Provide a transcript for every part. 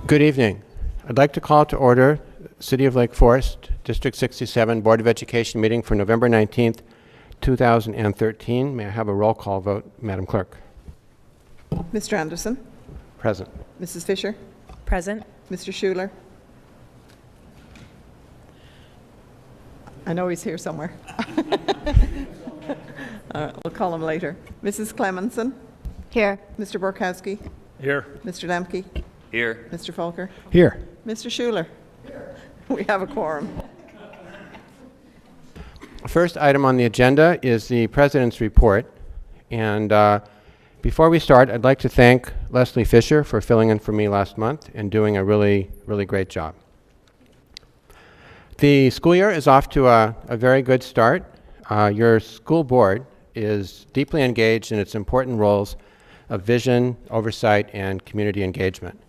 Good evening. I'd like to call to order City of Lake Forest, District 67 Board of Education meeting for November 19th, 2013. May I have a roll call vote, Madam Clerk? Mr. Anderson? Present. Mrs. Fisher? Present. Mr. Schuler? I know he's here somewhere. We'll call him later. Mrs. Clemmensen? Here. Mr. Borkowski? Here. Mr. Lemke? Here. Mr. Folker? Here. Mr. Schuler? Here. We have a quorum. First item on the agenda is the President's report. And before we start, I'd like to thank Lesley Fisher for filling in for me last month and doing a really, really great job. The school year is off to a very good start. Your school board is deeply engaged in its important roles of vision, oversight, and community engagement.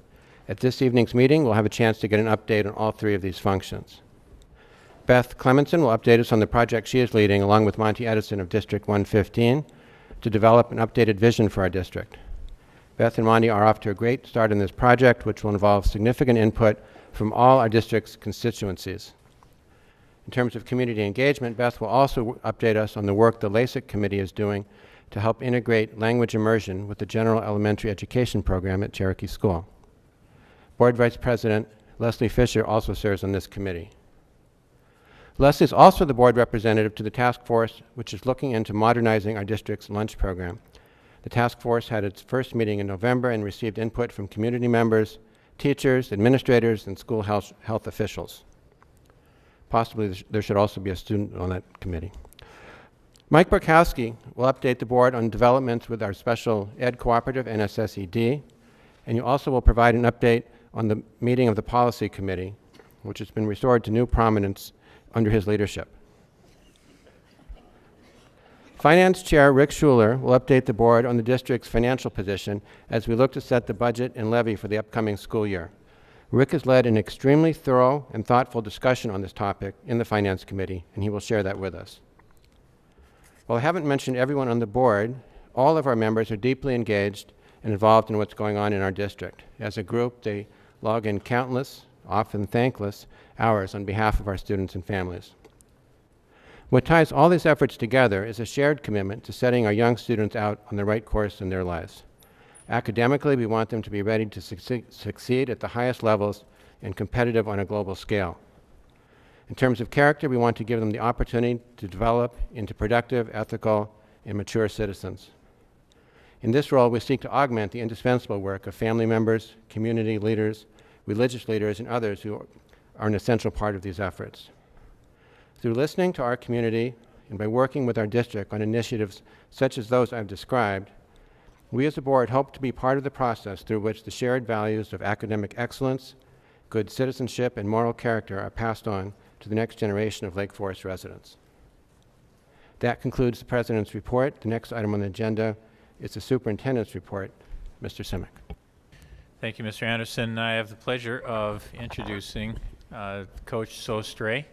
At this evening's meeting, we'll have a chance to get an update on all three of these functions. Beth Clemmensen will update us on the project she is leading, along with Monty Edison of District 115, to develop an updated vision for our district. Beth and Monty are off to a great start in this project, which will involve significant input from all our district's constituencies. In terms of community engagement, Beth will also update us on the work the LASIK committee is doing to help integrate language immersion with the general elementary education program at Cherokee School. Board Vice President Lesley Fisher also serves on this committee. Lesley is also the board representative to the task force, which is looking into modernizing our district's lunch program. The task force had its first meeting in November and received input from community members, teachers, administrators, and school health officials. Possibly there should also be a student on that committee. Mike Borkowski will update the board on developments with our special ed cooperative, NSSED, and you also will provide an update on the meeting of the policy committee, which has been restored to new prominence under his leadership. Finance Chair Rick Schuler will update the board on the district's financial position as we look to set the budget and levy for the upcoming school year. Rick has led an extremely thorough and thoughtful discussion on this topic in the Finance Committee, and he will share that with us. While I haven't mentioned everyone on the board, all of our members are deeply engaged and involved in what's going on in our district. As a group, they log in countless, often thankless, hours on behalf of our students and families. What ties all these efforts together is a shared commitment to setting our young students out on the right course in their lives. Academically, we want them to be ready to succeed at the highest levels and competitive on a global scale. In terms of character, we want to give them the opportunity to develop into productive, ethical, and mature citizens. In this role, we seek to augment the indispensable work of family members, community leaders, religious leaders, and others who are an essential part of these efforts. Through listening to our community and by working with our district on initiatives such as those I've described, we as a board hope to be part of the process through which the shared values of academic excellence, good citizenship, and moral character are passed on to the next generation of Lake Forest residents. That concludes the President's report. The next item on the agenda is the Superintendent's report. Mr. Simic. Thank you, Mr. Anderson. I have the pleasure of introducing Coach Sostre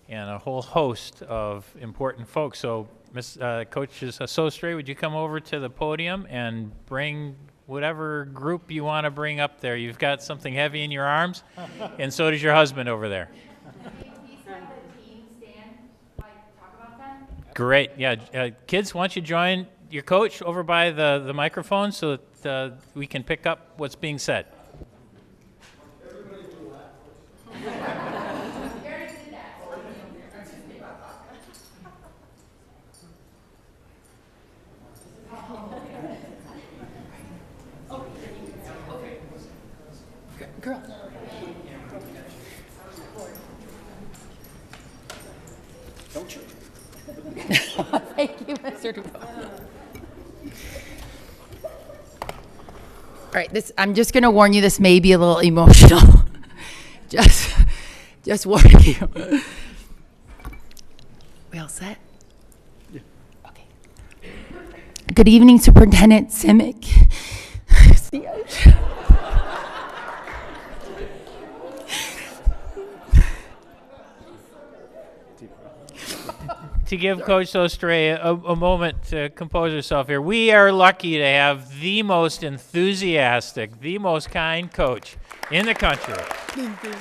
and a whole host of important folks. So, Coach Sostre, would you come over to the podium and bring whatever group you want to bring up there? You've got something heavy in your arms, and so does your husband over there. Great. Yeah. Kids, why don't you join your coach over by the microphone so that we can pick up what's being said. Girl. Don't you? Thank you, Mr. DuBois. All right, I'm just going to warn you, this may be a little emotional. just warning you. We all set? Yeah. Okay. Good evening, Superintendent Simic. to give Coach Sostre a moment to compose herself here. We are lucky to have the most enthusiastic, the most kind coach in the country. Thank you.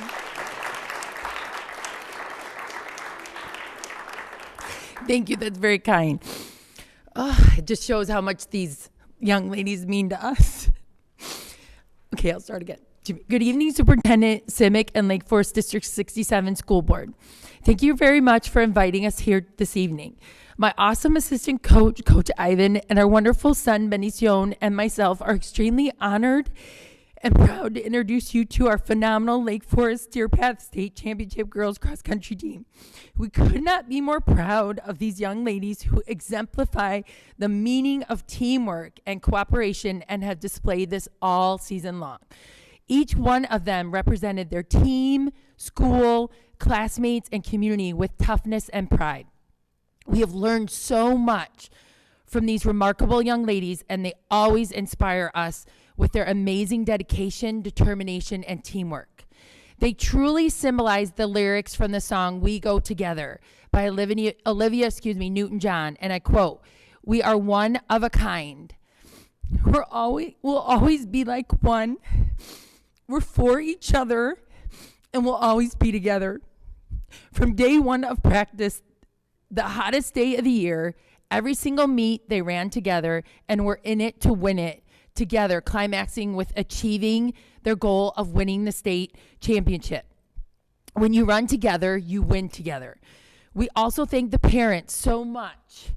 Thank you. That's very kind. It just shows how much these young ladies mean to us. Okay, I'll start again. Good evening, Superintendent, Simic, and Lake Forest District 67 School Board. Thank you very much for inviting us here this evening. My awesome assistant coach, Coach Ivan, and our wonderful son, Benicio, and myself are extremely honored and proud to introduce you to our phenomenal Lake Forest Deer Path State Championship Girls Cross Country team. We could not be more proud of these young ladies who exemplify the meaning of teamwork and cooperation and have displayed this all season long. Each one of them represented their team, school, classmates, and community with toughness and pride. We have learned so much from these remarkable young ladies, and they always inspire us with their amazing dedication, determination, and teamwork. They truly symbolize the lyrics from the song "We Go Together" by Olivia Newton-John, and I quote, "We are one of a kind. We'll always be like one. We're for each other, and we'll always be together." From day one of practice, the hottest day of the year, every single meet they ran together and were in it to win it together, climaxing with achieving their goal of winning the state championship. When you run together, you win together. We also thank the parents so much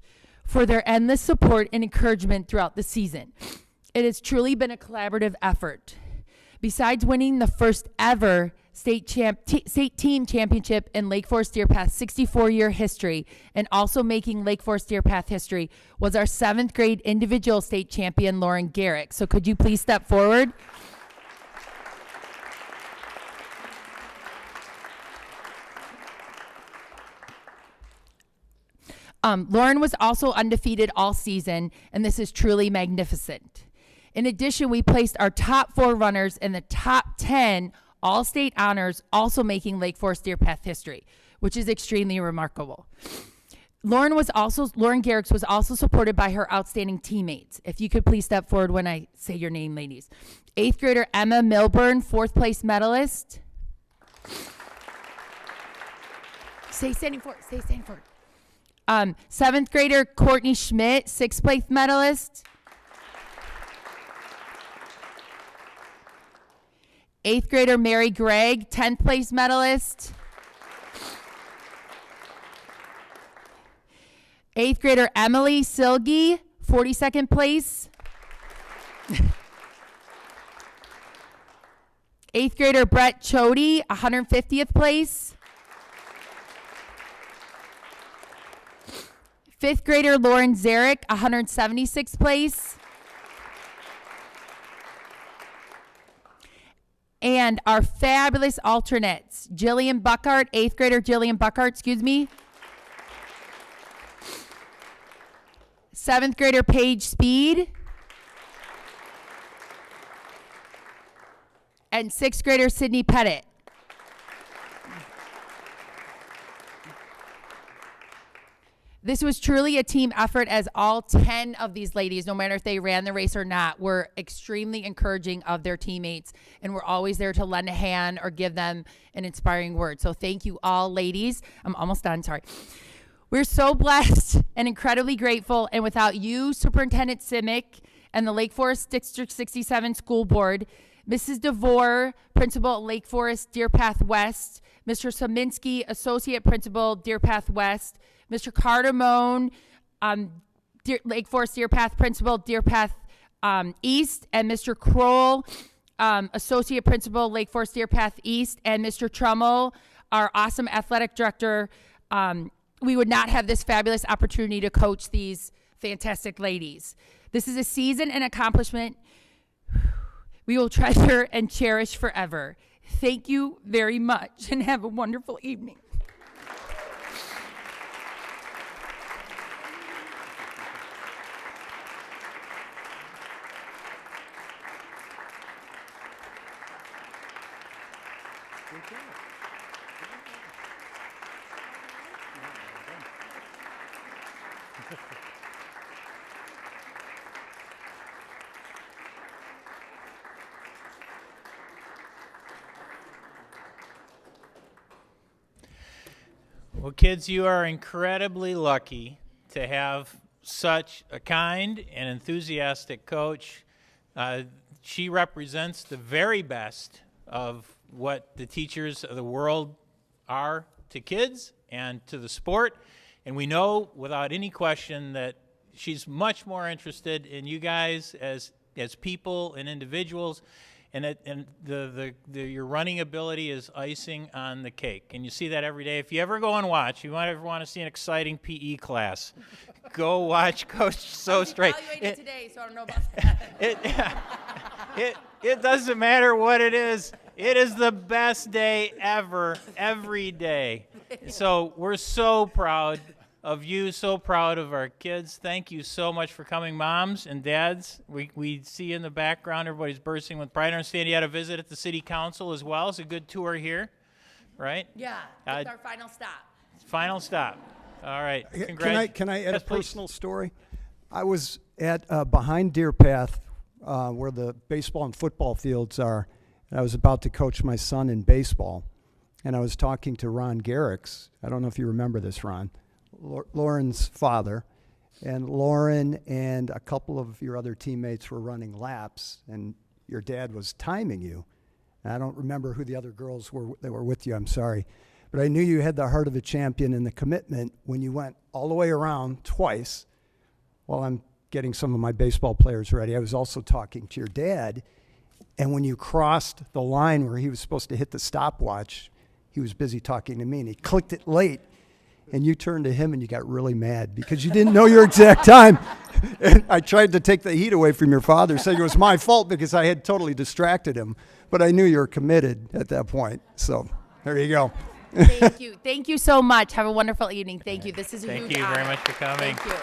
for their endless support and encouragement throughout the season. It has truly been a collaborative effort. Besides winning the first ever state team championship in Lake Forest Deer Path's 64-year history, and also making Lake Forest Deer Path history, was our 7th grade individual state champion, Lauren Garrick. So could you please step forward? Lauren was also undefeated all season, and this is truly magnificent. In addition, we placed our top 4 runners in the top 10 all-state honors, also making Lake Forest Deer Path history, which is extremely remarkable. Lauren Garrix was also supported by her outstanding teammates. If you could please step forward when I say your name, ladies. 8th grader Emma Milburn, 4th place medalist. Stay standing forward. 7th grader Courtney Schmidt, 6th place medalist. 8th grader Mary Gregg, 10th place medalist. 8th grader Emily Silge, 42nd place. 8th grader Brett Chody, 150th place. 5th grader Lauren Zarek, 176th place. And our fabulous alternates, Jillian Buckhart, 8th grader Jillian Buckhart, 7th grader Paige Speed. And 6th grader Sydney Pettit. This was truly a team effort, as all 10 of these ladies, no matter if they ran the race or not, were extremely encouraging of their teammates and were always there to lend a hand or give them an inspiring word. So thank you all, ladies. I'm almost done, sorry. We're so blessed and incredibly grateful, and without you, Superintendent Simic, and the Lake Forest District 67 School Board, Mrs. DeVore, Principal at Lake Forest Deer Path West, Mr. Sominski, Associate Principal, Deer Path West, Mr. Cardamone, Lake Forest Deer Path Principal, Deer Path East, and Mr. Kroll, Associate Principal, Lake Forest Deer Path East, and Mr. Trummel, our awesome athletic director. We would not have this fabulous opportunity to coach these fantastic ladies. This is a season and accomplishment we will treasure and cherish forever. Thank you very much, and have a wonderful evening. Well, kids, you are incredibly lucky to have such a kind and enthusiastic coach. She represents the very best of what the teachers of the world are to kids and to the sport. And we know without any question that she's much more interested in you guys as people and individuals. And your running ability is icing on the cake. And you see that every day. If you ever go and watch, you might ever want to see an exciting PE class, go watch Coach Sostre. I'm evaluated today, so I don't know about that. It doesn't matter what it is. It is the best day ever, every day. So we're so proud of you, so proud of our kids. Thank you so much for coming, moms and dads. We see you in the background. Everybody's bursting with pride. I understand you had a visit at the city council as well. It's a good tour here, right? Yeah, it's our final stop. Final stop. All right. Can I add Yes, a please. personal story? I was at behind Deer Path, where the baseball and football fields are, and I was about to coach my son in baseball, and I was talking to Ron Garrix. I don't know if you remember this, Ron. Lauren's father, and Lauren and a couple of your other teammates were running laps, and your dad was timing you. And I don't remember who the other girls were that were with you, I'm sorry. But I knew you had the heart of a champion and the commitment when you went all the way around twice while I'm getting some of my baseball players ready. I was also talking to your dad, and when you crossed the line where he was supposed to hit the stopwatch, he was busy talking to me, and he clicked it late. And you turned to him and you got really mad because you didn't know your exact time. And I tried to take the heat away from your father, saying it was my fault because I had totally distracted him. But I knew you were committed at that point. So there you go. Thank you. Thank you so much. Have a wonderful evening. Thank you. This is a huge Thank you very honor. much for coming. Thank you.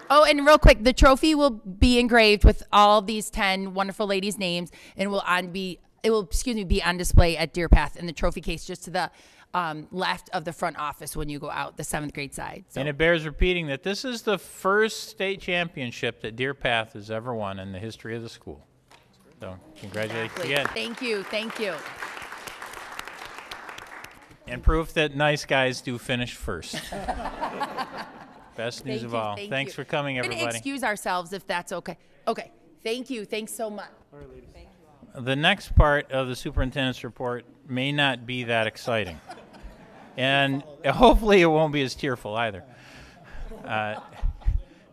Oh, and real quick, the trophy will be engraved with all these 10 wonderful ladies' names, and be on display at Deer Path in the trophy case just to the left of the front office when you go out the 7th grade side. So. And it bears repeating that this is the first state championship that Deer Path has ever won in the history of the school. So congratulations again. Thank you. Thank you. And proof that nice guys do finish first. Best news of all. Thanks for coming, We're going to everybody. excuse ourselves if that's okay. Okay. Thank you. Thanks so much. The next part of the superintendent's report may not be that exciting. And hopefully it won't be as tearful either.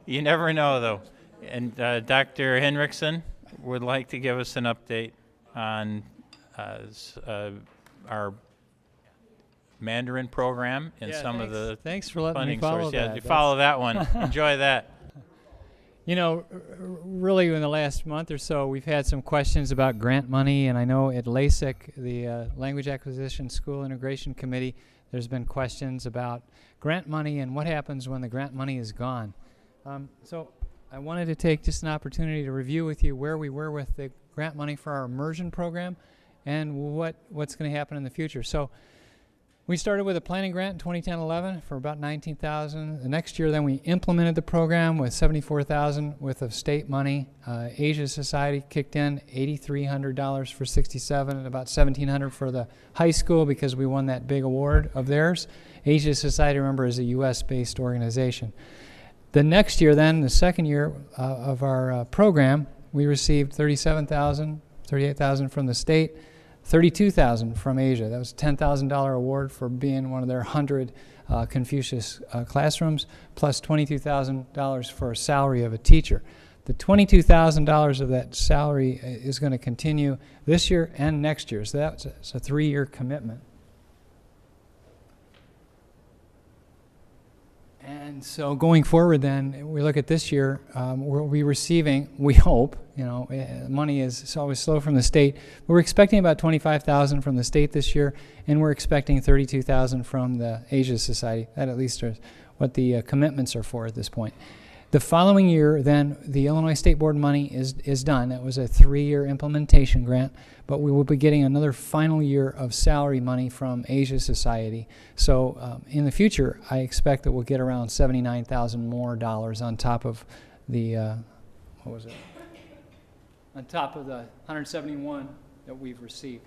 You never know, though. And Dr. Henriksen would like to give us an update on our Mandarin program and some of the Thanks for letting me funding follow sources. Yeah, that. you follow that one. Enjoy that. You know, really in the last month or so, we've had some questions about grant money, and I know at LASIK, the Language Acquisition School Integration Committee, there's been questions about grant money and what happens when the grant money is gone. So I wanted to take just an opportunity to review with you where we were with the grant money for our immersion program and what's going to happen in the future. So we started with a planning grant in 2010-11 for about $19,000. The next year, then we implemented the program with $74,000 worth of state money. Asia Society kicked in $8,300 for 67 and about $1,700 for the high school because we won that big award of theirs. Asia Society, remember, is a U.S.-based organization. The next year, then, the second year of our program, we received $38,000 from the state, $32,000 from Asia. That was a $10,000 award for being one of their 100 Confucius classrooms, plus $22,000 for a salary of a teacher. The $22,000 of that salary is going to continue this year and next year, so that's a 3-year commitment. And so going forward then, we look at this year, we'll be receiving, we hope, money is always slow from the state, but we're expecting about $25,000 from the state this year, and we're expecting $32,000 from the Asia Society. That at least is what the commitments are for at this point. The following year, then, the Illinois State Board money is done. That was a 3-year implementation grant, but we will be getting another final year of salary money from Asia Society. So in the future, I expect that we'll get around $79,000 more on top of the, what was it? On top of the 171 that we've received.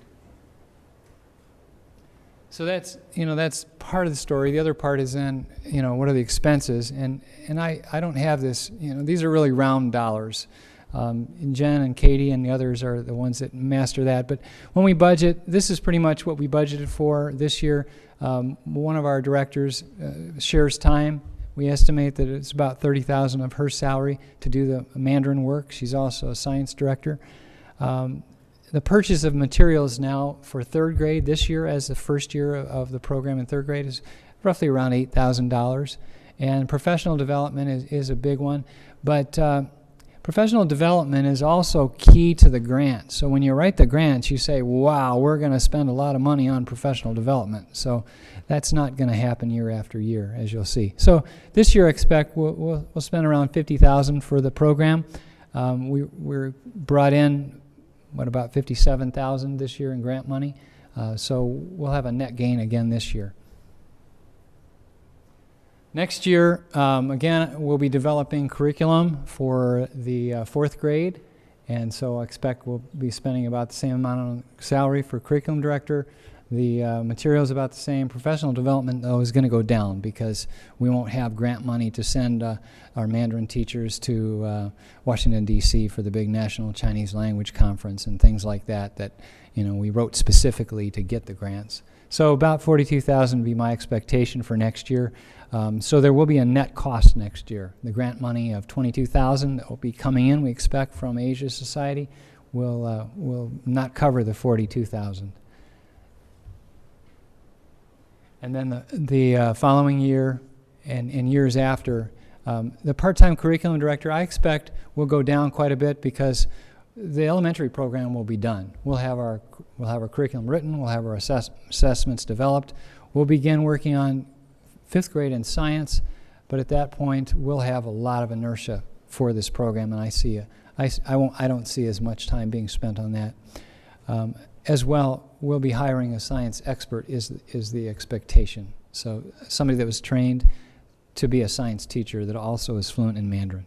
So that's, that's part of the story. The other part is then, what are the expenses? And I don't have this, these are really round dollars. Jen and Katie and the others are the ones that master that. But when we budget, this is pretty much what we budgeted for this year. One of our directors shares time. We estimate that it's about $30,000 of her salary to do the Mandarin work. She's also a science director. The purchase of materials now for 3rd grade this year, as the first year of the program in 3rd grade, is roughly around $8,000. And professional development is a big one. But professional development is also key to the grant. So when you write the grants, you say, wow, we're going to spend a lot of money on professional development. So that's not going to happen year after year, as you'll see. So this year, I expect we'll spend around $50,000 for the program. We're brought in about $57,000 this year in grant money. So we'll have a net gain again this year. Next year, again, we'll be developing curriculum for the 4th grade. And so I expect we'll be spending about the same amount on salary for curriculum director. The materials about the same. Professional development, though, is going to go down because we won't have grant money to send our Mandarin teachers to Washington, D.C. for the big National Chinese Language Conference and things like that we wrote specifically to get the grants. So about $42,000 would be my expectation for next year. So there will be a net cost next year. The grant money of $22,000 that will be coming in, we expect, from Asia Society will not cover the $42,000. And then the following year and years after, the part-time curriculum director, I expect, will go down quite a bit because the elementary program will be done. We'll have our curriculum written. We'll have our assessments developed. We'll begin working on 5th grade in science, but at that point, we'll have a lot of inertia for this program, and I don't see as much time being spent on that. As well, we'll be hiring a science expert is the expectation. So somebody that was trained to be a science teacher that also is fluent in Mandarin.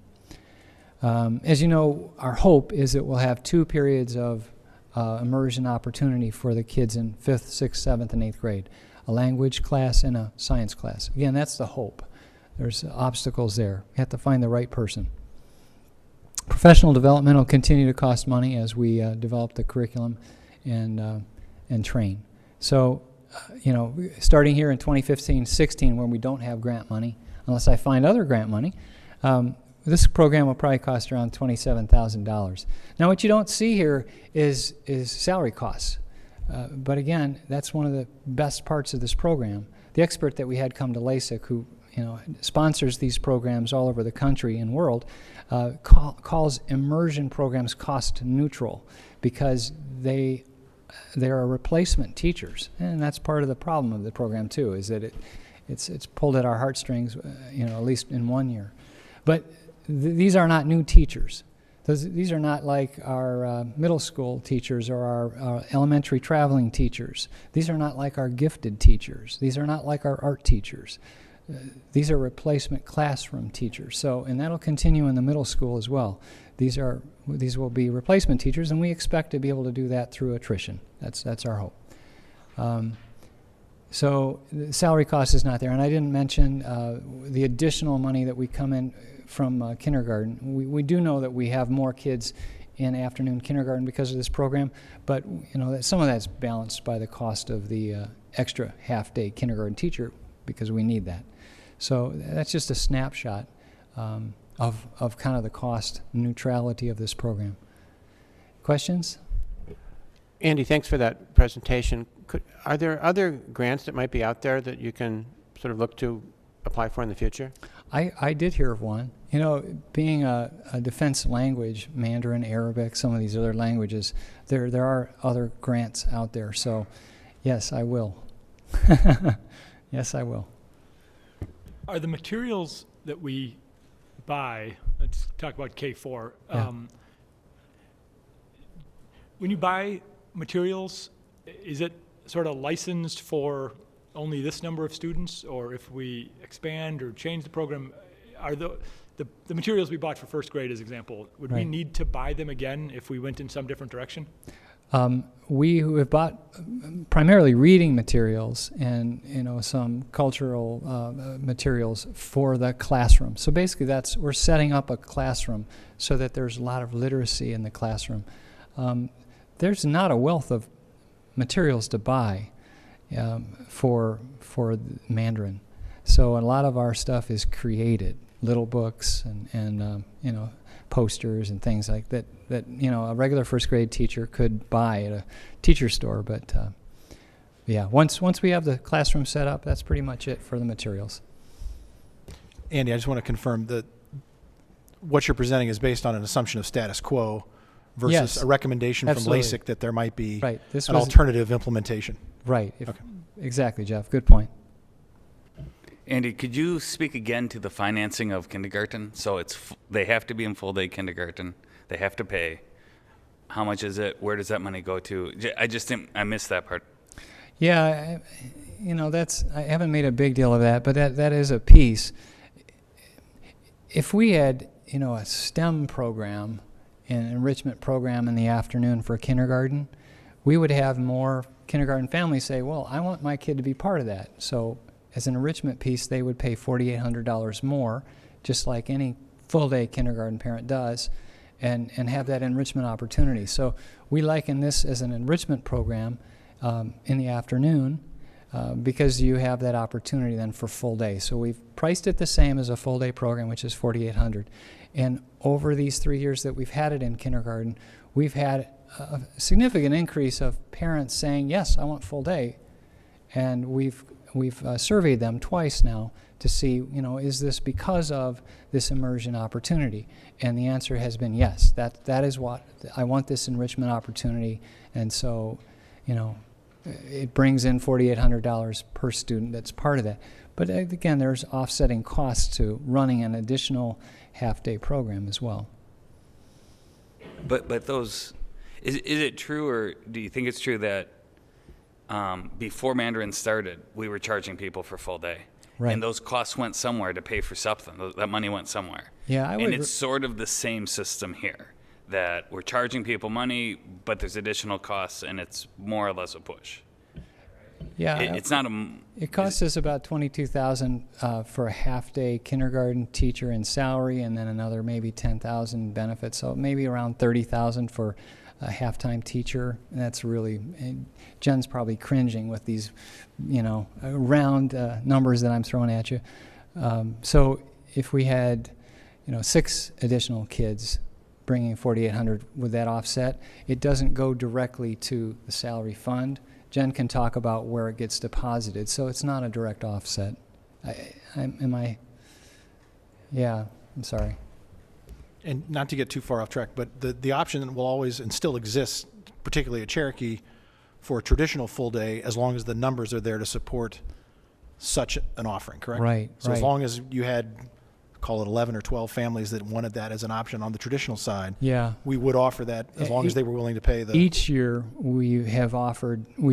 As you know, our hope is that we'll have 2 periods of immersion opportunity for the kids in 5th, 6th, 7th, and 8th grade. A language class and a science class. Again, that's the hope. There's obstacles there. We have to find the right person. Professional development will continue to cost money as we develop the curriculum and train. So, starting here in 2015-16, where we don't have grant money, unless I find other grant money, this program will probably cost around $27,000. Now, what you don't see here is salary costs. But again, that's one of the best parts of this program. The expert that we had come to LASIK, who sponsors these programs all over the country and world, calls immersion programs cost neutral because they are replacement teachers, and that's part of the problem of the program too. Is that it's pulled at our heartstrings, at least in 1 year. But these are not new teachers. These are not like our middle school teachers or our elementary traveling teachers. These are not like our gifted teachers. These are not like our art teachers. These are replacement classroom teachers. So, and that'll continue in the middle school as well. These will be replacement teachers, and we expect to be able to do that through attrition. That's our hope. So the salary cost is not there, and I didn't mention the additional money that we come in from kindergarten. We do know that we have more kids in afternoon kindergarten because of this program, but some of that's balanced by the cost of the extra half-day kindergarten teacher because we need that. So that's just a snapshot of kind of the cost neutrality of this program. Questions? Andy, thanks for that presentation. Are there other grants that might be out there that you can sort of look to apply for in the future? I did hear of one. Being a defense language, Mandarin, Arabic, some of these other languages, there are other grants out there. So, yes, I will. Yes, I will. Are the materials that we buy, let's talk about K4. Yeah. When you buy materials, is it sort of licensed for only this number of students? Or if we expand or change the program, are the materials we bought for first grade, as example, would we Right. need to buy them again if we went in some different direction? We have bought primarily reading materials and some cultural materials for the classroom. So basically, we're setting up a classroom so that there's a lot of literacy in the classroom. There's not a wealth of materials to buy for Mandarin, so a lot of our stuff is created, little books and posters and things like that a regular first grade teacher could buy at a teacher store. But once we have the classroom set up, that's pretty much it for the materials. Andy, I just want to confirm that what you're presenting is based on an assumption of status quo versus Yes, a recommendation absolutely. from LASIK that there might be Right. an alternative implementation. Right. Okay. Exactly, Jeff. Good point. Andy, could you speak again to the financing of kindergarten? So they have to be in full-day kindergarten. They have to pay. How much is it? Where does that money go to? I missed that part. Yeah, I haven't made a big deal of that, but that is a piece. If we had, a STEM program, an enrichment program in the afternoon for kindergarten, we would have more kindergarten families say, well, I want my kid to be part of that. So as an enrichment piece, they would pay $4,800 more, just like any full-day kindergarten parent does, and have that enrichment opportunity. So we liken this as an enrichment program in the afternoon because you have that opportunity then for full day. So we've priced it the same as a full-day program, which is $4,800. And over these 3 years that we've had it in kindergarten, we've had a significant increase of parents saying, yes, I want full day. And we've surveyed them twice now to see, is this because of this immersion opportunity? And the answer has been yes. That is what I want, this enrichment opportunity. And so, it brings in $4,800 per student that's part of that. But again, there's offsetting costs to running an additional half-day program as well. But those, is it true, or do you think it's true that before Mandarin started, we were charging people for full day? Right. And those costs went somewhere to pay for something. That money went somewhere. Yeah, and it's sort of the same system here, that we're charging people money, but there's additional costs, and it's more or less a push. Yeah, It's not it costs us about $22,000 for a half-day kindergarten teacher in salary, and then another maybe $10,000 benefits. So maybe around $30,000 for a half-time teacher. And that's really, Jen's probably cringing with these, round numbers that I'm throwing at you. So if we had, 6 additional kids bringing $4,800, would that offset? It doesn't go directly to the salary fund. Jen can talk about where it gets deposited, so it's not a direct offset. I'm sorry. And not to get too far off track, but the option will always and still exist, particularly at Cherokee, for a traditional full day, as long as the numbers are there to support such an offering, correct? Right, So right. as long as you had, call it 11 or 12 families that wanted that as an option on the traditional side, Yeah. we would offer that as long as they were willing to pay the... Each year we've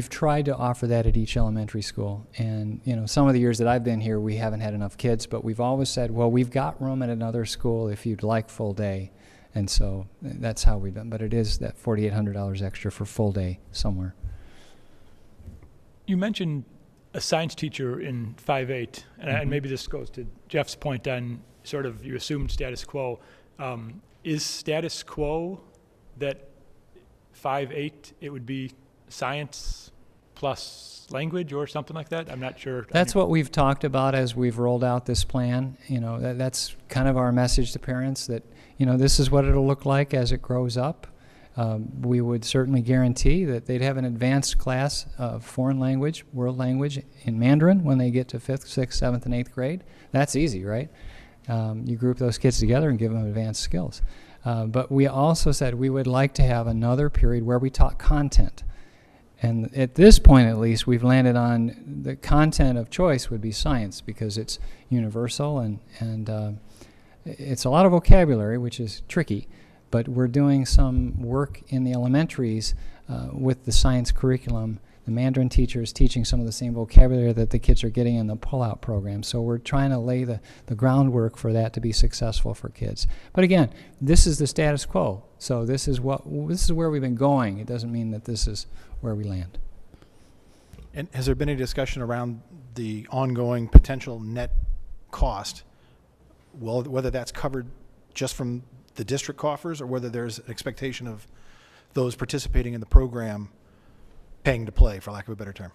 tried to offer that at each elementary school. And, some of the years that I've been here, we haven't had enough kids, but we've always said, well, we've got room at another school if you'd like full day. And so that's how we've done. But it is that $4,800 extra for full day somewhere. You mentioned a science teacher in 5-8, and maybe this goes to Jeff's point on sort of you assumed status quo. Is status quo that 5-8, it would be science plus language or something like that? I'm not sure. That's what we've talked about as we've rolled out this plan. That's kind of our message to parents that, this is what it'll look like as it grows up. We would certainly guarantee that they'd have an advanced class of foreign language, world language in Mandarin when they get to 5th, 6th, 7th, and 8th grade. That's easy, right? You group those kids together and give them advanced skills. But we also said we would like to have another period where we taught content. And at this point, at least, we've landed on the content of choice would be science because it's universal and it's a lot of vocabulary, which is tricky, but we're doing some work in the elementaries with the science curriculum. The Mandarin teacher is teaching some of the same vocabulary that the kids are getting in the pull-out program. So we're trying to lay the groundwork for that to be successful for kids. But again, this is the status quo. So this is where we've been going. It doesn't mean that this is where we land. And has there been any discussion around the ongoing potential net cost, well, whether that's covered just from the district coffers or whether there's an expectation of those participating in the program paying to play, for lack of a better term?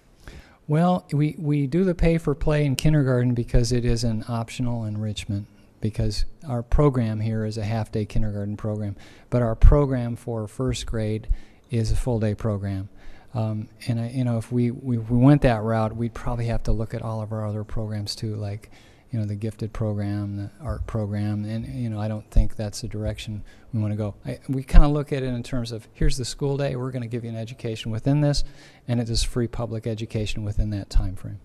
Well, we do the pay for play in kindergarten because it is an optional enrichment, because our program here is a half-day kindergarten program, but our program for first grade is a full-day program. And if we went that route, we'd probably have to look at all of our other programs too, like the gifted program, the art program, and I don't think that's the direction we want to go. We kind of look at it in terms of, here's the school day, we're going to give you an education within this, and it is free public education within that time frame.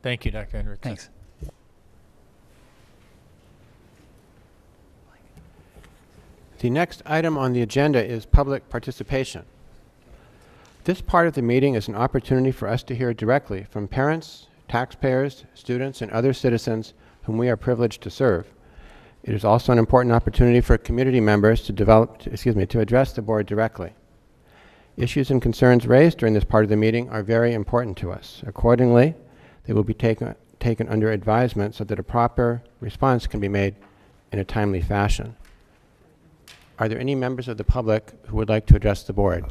Thank you, Dr. Hendrickson. Thanks. The next item on the agenda is public participation. This part of the meeting is an opportunity for us to hear directly from parents, taxpayers, students, and other citizens whom we are privileged to serve. It is also an important opportunity for community members to address the board directly. Issues and concerns raised during this part of the meeting are very important to us. Accordingly, they will be taken under advisement so that a proper response can be made in a timely fashion. Are there any members of the public who would like to address the board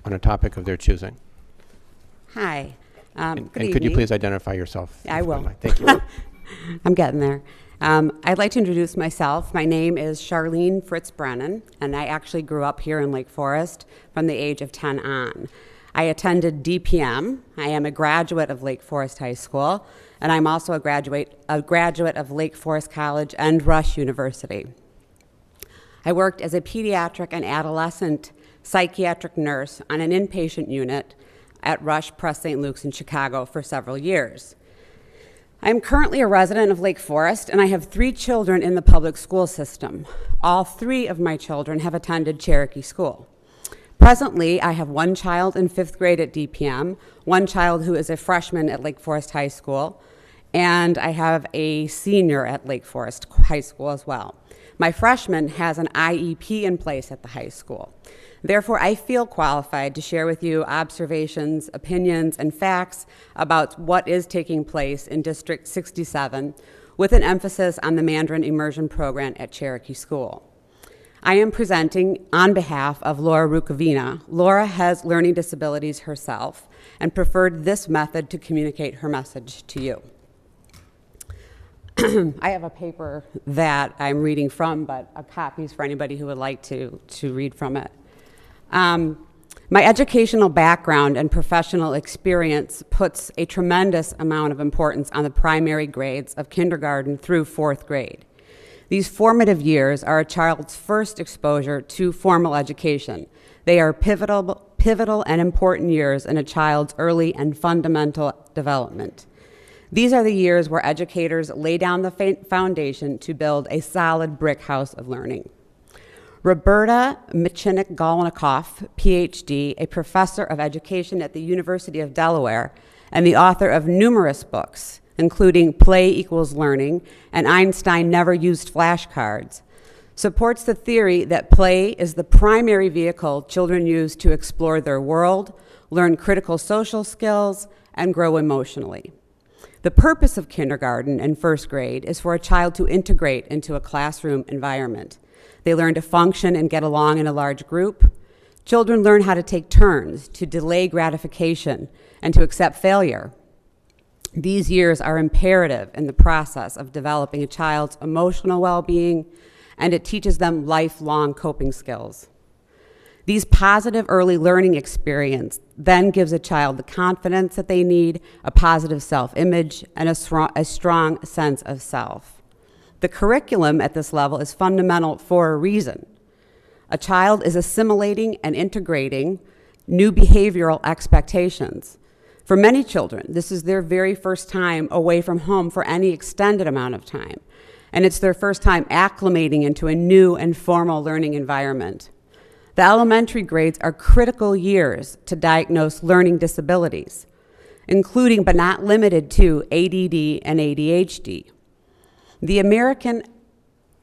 on a topic of their choosing? Hi. And Good could you evening. please identify yourself? I will. Thank you. I'm getting there. I'd like to introduce myself. My name is Charlene Fritz Brennan, and I actually grew up here in Lake Forest from the age of 10 on. I attended DPM. I am a graduate of Lake Forest High School, and I'm also a graduate of Lake Forest College and Rush University. I worked as a pediatric and adolescent psychiatric nurse on an inpatient unit at Rush Press St. Luke's in Chicago for several years. I am currently a resident of Lake Forest, and I have 3 children in the public school system. All 3 of my children have attended Cherokee School. Presently, I have 1 child in 5th grade at DPM, 1 child who is a freshman at Lake Forest High School, and I have a senior at Lake Forest High School as well. My freshman has an IEP in place at the high school. Therefore, I feel qualified to share with you observations, opinions, and facts about what is taking place in District 67, with an emphasis on the Mandarin Immersion Program at Cherokee School. I am presenting on behalf of Laura Rukavina. Laura has learning disabilities herself and preferred this method to communicate her message to you. I have a paper that I'm reading from, but copies for anybody who would like to read from it. My educational background and professional experience puts a tremendous amount of importance on the primary grades of kindergarten through 4th grade. These formative years are a child's first exposure to formal education. They are pivotal and important years in a child's early and fundamental development. These are the years where educators lay down the foundation to build a solid brick house of learning. Roberta Michinik-Golnikoff, PhD, a professor of education at the University of Delaware, and the author of numerous books, including Play Equals Learning and Einstein Never Used Flashcards, supports the theory that play is the primary vehicle children use to explore their world, learn critical social skills, and grow emotionally. The purpose of kindergarten and 1st grade is for a child to integrate into a classroom environment. They learn to function and get along in a large group. Children learn how to take turns, to delay gratification, and to accept failure. These years are imperative in the process of developing a child's emotional well-being, and it teaches them lifelong coping skills. These positive early learning experience then gives a child the confidence that they need, a positive self-image, and a strong sense of self. The curriculum at this level is fundamental for a reason. A child is assimilating and integrating new behavioral expectations. For many children, this is their very first time away from home for any extended amount of time, and it's their first time acclimating into a new and formal learning environment. The elementary grades are critical years to diagnose learning disabilities, including but not limited to ADD and ADHD. The American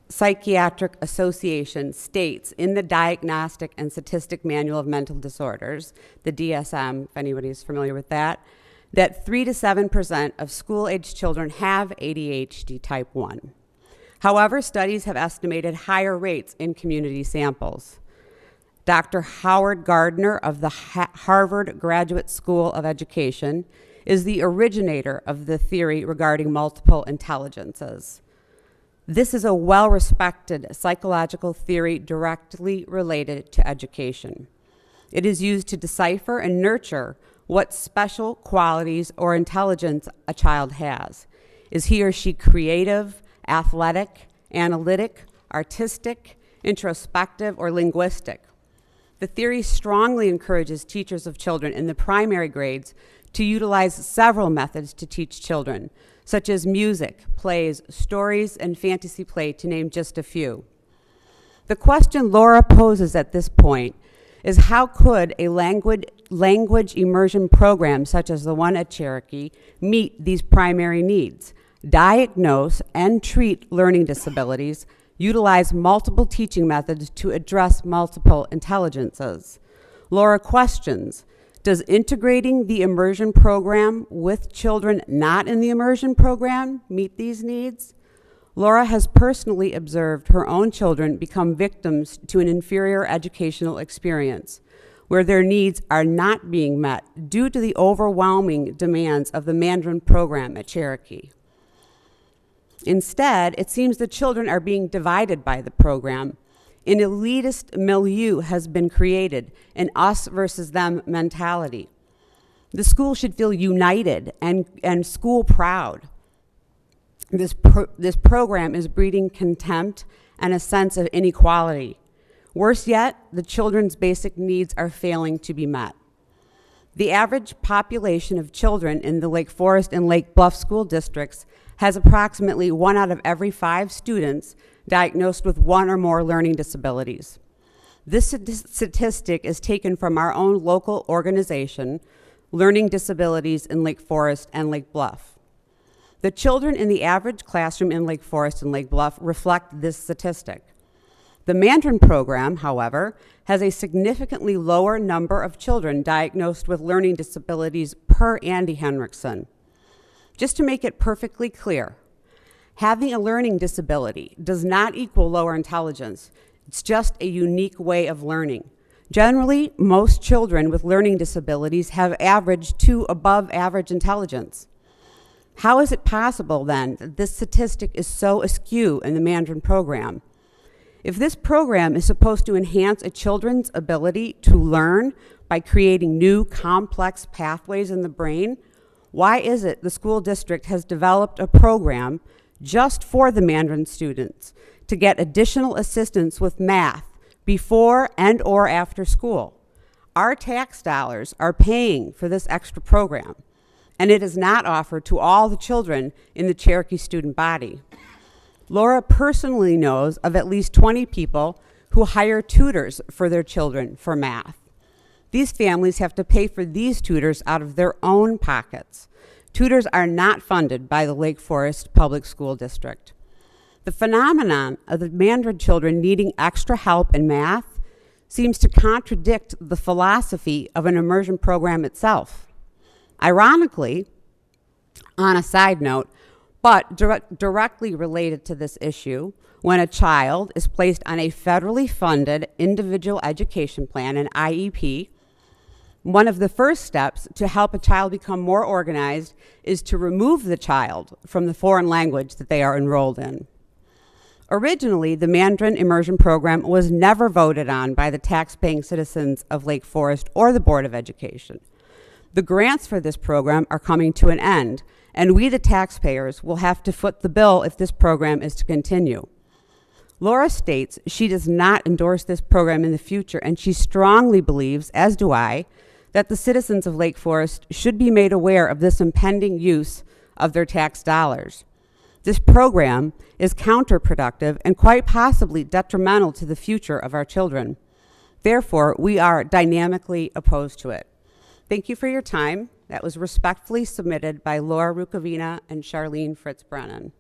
Psychiatric Association states in the Diagnostic and Statistic Manual of Mental Disorders, the DSM, if anybody's familiar with that 3 to 7% of school-aged children have ADHD type 1. However, studies have estimated higher rates in community samples. Dr. Howard Gardner of the Harvard Graduate School of Education is the originator of the theory regarding multiple intelligences. This is a well-respected psychological theory directly related to education. It is used to decipher and nurture what special qualities or intelligence a child has. Is he or she creative, athletic, analytic, artistic, introspective, or linguistic? The theory strongly encourages teachers of children in the primary grades to utilize several methods to teach children, such as music, plays, stories, and fantasy play, to name just a few. The question Laura poses at this point is, how could a language immersion program such as the one at Cherokee meet these primary needs, diagnose and treat learning disabilities, utilize multiple teaching methods to address multiple intelligences? Laura questions, does integrating the immersion program with children not in the immersion program meet these needs? Laura has personally observed her own children become victims to an inferior educational experience, where their needs are not being met due to the overwhelming demands of the Mandarin program at Cherokee. Instead, it seems the children are being divided by the program. An elitist milieu has been created, an us versus them mentality. The school should feel united and school proud. This program is breeding contempt and a sense of inequality. Worse yet, the children's basic needs are failing to be met. The average population of children in the Lake Forest and Lake Bluff school districts has approximately 1 out of every 5 students diagnosed with 1 or more learning disabilities. This statistic is taken from our own local organization, Learning Disabilities in Lake Forest and Lake Bluff. The children in the average classroom in Lake Forest and Lake Bluff reflect this statistic. The Mandarin program, however, has a significantly lower number of children diagnosed with learning disabilities per Andy Henriksen. Just to make it perfectly clear, having a learning disability does not equal lower intelligence. It's just a unique way of learning. Generally, most children with learning disabilities have average to above average intelligence. How is it possible then that this statistic is so askew in the Mandarin program? If this program is supposed to enhance a children's ability to learn by creating new complex pathways in the brain, why is it the school district has developed a program just for the Mandarin students to get additional assistance with math before and or after school? Our tax dollars are paying for this extra program, and it is not offered to all the children in the Cherokee student body. Laura personally knows of at least 20 people who hire tutors for their children for math. These families have to pay for these tutors out of their own pockets. Tutors are not funded by the Lake Forest Public School District. The phenomenon of the Mandarin children needing extra help in math seems to contradict the philosophy of an immersion program itself. Ironically, on a side note, but directly related to this issue, when a child is placed on a federally funded individual education plan, an IEP, one of the first steps to help a child become more organized is to remove the child from the foreign language that they are enrolled in. Originally, the Mandarin immersion program was never voted on by the tax-paying citizens of Lake Forest or the Board of Education. The grants for this program are coming to an end, and we, the taxpayers, will have to foot the bill if this program is to continue. Laura states she does not endorse this program in the future, and she strongly believes, as do I, that the citizens of Lake Forest should be made aware of this impending use of their tax dollars. This program is counterproductive and quite possibly detrimental to the future of our children. Therefore, we are dynamically opposed to it. Thank you for your time. That was respectfully submitted by Laura Rukavina and Charlene Fritz-Brennan.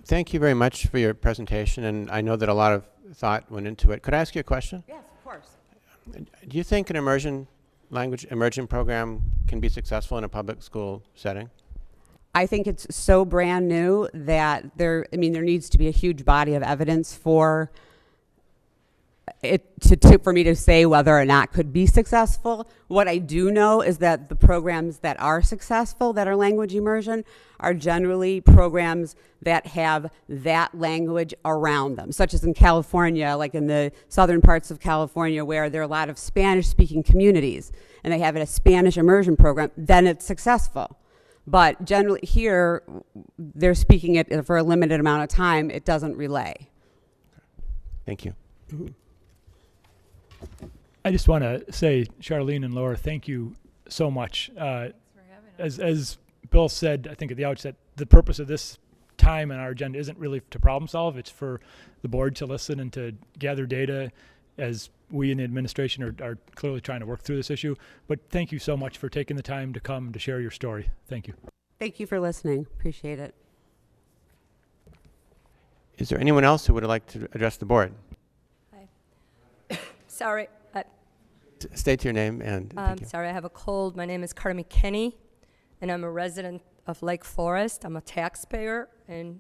Thank you very much for your presentation, and I know that a lot of thought went into it. Could I ask you a question? Yes, of course. Do you think an language immersion program can be successful in a public school setting? I think it's so brand new that there needs to be a huge body of evidence for it for me to say whether or not could be successful. What I do know is that the programs that are successful, that are language immersion, are generally programs that have that language around them, such as in California, like in the southern parts of California, where there are a lot of Spanish-speaking communities, and they have a Spanish immersion program, then it's successful. But generally here, they're speaking it for a limited amount of time. It doesn't relay. Thank you. I just want to say, Charlene and Laura, thank you so much. As Bill said, I think at the outset, the purpose of this time on our agenda isn't really to problem solve. It's for the board to listen and to gather data as we in the administration are clearly trying to work through this issue. But thank you so much for taking the time to come to share your story. Thank you. Thank you for listening. Appreciate it. Is there anyone else who would like to address the board? Hi. Sorry. State your name and thank you. Sorry, I have a cold. My name is Carmi Kenny, and I'm a resident of Lake Forest. I'm a taxpayer, and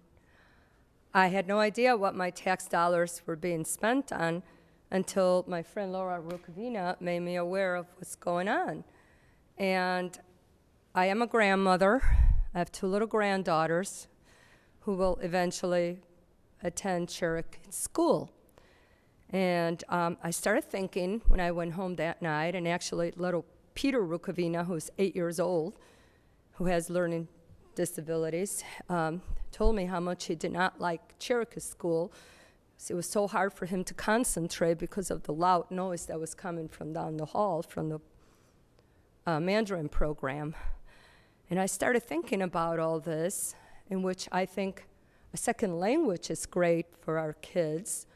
I had no idea what my tax dollars were being spent on until my friend Laura Rukavina made me aware of what's going on. And I am a grandmother. I have 2 little granddaughters who will eventually attend Cherokee School. And I started thinking when I went home that night, and actually little Peter Rukavina, who's 8 years old, who has learning disabilities, told me how much he did not like Cherokee School. So it was so hard for him to concentrate because of the loud noise that was coming from down the hall from the Mandarin program. And I started thinking about all this, in which I think a second language is great for our kids.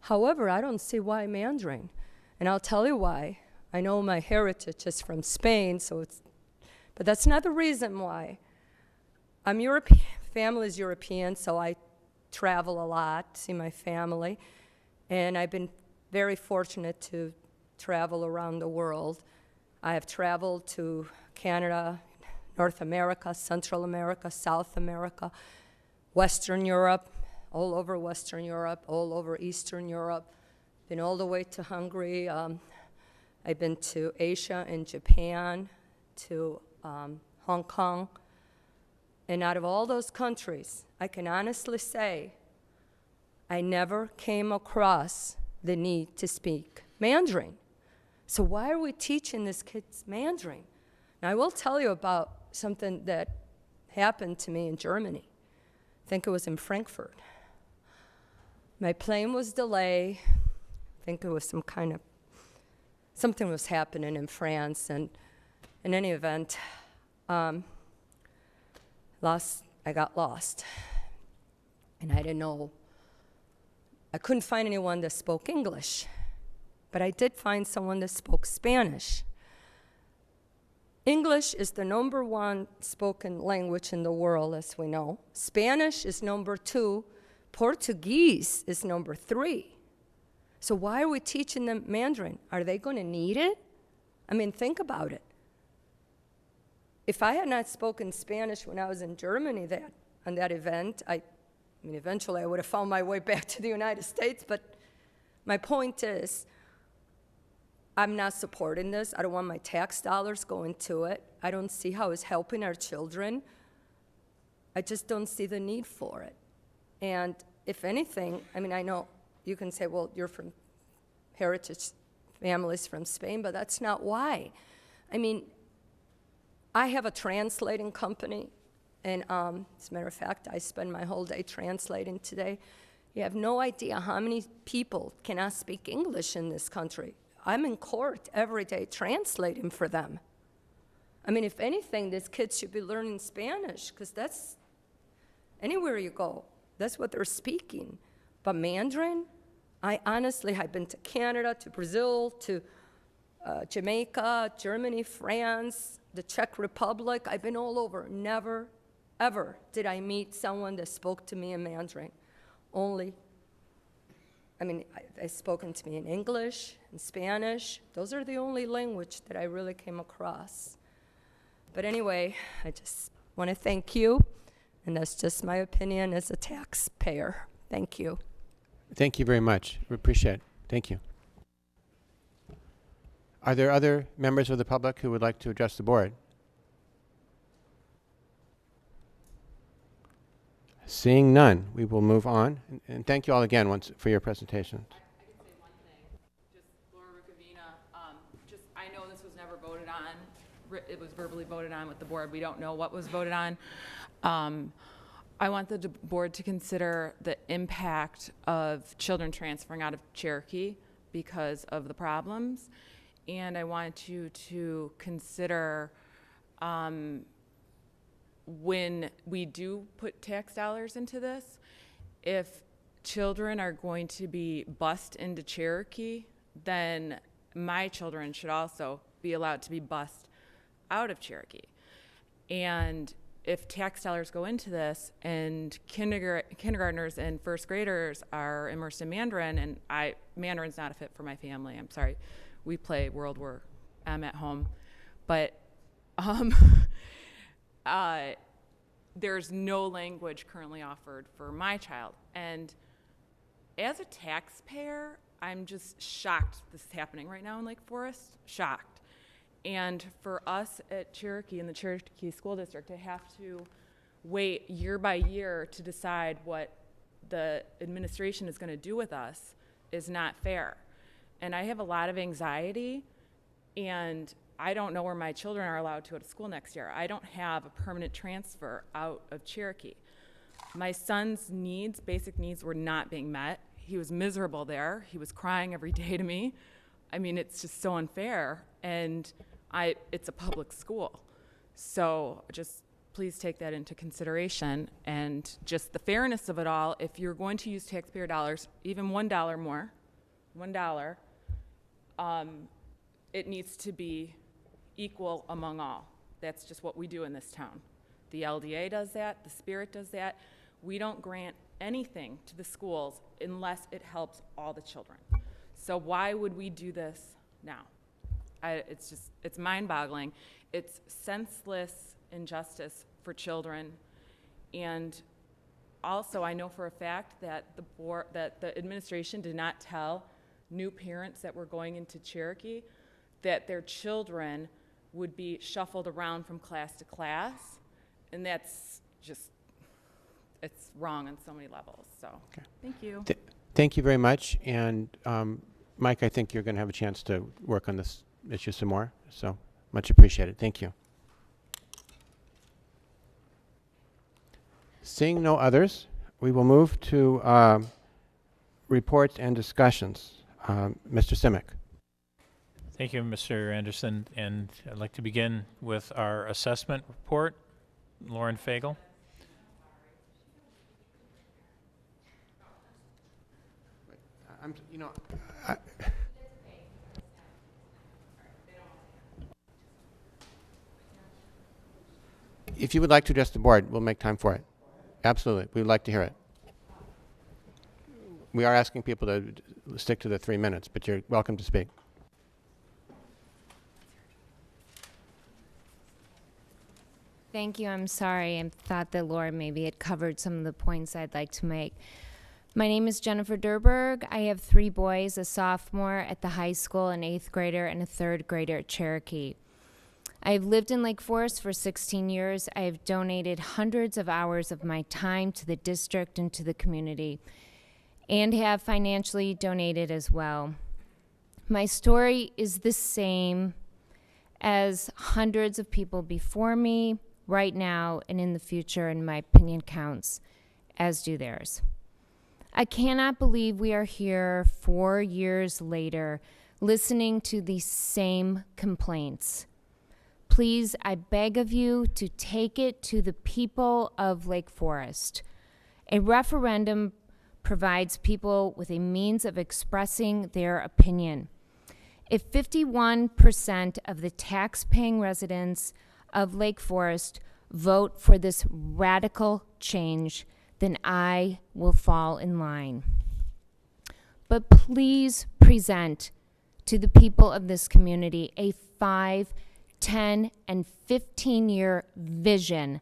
However, I don't see why Mandarin. And I'll tell you why. I know my heritage is from Spain, but that's not the reason why. I'm European, family's European, so I travel a lot, see my family. And I've been very fortunate to travel around the world. I have traveled to Canada, North America, Central America, South America, Western Europe, all over Western Europe, all over Eastern Europe, been all the way to Hungary. I've been to Asia and Japan, to Hong Kong. And out of all those countries, I can honestly say I never came across the need to speak Mandarin. So why are we teaching these kids Mandarin? Now, I will tell you about something that happened to me in Germany. I think it was in Frankfurt. My plane was delayed. I think it was something was happening in France, and in any event, I got lost. And I didn't know, I couldn't find anyone that spoke English, but I did find someone that spoke Spanish. English is the #1 spoken language in the world, as we know. Spanish is #2. Portuguese is #3. So why are we teaching them Mandarin? Are they going to need it? I mean, think about it. If I had not spoken Spanish when I was in Germany on that event, eventually I would have found my way back to the United States, but my point is, I'm not supporting this. I don't want my tax dollars going to it. I don't see how it's helping our children. I just don't see the need for it. And if anything, I know you can say, well, you're from heritage families from Spain, but that's not why. I have a translating company, and as a matter of fact, I spend my whole day translating today. You have no idea how many people cannot speak English in this country. I'm in court every day translating for them. I mean, if anything, these kids should be learning Spanish, because that's, anywhere you go, that's what they're speaking. But Mandarin, I've been to Canada, to Brazil, to Jamaica, Germany, France, the Czech Republic. I've been all over. Never, ever did I meet someone that spoke to me in Mandarin. They spoken to me in English, in Spanish. Those are the only language that I really came across. But anyway, I just want to thank you, and that's just my opinion as a taxpayer. Thank you. Thank you very much. We appreciate it. Thank you. Are there other members of the public who would like to address the board? Seeing none, we will move on. And thank you all again once for your presentations. I can say one thing. Just Laura Ricavina, I know this was never voted on. It was verbally voted on with the board. We don't know what was voted on. I want the board to consider the impact of children transferring out of Cherokee because of the problems. And I want you to consider when we do put tax dollars into this, if children are going to be bused into Cherokee, then my children should also be allowed to be bused out of Cherokee. And if tax dollars go into this and kindergartners and first graders are immersed in Mandarin, and Mandarin's not a fit for my family, I'm sorry. We play World War M at home. But there's no language currently offered for my child. And as a taxpayer, I'm just shocked this is happening right now in Lake Forest, shocked. And for us at Cherokee, in the Cherokee School District, to have to wait year by year to decide what the administration is going to do with us is not fair. And I have a lot of anxiety, and I don't know where my children are allowed to go to school next year. I don't have a permanent transfer out of Cherokee. My son's needs, basic needs, were not being met. He was miserable there. He was crying every day to me. I mean, it's just so unfair, and it's a public school. So just please take that into consideration, and just the fairness of it all. If you're going to use taxpayer dollars, even $1 more, $1, it needs to be equal among all. That's just what we do in this town. The LDA does that, the Spirit does that. We don't grant anything to the schools unless it helps all the children. So why would we do this now? It's mind-boggling. It's senseless injustice for children. And also, I know for a fact that the administration did not tell new parents that were going into Cherokee that their children would be shuffled around from class to class, and that's just, it's wrong on so many levels. So, okay. Thank you. Thank you very much. And Mike, I think you're going to have a chance to work on this issue some more, so much appreciated. Thank you. Seeing no others, we will move to reports and discussions. Mr. Simic. Thank you, Mr. Anderson. And I'd like to begin with our assessment report. Lauren Fagel. If you would like to address the board, we'll make time for it. Absolutely. We would like to hear it. We are asking people to stick to the 3 minutes, but you're welcome to speak. Thank you. I'm sorry. I thought that Laura maybe had covered some of the points I'd like to make. My name is Jennifer Durberg. I have 3 boys, a sophomore at the high school, an 8th grader, and a 3rd grader at Cherokee. I have lived in Lake Forest for 16 years. I have donated hundreds of hours of my time to the district and to the community, and have financially donated as well. My story is the same as hundreds of people before me, right now and in the future, and my opinion counts, as do theirs. I cannot believe we are here 4 years later listening to these same complaints. Please, I beg of you to take it to the people of Lake Forest. A referendum provides people with a means of expressing their opinion. If 51% of the tax-paying residents of Lake Forest vote for this radical change, then I will fall in line. But please present to the people of this community a 5, 10, and 15-year vision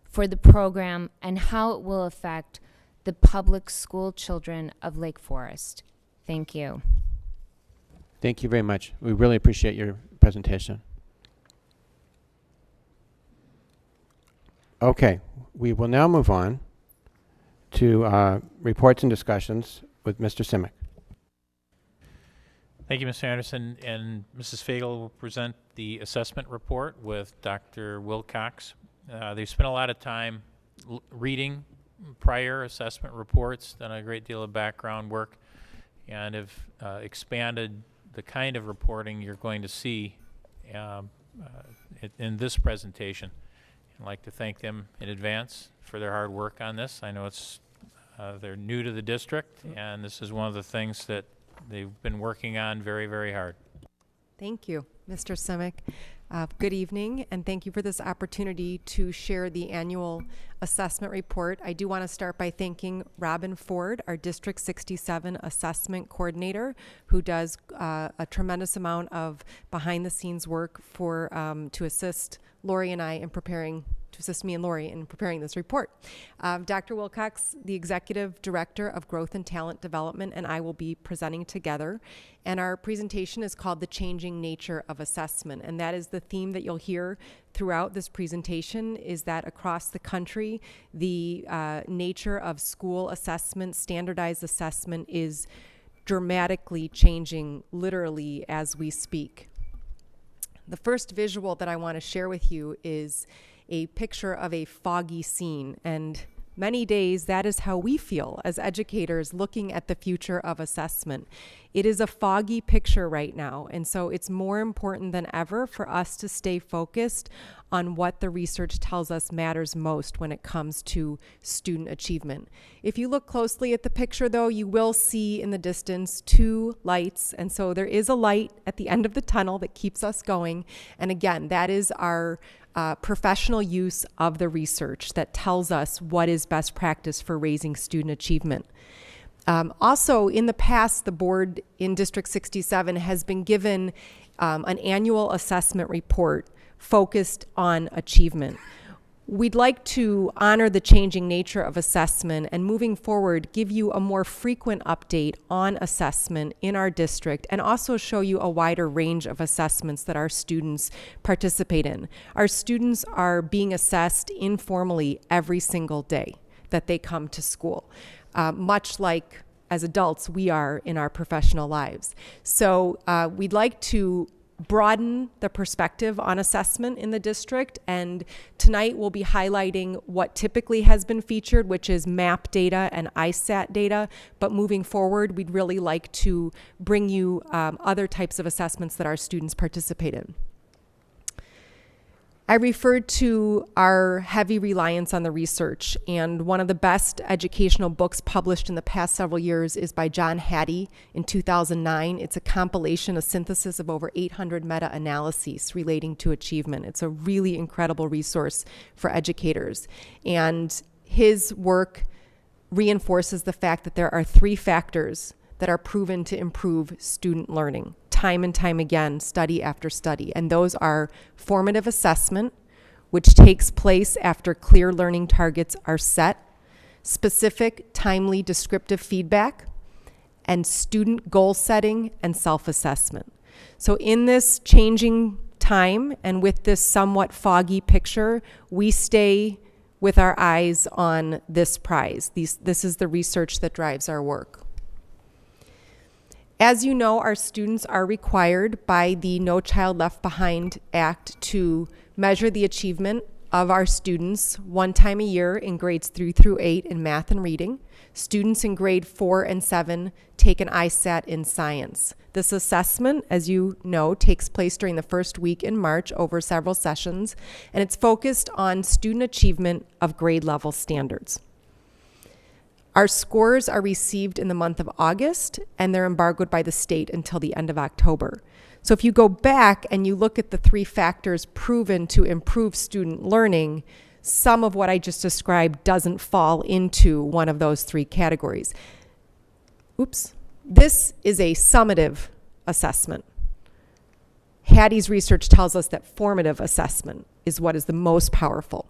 for the program and how it will affect the public school children of Lake Forest. Thank you. Thank you very much. We really appreciate your presentation. Okay, we will now move on to reports and discussions with Mr. Simic. Thank you, Mr. Anderson. And Mrs. Fagel will present the assessment report with Dr. Wilcox. They've spent a lot of time reading prior assessment reports, done a great deal of background work, and have expanded the kind of reporting you're going to see in this presentation. I'd like to thank them in advance for their hard work on this. I know it's they're new to the district, and this is one of the things that they've been working on very, very hard. Thank you, Mr. Simic. Good evening, and thank you for this opportunity to share the annual assessment report. I do want to start by thanking Robin Ford, our District 67 assessment coordinator, who does a tremendous amount of behind-the-scenes work for to assist Lori and I in preparing to assist me and Lori in preparing this report. Dr. Wilcox, the Executive Director of Growth and Talent Development, and I will be presenting together. And our presentation is called The Changing Nature of Assessment. And that is the theme that you'll hear throughout this presentation, is that across the country, the nature of school assessment, standardized assessment, is dramatically changing literally as we speak. The first visual that I want to share with you is a picture of a foggy scene, and many days that is how we feel as educators looking at the future of assessment. It is a foggy picture right now, and so it's more important than ever for us to stay focused on what the research tells us matters most when it comes to student achievement. If you look closely at the picture, though, you will see in the distance 2 lights, and so there is a light at the end of the tunnel that keeps us going, and again, that is our professional use of the research that tells us what is best practice for raising student achievement. Also, in the past, the board in District 67 has been given an annual assessment report focused on achievement. We'd like to honor the changing nature of assessment and moving forward give you a more frequent update on assessment in our district and also show you a wider range of assessments that our students participate in. Our students are being assessed informally every single day that they come to school, much like as adults we are in our professional lives. So we'd like to broaden the perspective on assessment in the district, and tonight we'll be highlighting what typically has been featured, which is MAP data and ISAT data, but moving forward we'd really like to bring you other types of assessments that our students participate in. I referred to our heavy reliance on the research, and one of the best educational books published in the past several years is by John Hattie in 2009. It's a compilation, a synthesis of over 800 meta-analyses relating to achievement. It's a really incredible resource for educators, and his work reinforces the fact that there are 3 factors that are proven to improve student learning time and time again, study after study. And those are formative assessment, which takes place after clear learning targets are set, specific, timely, descriptive feedback, and student goal setting and self-assessment. So in this changing time and with this somewhat foggy picture, we stay with our eyes on this prize. This is the research that drives our work. As you know, our students are required by the No Child Left Behind Act to measure the achievement of our students one time a year in grades 3 through 8 in math and reading. Students in grade 4 and 7 take an ISAT in science. This assessment, as you know, takes place during the first week in March over several sessions, and it's focused on student achievement of grade level standards. Our scores are received in the month of August, and they're embargoed by the state until the end of October. So if you go back and you look at the 3 factors proven to improve student learning, some of what I just described doesn't fall into one of those 3 categories. Oops. This is a summative assessment. Hattie's research tells us that formative assessment is what is the most powerful.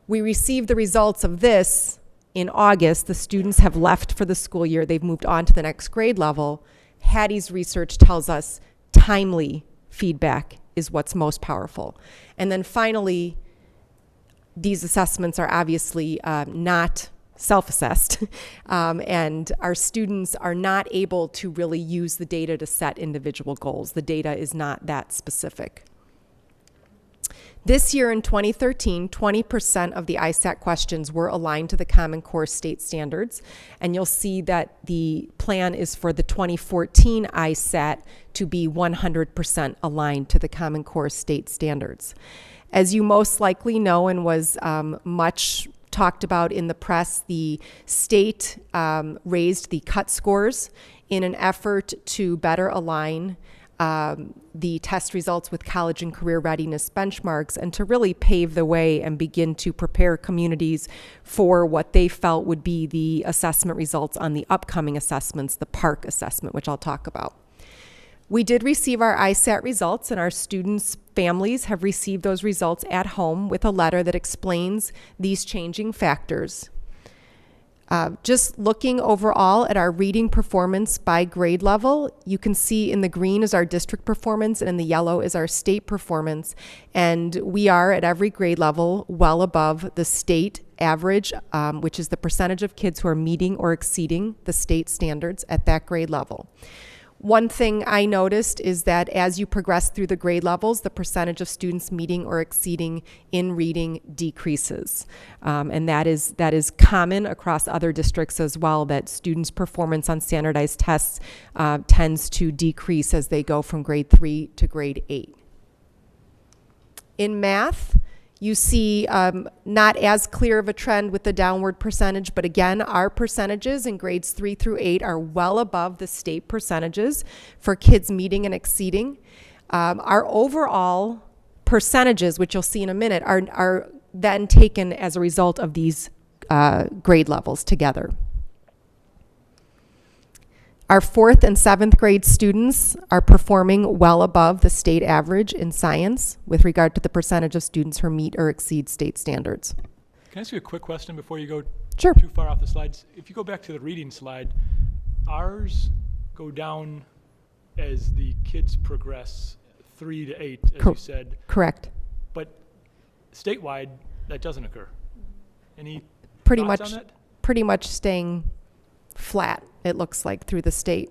We received the results of this in August. The students have left for the school year. They've moved on to the next grade level. Hattie's research tells us timely feedback is what's most powerful. And then finally, these assessments are obviously not self-assessed, and our students are not able to really use the data to set individual goals. The data is not that specific. This year in 2013, 20% of the ISAT questions were aligned to the Common Core state standards, and you'll see that the plan is for the 2014 ISAT to be 100% aligned to the Common Core state standards. As you most likely know, and was much talked about in the press, the state raised the cut scores in an effort to better align the test results with college and career readiness benchmarks, and to really pave the way and begin to prepare communities for what they felt would be the assessment results on the upcoming assessments, the PARC assessment, which I'll talk about. We did receive our ISAT results, and our students' families have received those results at home with a letter that explains these changing factors. Just looking overall at our reading performance by grade level, you can see in the green is our district performance and in the yellow is our state performance. And we are at every grade level well above the state average, which is the percentage of kids who are meeting or exceeding the state standards at that grade level. One thing I noticed is that as you progress through the grade levels, the percentage of students meeting or exceeding in reading decreases. And that is common across other districts as well, that students' performance on standardized tests tends to decrease as they go from grade 3 to grade 8. In math, you see not as clear of a trend with the downward percentage, but again, our percentages in grades 3 through 8 are well above the state percentages for kids meeting and exceeding. Our overall percentages, which you'll see in a minute, are then taken as a result of these grade levels together. Our 4th and 7th grade students are performing well above the state average in science with regard to the percentage of students who meet or exceed state standards. Can I ask you a quick question before you go Sure. too far off the slides? If you go back to the reading slide, ours go down as the kids progress 3 to 8, as you said. Correct. But statewide, that doesn't occur. Any Pretty thoughts much, on that? pretty much staying flat, it looks like, through the state.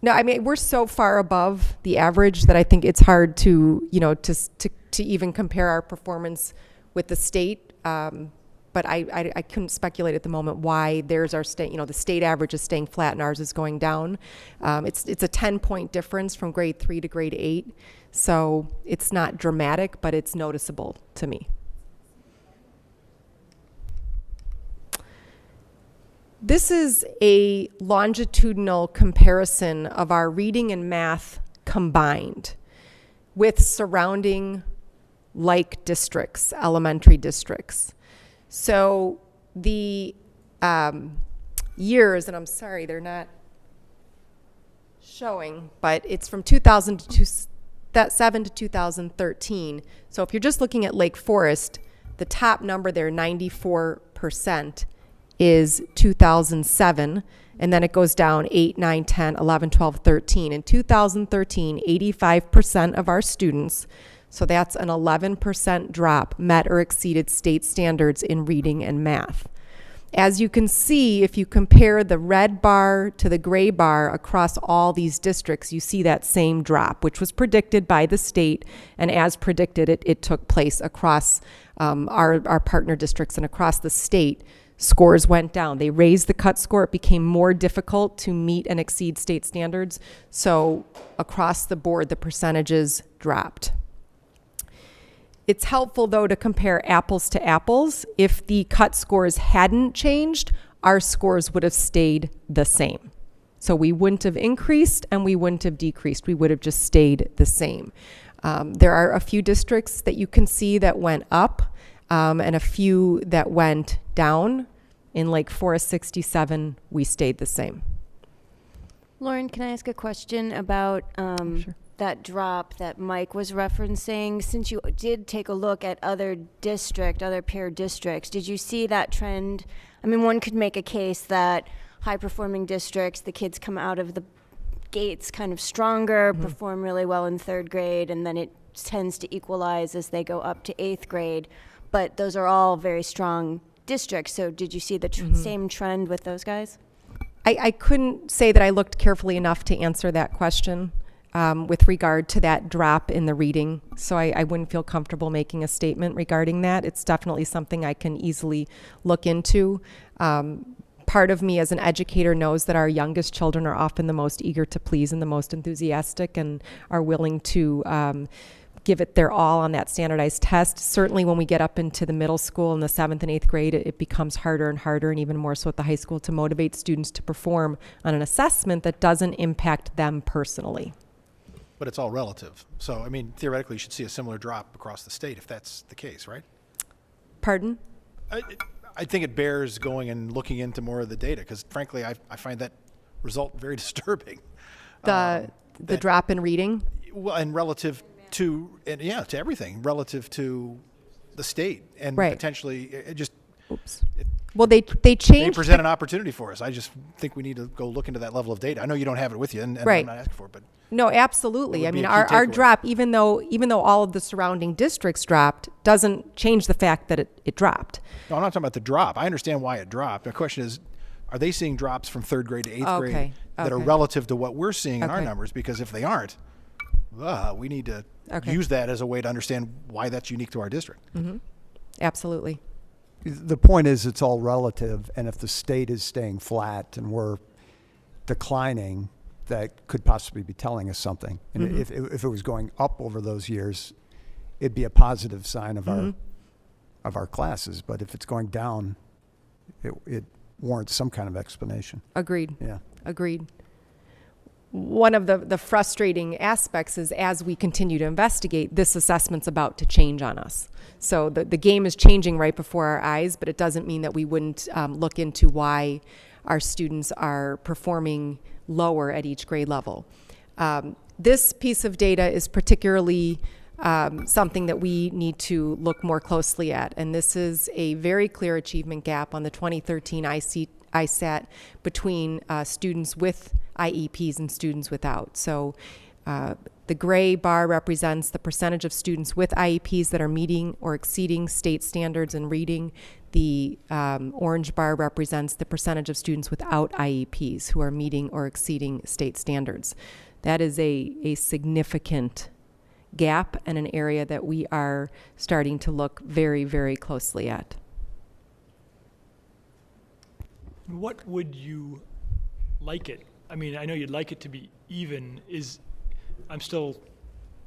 No, I mean, we're so far above the average that I think it's hard to, to even compare our performance with the state. But I couldn't speculate at the moment why theirs are staying, the state average is staying flat and ours is going down. It's a 10-point difference from grade 3 to grade 8. So it's not dramatic, but it's noticeable to me. This is a longitudinal comparison of our reading and math combined with surrounding like districts, elementary districts. So the years, and I'm sorry, they're not showing, but it's from 2007 to 2013. So if you're just looking at Lake Forest, the top number there, 94%, is 2007, and then it goes down 8, 9, 10, 11, 12, 13. In 2013, 85% of our students, so that's an 11% drop, met or exceeded state standards in reading and math. As you can see, if you compare the red bar to the gray bar across all these districts, you see that same drop, which was predicted by the state, and as predicted, it took place across our partner districts and across the state. Scores went down. They raised the cut score. It became more difficult to meet and exceed state standards. So across the board, the percentages dropped. It's helpful, though, to compare apples to apples. If the cut scores hadn't changed, our scores would have stayed the same. So we wouldn't have increased and we wouldn't have decreased. We would have just stayed the same. There are a few districts that you can see that went up and a few that went down. In Lake Forest 67, we stayed the same. Lauren, can I ask a question about Sure. that drop that Mike was referencing? Since you did take a look at other peer districts, did you see that trend? I mean, one could make a case that high-performing districts, the kids come out of the gates kind of stronger, perform really well in third grade, and then it tends to equalize as they go up to eighth grade. But those are all very strong districts. So did you see the same trend with those guys? I couldn't say that I looked carefully enough to answer that question with regard to that drop in the reading. So I wouldn't feel comfortable making a statement regarding that. It's definitely something I can easily look into. Part of me as an educator knows that our youngest children are often the most eager to please and the most enthusiastic and are willing to give it their all on that standardized test. Certainly when we get up into the middle school in the 7th and 8th grade, it becomes harder and harder, and even more so at the high school, to motivate students to perform on an assessment that doesn't impact them personally. But it's all relative. So, I mean, theoretically, you should see a similar drop across the state if that's the case, right? Pardon? I think it bears going and looking into more of the data because, frankly, I find that result very disturbing. The drop in reading? Well, and relative to everything, relative to the state and potentially it just. Oops. Well, they changed. They present an opportunity for us. I just think we need to go look into that level of data. I know you don't have it with you, and I'm not asking for it, but. No, absolutely. I mean, our drop, even though all of the surrounding districts dropped, doesn't change the fact that it dropped. No, I'm not talking about the drop. I understand why it dropped. The question is, are they seeing drops from third grade to eighth grade that are relative to what we're seeing in our numbers? Because if they aren't, we need to use that as a way to understand why that's unique to our district. Mm-hmm. Absolutely. The point is it's all relative, and if the state is staying flat and we're declining, that could possibly be telling us something. And if it was going up over those years, it'd be a positive sign of our classes. But if it's going down, it warrants some kind of explanation. Agreed. Yeah. Agreed. One of the frustrating aspects is as we continue to investigate, this assessment's about to change on us. So the game is changing right before our eyes, but it doesn't mean that we wouldn't look into why our students are performing lower at each grade level. This piece of data is particularly something that we need to look more closely at, and this is a very clear achievement gap on the 2013 ISAT between students with IEPs and students without. So the gray bar represents the percentage of students with IEPs that are meeting or exceeding state standards in reading. The orange bar represents the percentage of students without IEPs who are meeting or exceeding state standards. That is a significant gap and an area that we are starting to look very, very closely at. What would you like it? I mean, I know you'd like it to be even. I'm still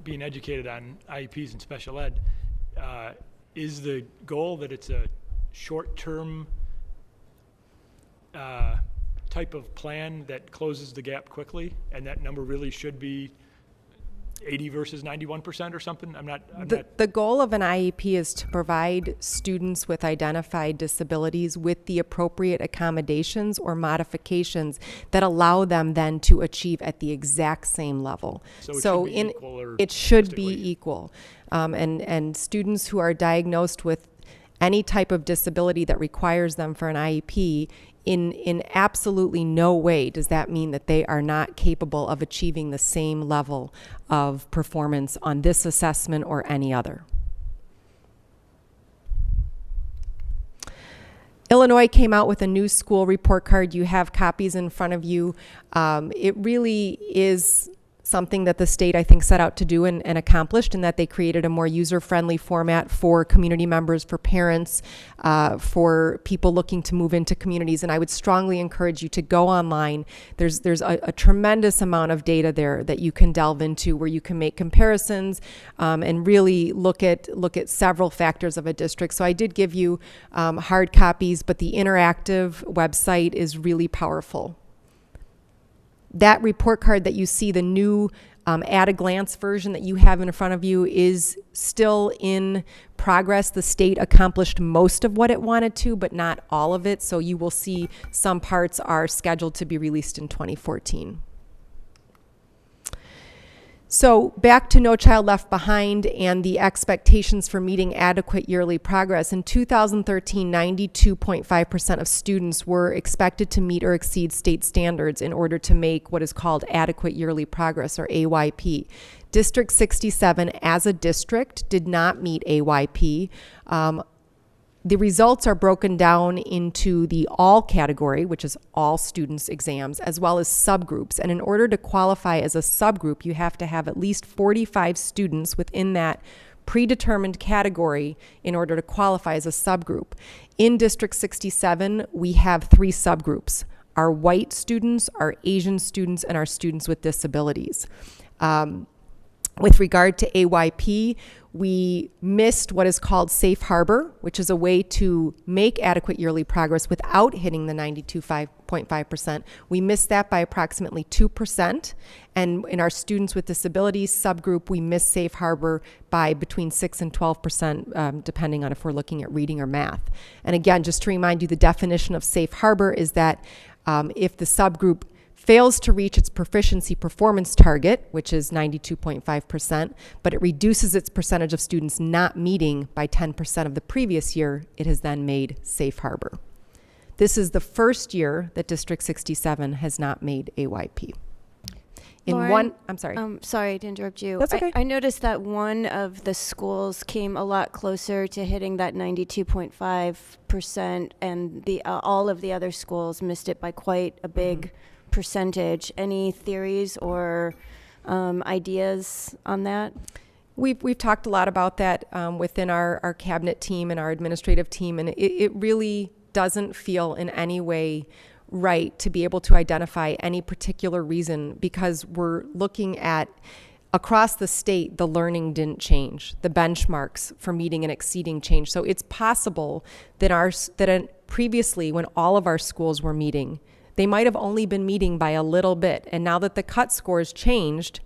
being educated on IEPs and special ed. Is the goal that it's a short-term type of plan that closes the gap quickly, and that number really should be 80 versus 91% or something? The goal of an IEP is to provide students with identified disabilities with the appropriate accommodations or modifications that allow them then to achieve at the exact same level. So it should be equal or it should be equal. And students who are diagnosed with any type of disability that requires them for an IEP, in absolutely no way does that mean that they are not capable of achieving the same level of performance on this assessment or any other. Illinois came out with a new school report card. You have copies in front of you. It really is something that the state, I think, set out to do and accomplished, in that they created a more user-friendly format for community members, for parents, for people looking to move into communities. And I would strongly encourage you to go online. There's a tremendous amount of data there that you can delve into, where you can make comparisons and really look at several factors of a district. So I did give you hard copies, but the interactive website is really powerful. That report card that you see, the new at-a-glance version that you have in front of you, is still in progress. The state accomplished most of what it wanted to, but not all of it. So you will see some parts are scheduled to be released in 2014. So back to No Child Left Behind and the expectations for meeting adequate yearly progress. In 2013, 92.5% of students were expected to meet or exceed state standards in order to make what is called adequate yearly progress, or AYP. District 67 as a district did not meet AYP. The results are broken down into the all category, which is all students' exams, as well as subgroups. And in order to qualify as a subgroup, you have to have at least 45 students within that predetermined category in order to qualify as a subgroup. In District 67, we have 3 subgroups: our white students, our Asian students, and our students with disabilities. With regard to AYP, we missed what is called safe harbor, which is a way to make adequate yearly progress without hitting the 92.5%. We missed that by approximately 2%. And in our students with disabilities subgroup, we missed safe harbor by between 6 and 12%, depending on if we're looking at reading or math. And again, just to remind you, the definition of safe harbor is that if the subgroup fails to reach its proficiency performance target, which is 92.5%, but it reduces its percentage of students not meeting by 10% of the previous year, it has then made safe harbor. This is the first year that District 67 has not made AYP. Lauren, I'm sorry. Sorry to interrupt you. That's okay. I noticed that one of the schools came a lot closer to hitting that 92.5%, and all of the other schools missed it by quite a big percentage. Any theories or ideas on that? We've talked a lot about that within our cabinet team and our administrative team, and it really doesn't feel in any way right to be able to identify any particular reason, because we're looking at across the state, the learning didn't change. The benchmarks for meeting and exceeding changed. So it's possible that previously, when all of our schools were meeting, they might have only been meeting by a little bit. And now that the cut scores changed,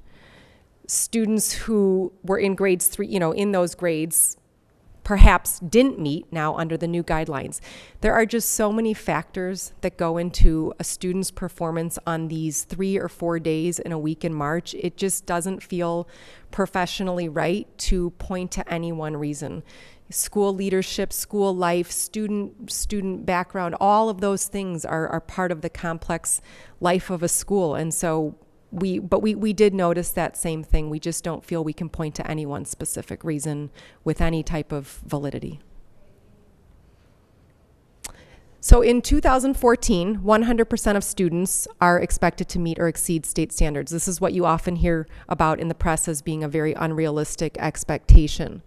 students who were in grades 3, in those grades, perhaps didn't meet now under the new guidelines. There are just so many factors that go into a student's performance on these 3 or 4 days in a week in March. It just doesn't feel professionally right to point to any one reason. School leadership, school life, student background, all of those things are part of the complex life of a school. And so we did notice that same thing. We just don't feel we can point to any one specific reason with any type of validity. So in 2014, 100% of students are expected to meet or exceed state standards. This is what you often hear about in the press as being a very unrealistic expectation.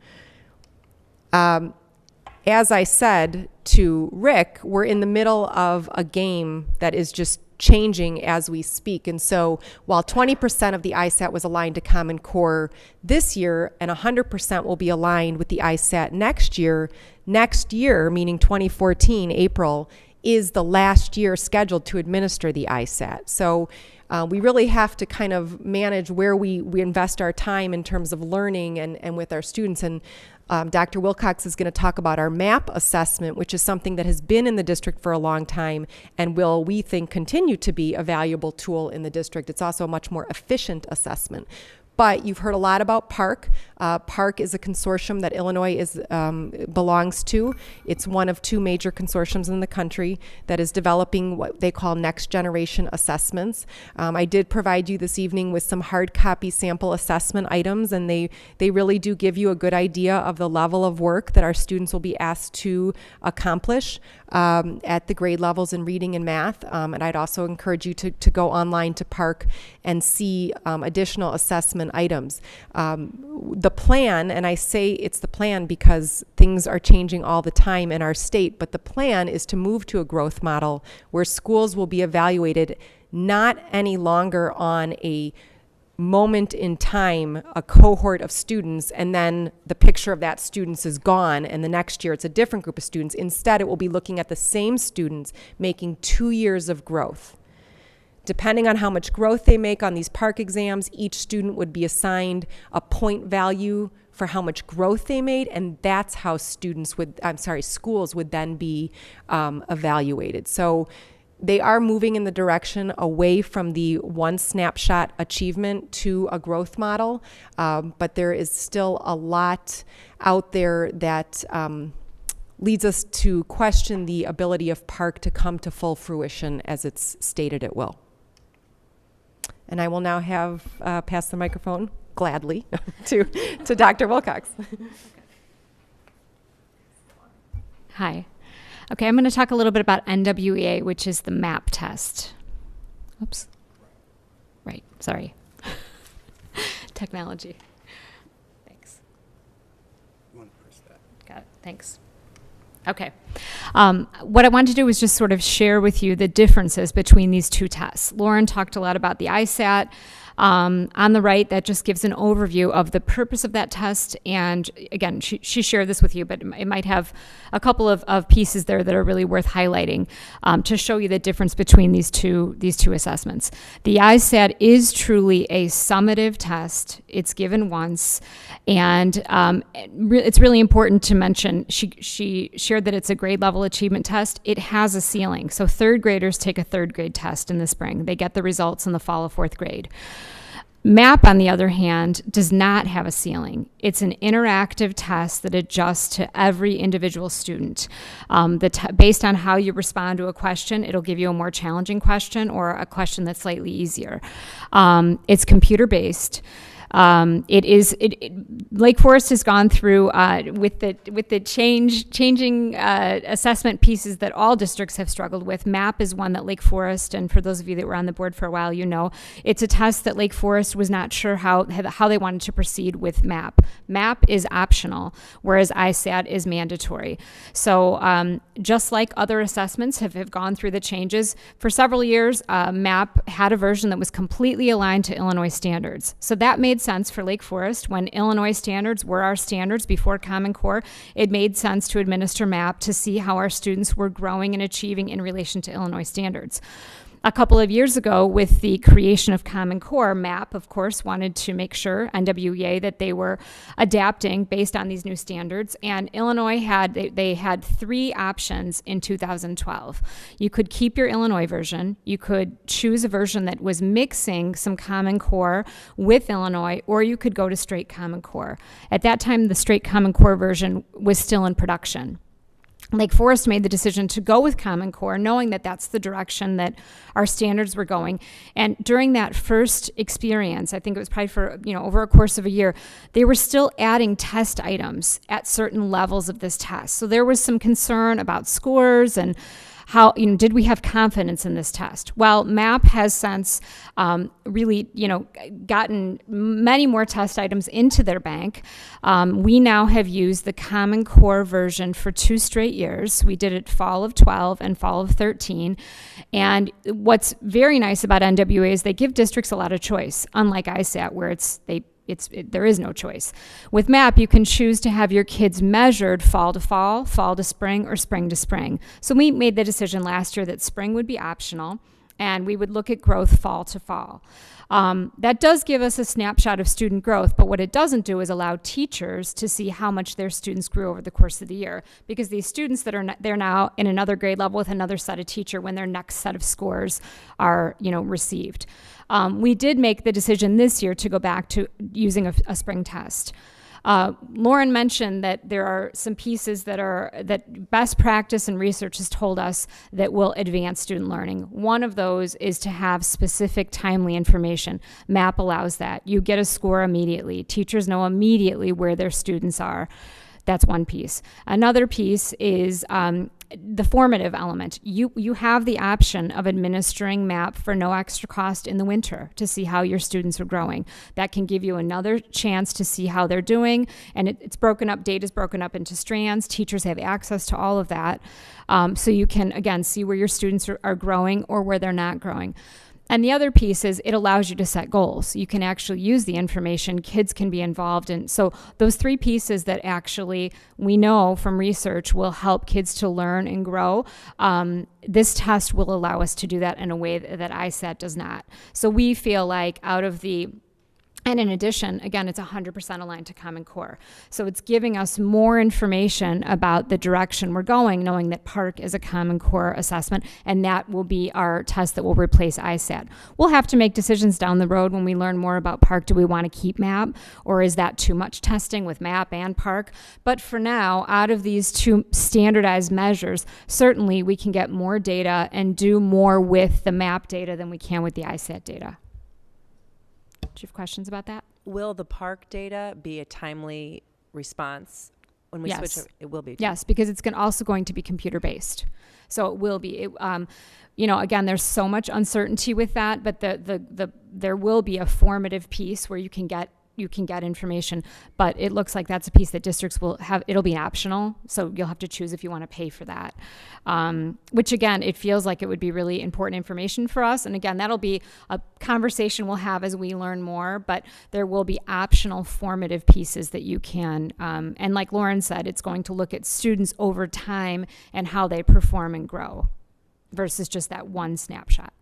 As I said to Rick, we're in the middle of a game that is just changing as we speak. And so while 20% of the ISAT was aligned to Common Core this year, and 100% will be aligned with the ISAT next year, meaning 2014, April, is the last year scheduled to administer the ISAT. So we really have to kind of manage where we invest our time in terms of learning and with our students. And Dr. Wilcox is going to talk about our MAP assessment, which is something that has been in the district for a long time and will, we think, continue to be a valuable tool in the district. It's also a much more efficient assessment. But you've heard a lot about PARC. PARC is a consortium that Illinois belongs to. It's one of 2 major consortiums in the country that is developing what they call next generation assessments. I did provide you this evening with some hard copy sample assessment items, and they really do give you a good idea of the level of work that our students will be asked to accomplish at the grade levels in reading and math. And I'd also encourage you to go online to PARC and see additional assessment items. The plan, and I say it's the plan because things are changing all the time in our state, but the plan is to move to a growth model where schools will be evaluated not any longer on a moment in time, a cohort of students, and then the picture of that students is gone, and the next year it's a different group of students. Instead, it will be looking at the same students making 2 years of growth. Depending on how much growth they make on these PARC exams, each student would be assigned a point value for how much growth they made, and that's how schools would then be evaluated. So they are moving in the direction away from the one snapshot achievement to a growth model, but there is still a lot out there that leads us to question the ability of PARC to come to full fruition as it's stated it will. And I will now have pass the microphone gladly to Dr. Wilcox. Hi. Okay, I'm going to talk a little bit about NWEA, which is the MAP test. Oops. Right, sorry. Technology. Thanks. You want to press that? Got it, thanks. Okay. What I wanted to do was just sort of share with you the differences between these 2 tests. Lauren talked a lot about the ISAT. On the right, that just gives an overview of the purpose of that test. And again, she shared this with you, but it might have a couple of pieces there that are really worth highlighting to show you the difference between these two assessments. The ISAT is truly a summative test. It's given once. And it's really important to mention, she shared that it's a grade level achievement test. It has a ceiling. So 3rd graders take a 3rd grade test in the spring. They get the results in the fall of 4th grade. MAP, on the other hand, does not have a ceiling. It's an interactive test that adjusts to every individual student. Based on how you respond to a question, it'll give you a more challenging question or a question that's slightly easier. It's computer-based. Lake Forest has gone through with the changing assessment pieces that all districts have struggled with. MAP is one that Lake Forest, and for those of you that were on the board for a while, you know, it's a test that Lake Forest was not sure how they wanted to proceed with MAP. MAP is optional, whereas ISAT is mandatory. So just like other assessments have gone through the changes, for several years, MAP had a version that was completely aligned to Illinois standards. So that made sense for Lake Forest. When Illinois standards were our standards before Common Core, it made sense to administer MAP to see how our students were growing and achieving in relation to Illinois standards. A couple of years ago, with the creation of Common Core, MAP, of course, wanted to make sure, NWEA, that they were adapting based on these new standards. And Illinois had 3 options in 2012. You could keep your Illinois version. You could choose a version that was mixing some Common Core with Illinois, or you could go to straight Common Core. At that time, the straight Common Core version was still in production. Lake Forest made the decision to go with Common Core, knowing that that's the direction that our standards were going. And during that first experience, I think it was probably for, over a course of a year, they were still adding test items at certain levels of this test. So there was some concern about scores and how, did we have confidence in this test? Well, MAP has since really, gotten many more test items into their bank. We now have used the Common Core version for 2 straight years. We did it fall of 12 and fall of 13. And what's very nice about NWA is they give districts a lot of choice, unlike ISAT, where there is no choice. With MAP, you can choose to have your kids measured fall to fall, fall to spring, or spring to spring. So we made the decision last year that spring would be optional, and we would look at growth fall to fall. That does give us a snapshot of student growth, but what it doesn't do is allow teachers to see how much their students grew over the course of the year, because these students they're now in another grade level with another set of teacher when their next set of scores are received. We did make the decision this year to go back to using a spring test. Lauren mentioned that there are some pieces that best practice and research has told us that will advance student learning. One of those is to have specific timely information. MAP allows that. You get a score immediately. Teachers know immediately where their students are. That's one piece. Another piece is the formative element. You have the option of administering MAP for no extra cost in the winter to see how your students are growing. That can give you another chance to see how they're doing, and it's broken up, data's broken up into strands. Teachers have access to all of that. So you can, again, see where your students are growing or where they're not growing. And the other piece is it allows you to set goals. You can actually use the information. Kids can be involved in. So those three pieces that actually we know from research will help kids to learn and grow. This test will allow us to do that in a way that ISAT does not. So we feel like out of the and in addition, again, it's 100% aligned to Common Core. So it's giving us more information about the direction we're going, knowing that PARCC is a Common Core assessment, and that will be our test that will replace ISAT. We'll have to make decisions down the road when we learn more about PARCC. Do we want to keep MAP, or is that too much testing with MAP and PARCC? But for now, out of these two standardized measures, certainly we can get more data and do more with the MAP data than we can with the ISAT data. Do you have questions about that? Will the PARCC data be a timely response when we switch? It will be. Yes, because it's also going to be computer-based. So it will be. Again, there's so much uncertainty with that, but there will be a formative piece where you can get information, but it looks like that's a piece that districts will have. It'll be optional, so you'll have to choose if you want to pay for that, which again, it feels like it would be really important information for us. And again, that'll be a conversation we'll have as we learn more, but there will be optional formative pieces that you can, and like Lauren said, it's going to look at students over time and how they perform and grow versus just that one snapshot.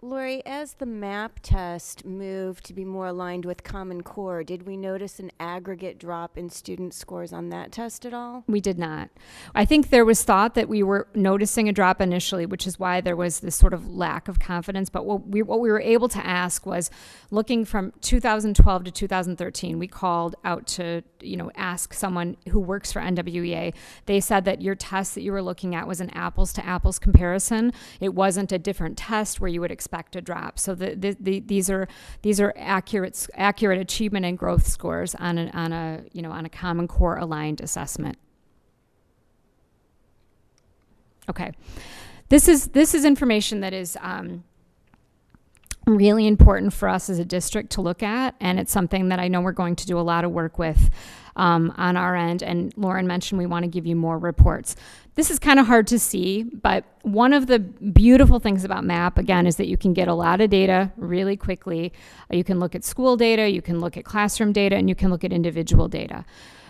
Lori, as the MAP test moved to be more aligned with Common Core, did we notice an aggregate drop in student scores on that test at all? We did not. I think there was thought that we were noticing a drop initially, which is why there was this sort of lack of confidence. But what we were able to ask was, looking from 2012 to 2013, we called out to ask someone who works for NWEA. They said that your test that you were looking at was an apples to apples comparison. It wasn't a different test where you would expect a drop. So these are accurate achievement and growth scores on a Common Core aligned assessment. Okay, this is information that is really important for us as a district to look at, and it's something that I know we're going to do a lot of work with on our end. And Lauren mentioned we want to give you more reports. This is kind of hard to see, but one of the beautiful things about MAP, again, is that you can get a lot of data really quickly. You can look at school data, you can look at classroom data, and you can look at individual data.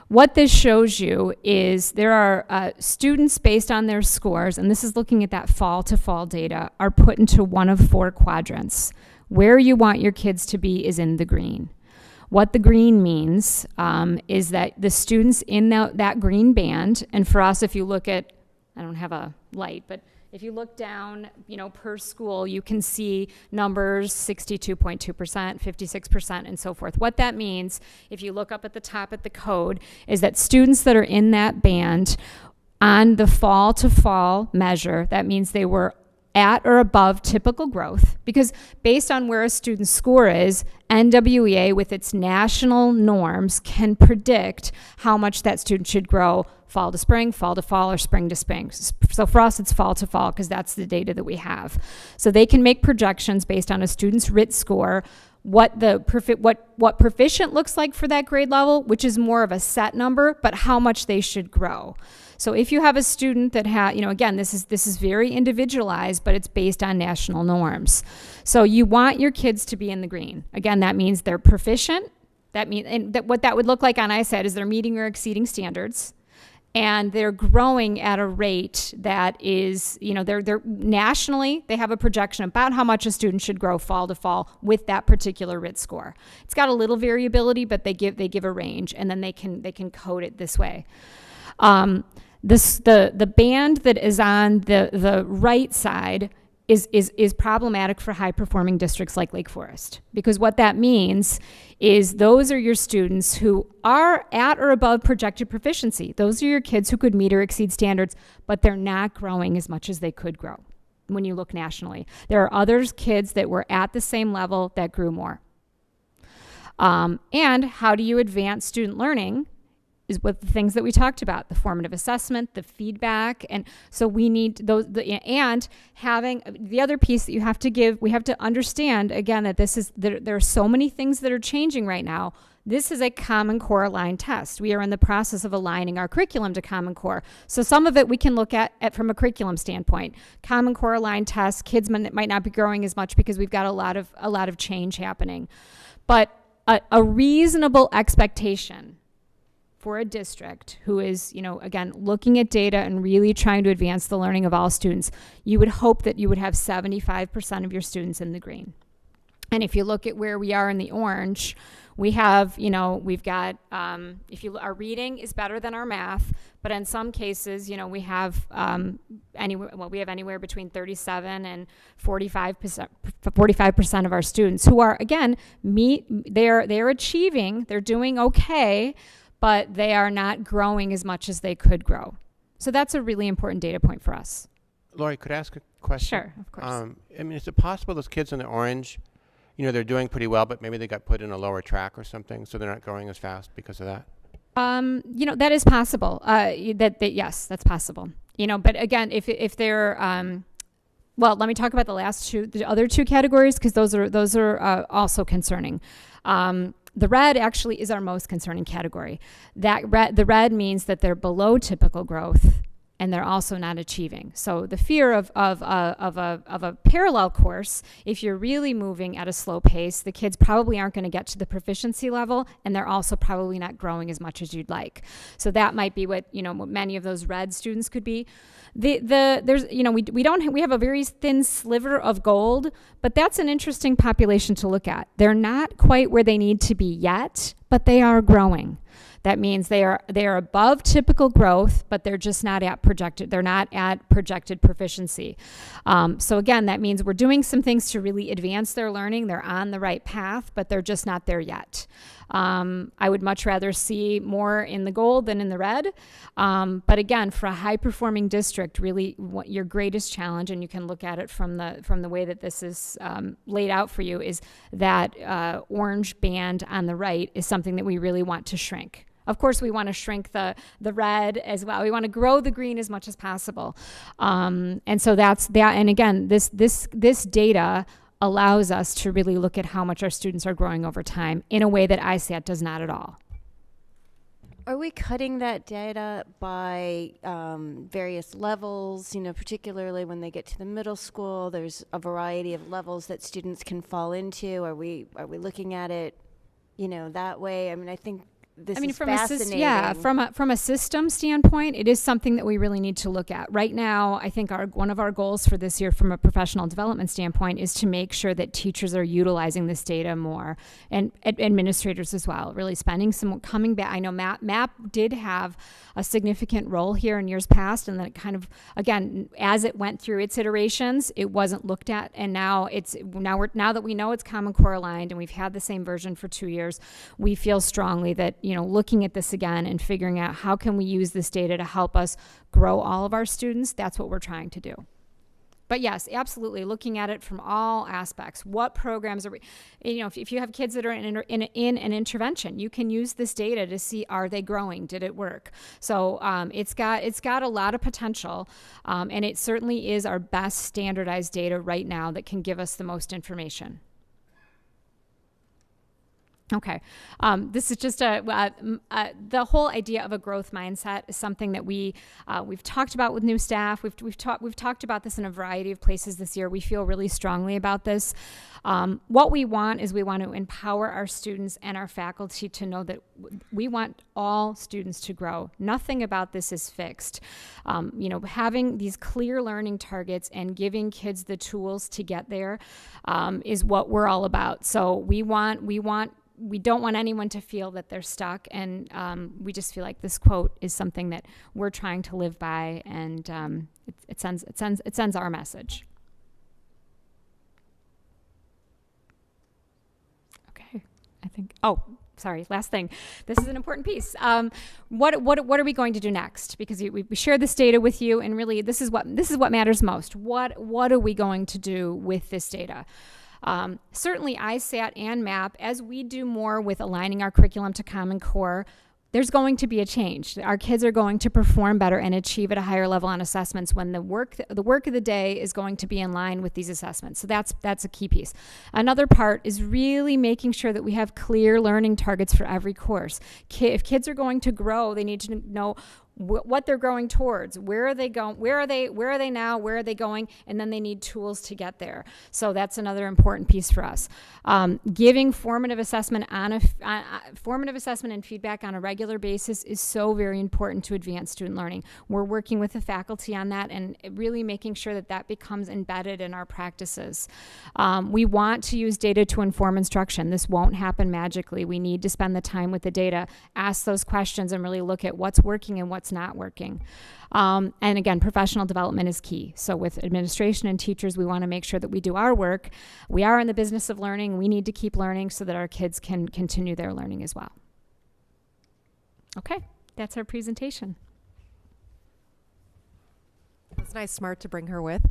What this shows you is there are students based on their scores, and this is looking at that fall to fall data, are put into one of four quadrants. Where you want your kids to be is in the green. What the green means is that the students in that green band, and for us, if you look at, I don't have a light, but if you look down, per school, you can see numbers 62.2%, 56%, and so forth. What that means, if you look up at the top at the code, is that students that are in that band on the fall to fall measure, that means they were at or above typical growth, because based on where a student's score is, NWEA with its national norms can predict how much that student should grow fall to spring, fall to fall, or spring to spring. So for us, it's fall to fall because that's the data that we have. So they can make projections based on a student's RIT score, what proficient looks like for that grade level, which is more of a set number, but how much they should grow. So if you have a student that again, this is very individualized, but it's based on national norms. So you want your kids to be in the green. Again, that means they're proficient. What that would look like on ISAT is they're meeting or exceeding standards, and they're growing at a rate that is, they're nationally, they have a projection about how much a student should grow fall to fall with that particular RIT score. It's got a little variability, but they give a range, and then they can code it this way. The band that is on the right side is problematic for high-performing districts like Lake Forest. Because what that means is those are your students who are at or above projected proficiency. Those are your kids who could meet or exceed standards, but they're not growing as much as they could grow when you look nationally. There are other kids that were at the same level that grew more. And how do you advance student learning is with the things that we talked about, the formative assessment, the feedback. And so we need those, and having the other piece that you have to give, we have to understand again that there are so many things that are changing right now. This is a Common Core aligned test. We are in the process of aligning our curriculum to Common Core. So some of it we can look at from a curriculum standpoint. Common Core aligned test, kids might not be growing as much because we've got a lot of change happening. But a reasonable expectation for a district who is, again, looking at data and really trying to advance the learning of all students, you would hope that you would have 75% of your students in the green. And if you look at where we are in the orange, we have, we've got, our reading is better than our math, but in some cases, we have anywhere between 37 and 45% of our students who are, again, they're achieving, they're doing okay, but they are not growing as much as they could grow. So that's a really important data point for us. Lori, could I ask a question? Sure, of course. Is it possible those kids in the orange, they're doing pretty well, but maybe they got put in a lower track or something, so they're not growing as fast because of that? That is possible. Yes, that's possible. But again, if they're, well, let me talk about the other two categories, because those are also concerning. The red actually is our most concerning category. The red means that they're below typical growth and they're also not achieving. So the fear of a parallel course, if you're really moving at a slow pace, the kids probably aren't going to get to the proficiency level, and they're also probably not growing as much as you'd like. So that might be what many of those red students could be. We have a very thin sliver of gold, but that's an interesting population to look at. They're not quite where they need to be yet, but they are growing. That means they are above typical growth, but they're just not at projected. They're not at projected proficiency. So again, that means we're doing some things to really advance their learning. They're on the right path, but they're just not there yet. I would much rather see more in the gold than in the red. But again, for a high-performing district, really what your greatest challenge, and you can look at it from the way that this is laid out for you, is that orange band on the right is something that we really want to shrink. Of course, we want to shrink the red as well. We want to grow the green as much as possible. And so that's that. And again, this data allows us to really look at how much our students are growing over time in a way that ISAT does not at all. Are we cutting that data by various levels? Particularly when they get to the middle school, there's a variety of levels that students can fall into. Are we looking at it, that way? I think this is fascinating. From a system standpoint, it is something that we really need to look at. Right now, I think one of our goals for this year from a professional development standpoint is to make sure that teachers are utilizing this data more, and administrators as well, really spending some, coming back. I know MAP did have a significant role here in years past, and then it kind of, again, as it went through its iterations, it wasn't looked at, and now that we know it's Common Core aligned and we've had the same version for 2 years, we feel strongly that looking at this again and figuring out how can we use this data to help us grow all of our students, that's what we're trying to do. But yes, absolutely, looking at it from all aspects. What programs are we, if you have kids that are in an intervention, you can use this data to see, are they growing? Did it work? So it's got a lot of potential, and it certainly is our best standardized data right now that can give us the most information. Okay, this is just the whole idea of a growth mindset is something that we've talked about with new staff. We've talked about this in a variety of places this year. We feel really strongly about this. What we want is we want to empower our students and our faculty to know that we want all students to grow. Nothing about this is fixed. Having these clear learning targets and giving kids the tools to get there is what we're all about. So we don't want anyone to feel that they're stuck, and we just feel like this quote is something that we're trying to live by, and it sends our message. think. Oh, sorry. Last thing. This is an important piece. What are we going to do next? Because we shared this data with you, and really, this is what matters most. What are we going to do with this data? Certainly, ISAT and MAP, as we do more with aligning our curriculum to Common Core, there's going to be a change. Our kids are going to perform better and achieve at a higher level on assessments when the work of the day is going to be in line with these assessments. So that's a key piece. Another part is really making sure that we have clear learning targets for every course. If kids are going to grow, they need to know what they're growing towards. Where are they going? Where are they now? Where are they going? And then they need tools to get there. So that's another important piece for us. Giving formative assessment and feedback on a regular basis is so very important to advance student learning. We're working with the faculty on that and really making sure that becomes embedded in our practices. We want to use data to inform instruction. This won't happen magically. We need to spend the time with the data, ask those questions, and really look at what's working and what's not working. And again, professional development is key. So with administration and teachers, we want to make sure that we do our work. We are in the business of learning. We need to keep learning so that our kids can continue their learning as well. Okay, that's our presentation. It was nice, smart to bring her with.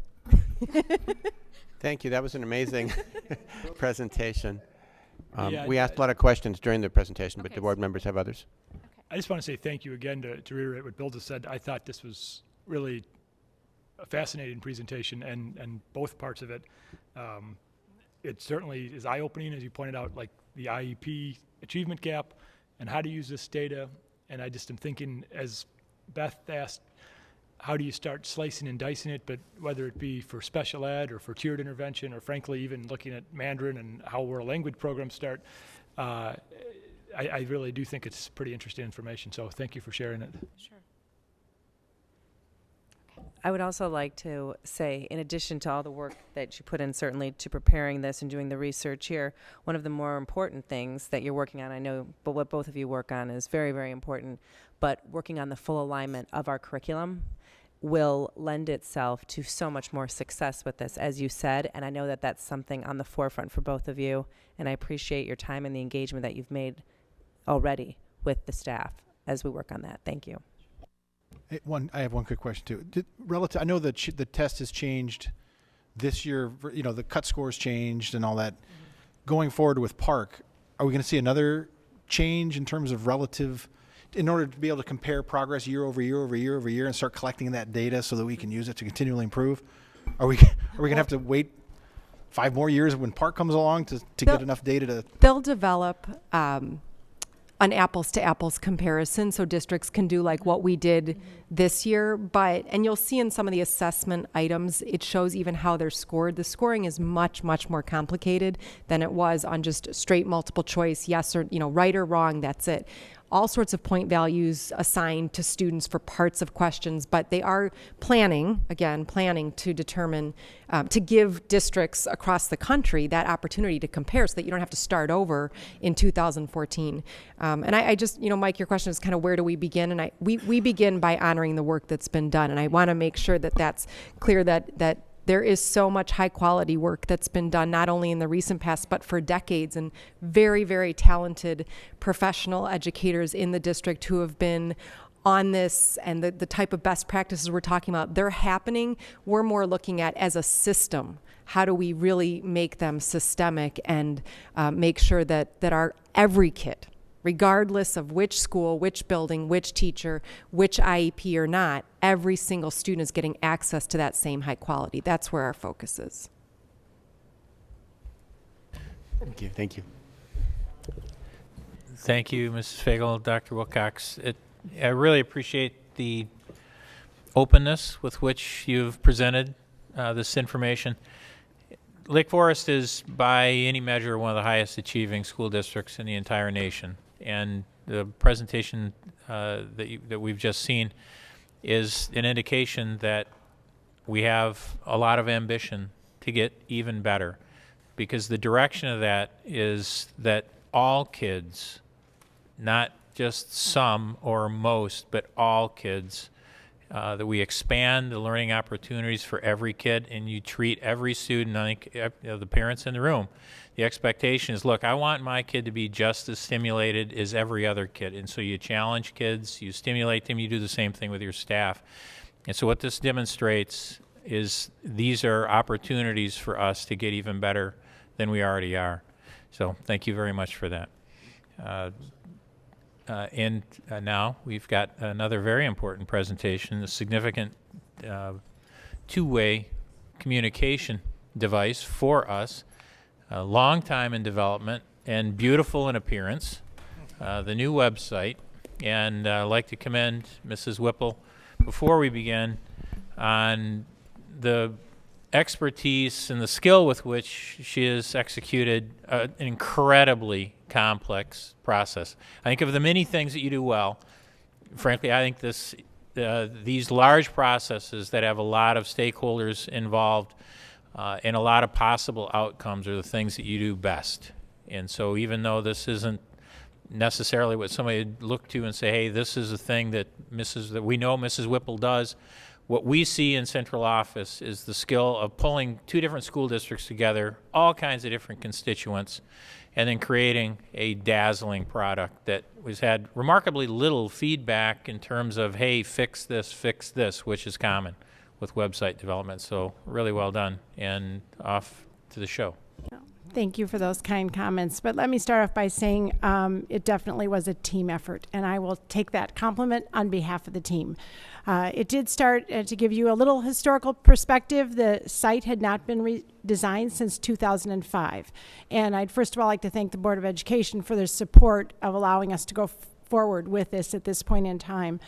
Thank you. That was an amazing presentation. Yeah, we asked a lot of questions during the presentation, but the board members have others. I just want to say thank you again to reiterate what Bill just said. I thought this was really a fascinating presentation, and both parts of it. It certainly is eye-opening, as you pointed out, like the IEP achievement gap and how to use this data. And I just am thinking, as Beth asked, how do you start slicing and dicing it, but whether it be for special ed or for tiered intervention, or frankly, even looking at Mandarin and how world language programs start, I really do think it's pretty interesting information, so thank you for sharing it. Sure. I would also like to say, in addition to all the work that you put in certainly to preparing this and doing the research here, one of the more important things that you're working on, I know, but what both of you work on is very, very important, but working on the full alignment of our curriculum will lend itself to so much more success with this, as you said, and I know that that's something on the forefront for both of you, and I appreciate your time and the engagement that you've made already with the staff as we work on that. Thank you. Hey, I have one quick question too. I know that the test has changed this year. You know, the cut scores changed and all that. Going forward with Park, are we going to see another change in terms of relative, in order to be able to compare progress year over year over year over year and start collecting that data so that we can use it to continually improve? Are we going to have to wait 5 more years when Park comes along to get enough data to? They'll develop an apples to apples comparison, so districts can do like what we did this year, and you'll see in some of the assessment items, it shows even how they're scored. The scoring is much, much more complicated than it was on just straight multiple choice, yes or, right or wrong, that's it. All sorts of point values assigned to students for parts of questions, but they are planning to determine, to give districts across the country that opportunity to compare so that you don't have to start over in 2014. And I just, Mike, your question is kind of where do we begin? And we begin by honoring the work that's been done. And I want to make sure that that's clear that there is so much high quality work that's been done, not only in the recent past, but for decades, and very, very talented professional educators in the district who have been on this, and the type of best practices we're talking about, they're happening. We're more looking at as a system. How do we really make them systemic and make sure that our every kid, regardless of which school, which building, which teacher, which IEP or not, every single student is getting access to that same high quality. That's where our focus is. Thank you. Thank you. Thank you, Mrs. Fagel, Dr. Wilcox. I really appreciate the openness with which you've presented this information. Lake Forest is, by any measure, one of the highest achieving school districts in the entire nation. And the presentation that we've just seen is an indication that we have a lot of ambition to get even better, because the direction of that is that all kids, not just some or most, but all kids, that we expand the learning opportunities for every kid, and you treat every student, I think the parents in the room, the expectation is, look, I want my kid to be just as stimulated as every other kid. And so you challenge kids, you stimulate them, you do the same thing with your staff. And so what this demonstrates is these are opportunities for us to get even better than we already are. So thank you very much for that. And now we've got another very important presentation, a significant two-way communication device for us, a long time in development and beautiful in appearance, the new website. And I'd like to commend Mrs. Whipple, before we begin, on the expertise and the skill with which she has executed an incredibly complex process. I think of the many things that you do well, frankly, I think these large processes that have a lot of stakeholders involved and a lot of possible outcomes are the things that you do best. And so even though this isn't necessarily what somebody would look to and say, hey, this is a thing that we know Mrs. Whipple does, what we see in central office is the skill of pulling two different school districts together, all kinds of different constituents, and then creating a dazzling product that has had remarkably little feedback in terms of, hey, fix this, which is common with website development. So really well done, and off to the show. Thank you for those kind comments. But let me start off by saying it definitely was a team effort, and I will take that compliment on behalf of the team. It did start, to give you a little historical perspective, the site had not been redesigned since 2005. And I'd first of all like to thank the Board of Education for their support of allowing us to go forward with this at this point in time.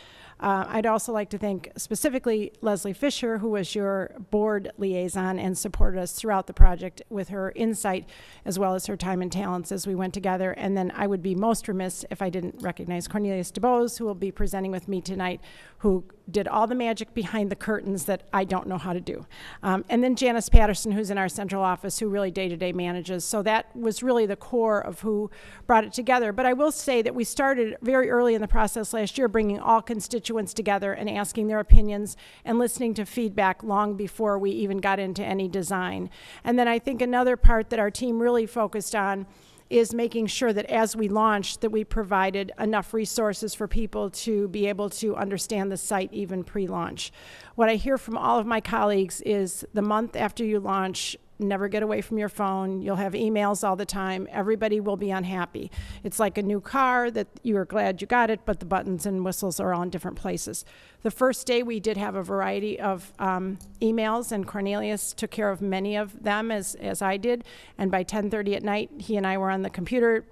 I'd also like to thank specifically Lesley Fisher, who was your board liaison and supported us throughout the project with her insight as well as her time and talents as we went together. And then I would be most remiss if I didn't recognize Cornelius DeBose, who will be presenting with me tonight, who did all the magic behind the curtains that I don't know how to do. And then Janice Patterson, who's in our central office, who really day-to-day manages. So that was really the core of who brought it together. But I will say that we started very early in the process last year, bringing all constituents together and asking their opinions and listening to feedback long before we even got into any design. And then I think another part that our team really focused on is making sure that as we launched that we provided enough resources for people to be able to understand the site even pre-launch. What I hear from all of my colleagues is the month after you launch, never get away from your phone. You'll have emails all the time. Everybody will be unhappy. It's like a new car that you are glad you got it, but the buttons and whistles are all in different places. The first day we did have a variety of emails, and Cornelius took care of many of them as I did. And by 10:30 at night, he and I were on the computer,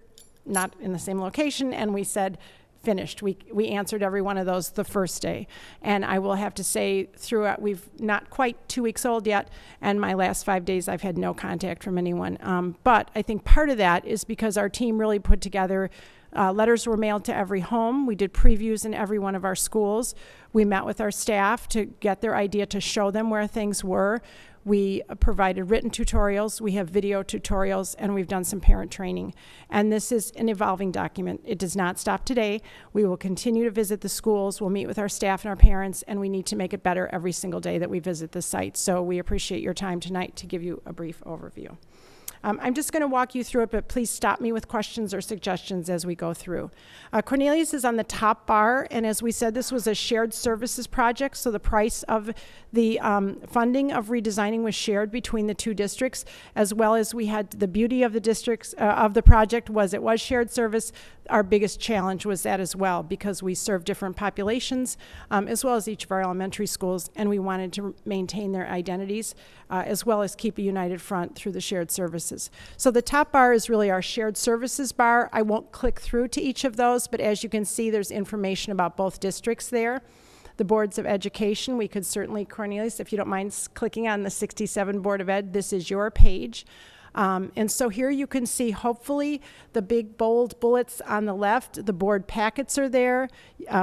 not in the same location, and we said, finished. We answered every one of those the first day. And I will have to say throughout, we've not quite 2 weeks old yet, and my last 5 days I've had no contact from anyone. But I think part of that is because our team really put together, letters were mailed to every home. We did previews in every one of our schools. We met with our staff to get their idea, to show them where things were. We provided written tutorials, we have video tutorials, and we've done some parent training. And this is an evolving document. It does not stop today. We will continue to visit the schools, we'll meet with our staff and our parents, and we need to make it better every single day that we visit the site. So we appreciate your time tonight to give you a brief overview. I'm just going to walk you through it, but please stop me with questions or suggestions as we go through. Cornelius is on the top bar, and as we said, this was a shared services project, so the price of the funding of redesigning was shared between the two districts, as well as we had the beauty of the districts of the project was it was shared service. Our biggest challenge was that as well, because we serve different populations, as well as each of our elementary schools, and we wanted to maintain their identities, as well as keep a united front through the shared services. So the top bar is really our shared services bar. I won't click through to each of those, but as you can see, there's information about both districts there. The boards of education, we could certainly, Cornelius, if you don't mind clicking on the 67 Board of Ed, this is your page. And so here you can see, hopefully, the big bold bullets on the left. The board packets are there.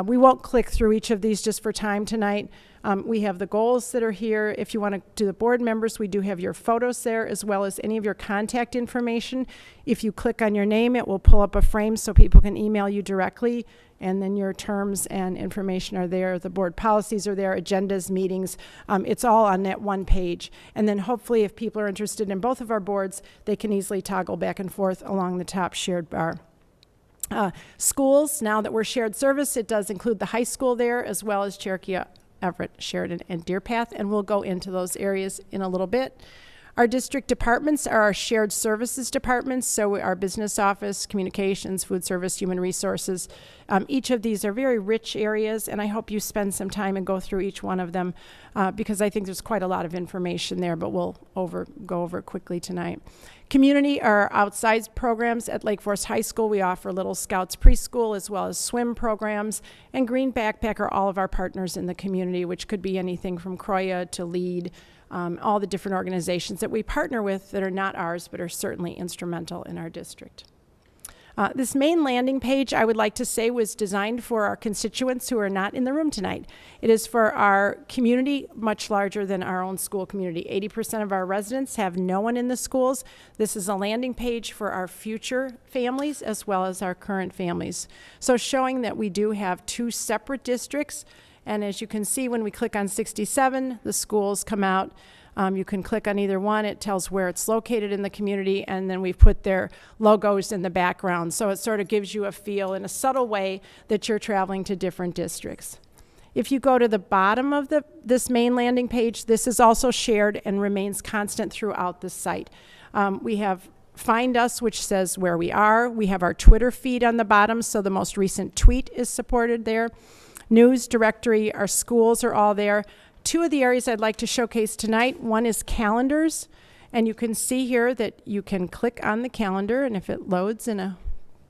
We won't click through each of these just for time tonight, We have the goals that are here. If you want to do the board members, we do have your photos there, as well as any of your contact information. If you click on your name, it will pull up a frame so people can email you directly, and then your terms and information are there. The board policies are there, agendas, meetings. It's all on that one page. And then hopefully if people are interested in both of our boards, they can easily toggle back and forth along the top shared bar. Schools, now that we're shared service, it does include the high school there, as well as Cherokee, Everett, Sheridan, and Deer Path, and we'll go into those areas in a little bit. Our district departments are our shared services departments, so our business office, communications, food service, human resources. Each of these are very rich areas, and I hope you spend some time and go through each one of them because I think there's quite a lot of information there, but we'll go over it quickly tonight. Community are outside programs at Lake Forest High School. We offer Little Scouts preschool as well as swim programs, and Green Backpack are all of our partners in the community, which could be anything from Croya to LEAD, all the different organizations that we partner with that are not ours but are certainly instrumental in our district. This main landing page, I would like to say, was designed for our constituents who are not in the room tonight. It is for our community, much larger than our own school community. 80% of our residents have no one in the schools. This is a landing page for our future families as well as our current families. So showing that we do have two separate districts. And as you can see, when we click on 67, the schools come out. You can click on either one. It tells where it's located in the community, and then we've put their logos in the background. So it sort of gives you a feel in a subtle way that you're traveling to different districts. If you go to the bottom of this main landing page, this is also shared and remains constant throughout the site. We have Find Us, which says where we are. We have our Twitter feed on the bottom, so the most recent tweet is supported there. News directory, our schools are all there. Two of the areas I'd like to showcase tonight, one is calendars, and you can see here that you can click on the calendar, and if it loads in a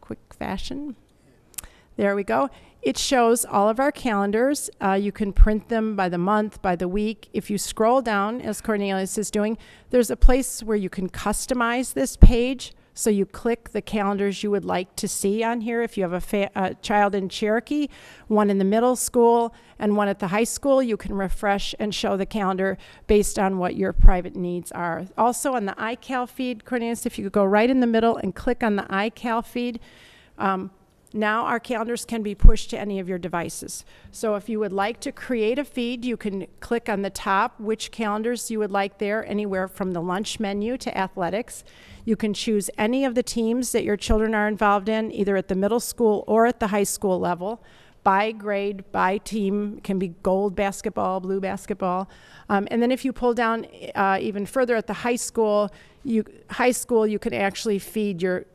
quick fashion, there we go. It shows all of our calendars. You can print them by the month, by the week. If you scroll down, as Cornelius is doing, there's a place where you can customize this page. So you click the calendars you would like to see on here. If you have a child in Cherokee, one in the middle school, and one at the high school, you can refresh and show the calendar based on what your private needs are. Also on the iCal feed, Cornelius, if you could go right in the middle and click on the iCal feed, now our calendars can be pushed to any of your devices. So if you would like to create a feed, you can click on the top which calendars you would like there, anywhere from the lunch menu to athletics. You can choose any of the teams that your children are involved in, either at the middle school or at the high school level, by grade, by team. It can be gold basketball, blue basketball. And then if you pull down even further at the high school, you can actually feed your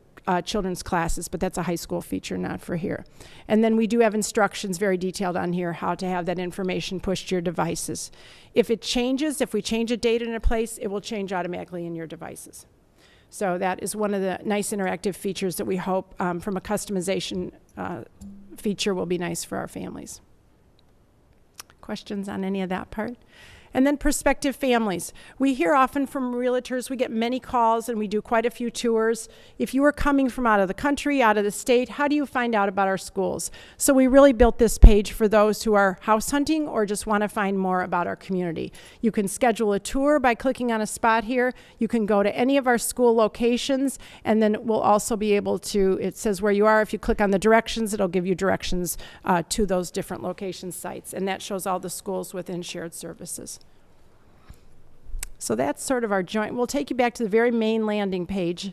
children's classes, but that's a high school feature, not for here. And then we do have instructions very detailed on here how to have that information pushed to your devices. If it changes, if we change a date in a place, it will change automatically in your devices. So that is one of the nice interactive features that we hope from a customization feature will be nice for our families. Questions on any of that part? And then prospective families. We hear often from realtors, we get many calls and we do quite a few tours. If you are coming from out of the country, out of the state, how do you find out about our schools? So we really built this page for those who are house hunting or just want to find more about our community. You can schedule a tour by clicking on a spot here. You can go to any of our school locations, and then we'll also be able to, it says where you are. If you click on the directions, it'll give you directions to those different location sites, and that shows all the schools within shared services. So that's sort of our joint. We'll take you back to the very main landing page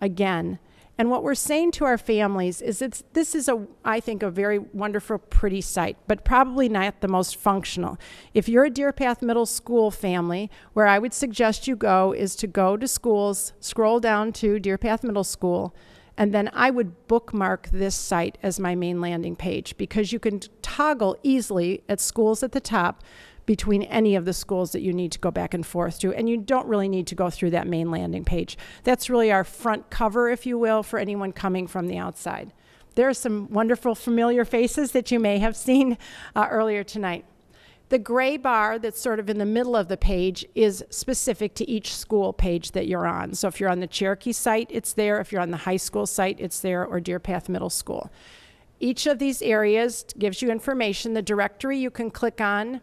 again. And what we're saying to our families is this is, I think, a very wonderful, pretty site, but probably not the most functional. If you're a Deer Path Middle School family, where I would suggest you go is to go to schools, scroll down to Deer Path Middle School, and then I would bookmark this site as my main landing page, because you can toggle easily at schools at the top between any of the schools that you need to go back and forth to, and you don't really need to go through that main landing page. That's really our front cover, if you will, for anyone coming from the outside. There are some wonderful familiar faces that you may have seen earlier tonight. The gray bar that's sort of in the middle of the page is specific to each school page that you're on. So if you're on the Cherokee site, it's there. If you're on the high school site, it's there, or Deer Path Middle School. Each of these areas gives you information. The directory you can click on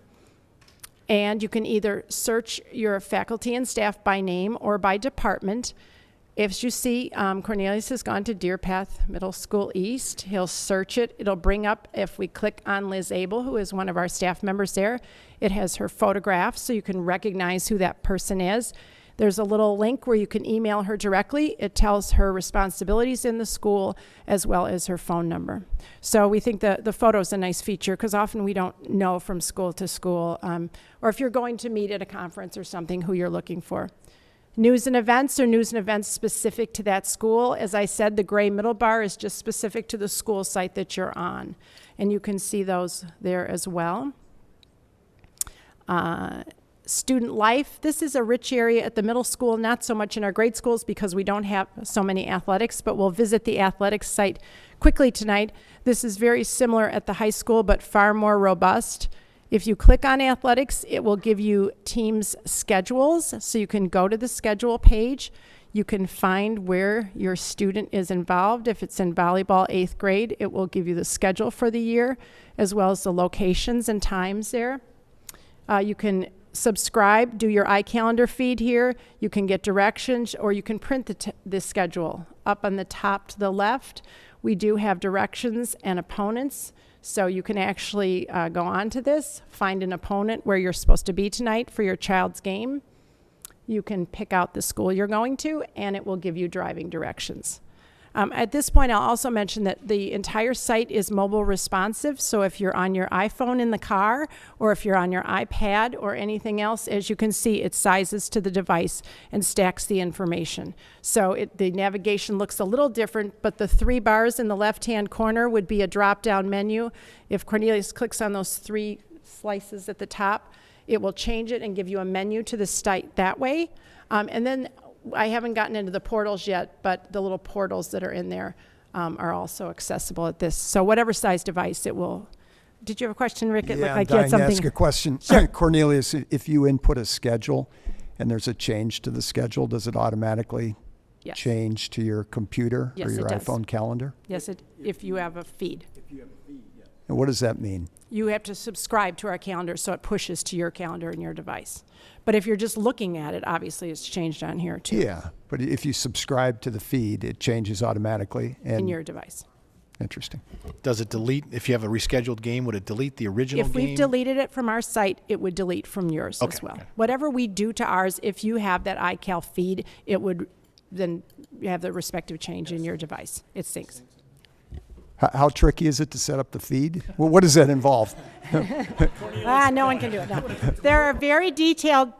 And you can either search your faculty and staff by name or by department. If you see Cornelius has gone to Deer Path Middle School East, he'll search it. It'll bring up, if we click on Liz Abel, who is one of our staff members there, it has her photograph so you can recognize who that person is. There's a little link where you can email her directly. It tells her responsibilities in the school as well as her phone number. So we think the photo is a nice feature because often we don't know from school to school, or if you're going to meet at a conference or something, who you're looking for. News and events or news and events specific to that school. As I said, the gray middle bar is just specific to the school site that you're on. And you can see those there as well. Student life. This is a rich area at the middle school, not so much in our grade schools because we don't have so many athletics, but we'll visit the athletics site quickly tonight. This is very similar at the high school, but far more robust. If you click on athletics, it will give you teams' schedules, so you can go to the schedule page. You can find where your student is involved. If it's in volleyball 8th grade, it will give you the schedule for the year, as well as the locations and times there. You can subscribe, do your iCalendar feed here. You can get directions, or you can print the schedule. Up on the top to the left, we do have directions and opponents. So you can actually go on to this, find an opponent where you're supposed to be tonight for your child's game. You can pick out the school you're going to, and it will give you driving directions. At this point, I'll also mention that the entire site is mobile responsive. So if you're on your iPhone in the car, or if you're on your iPad or anything else, as you can see, it sizes to the device and stacks the information. So the navigation looks a little different, but the 3 bars in the left-hand corner would be a drop-down menu. If Cornelius clicks on those 3 slices at the top, it will change it and give you a menu to the site that way. And then I haven't gotten into the portals yet, but the little portals that are in there are also accessible at this. So whatever size device it will. Did you have a question, Rick? It looked like you had something. To ask a question. Sure. Cornelius, if you input a schedule and there's a change to the schedule, does it automatically change to your computer or your iPhone calendar? Yes, if you have a feed. And what does that mean? You have to subscribe to our calendar so it pushes to your calendar and your device. But if you're just looking at it, obviously it's changed on here too. Yeah, but if you subscribe to the feed, it changes automatically. In your device. Interesting. Does it delete, if you have a rescheduled game, would it delete the original game? If we've deleted it from our site, it would delete from yours as well. Okay. Whatever we do to ours, if you have that iCal feed, it would then have the respective change in your device. It syncs. How tricky is it to set up the feed? Well, what does that involve? No one can do it. No. There are very detailed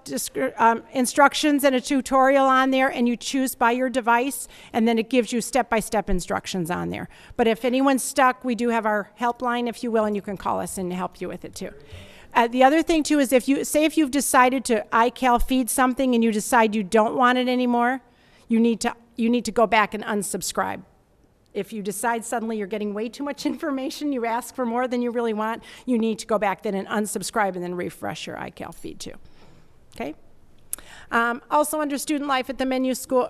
instructions and a tutorial on there, and you choose by your device, and then it gives you step-by-step instructions on there. But if anyone's stuck, we do have our helpline, if you will, and you can call us and help you with it too. The other thing too is if you've decided to iCal feed something and you decide you don't want it anymore, you need to go back and unsubscribe. If you decide suddenly you're getting way too much information, you ask for more than you really want, you need to go back then and unsubscribe and then refresh your iCal feed too. Okay? Also under student life at the menu school,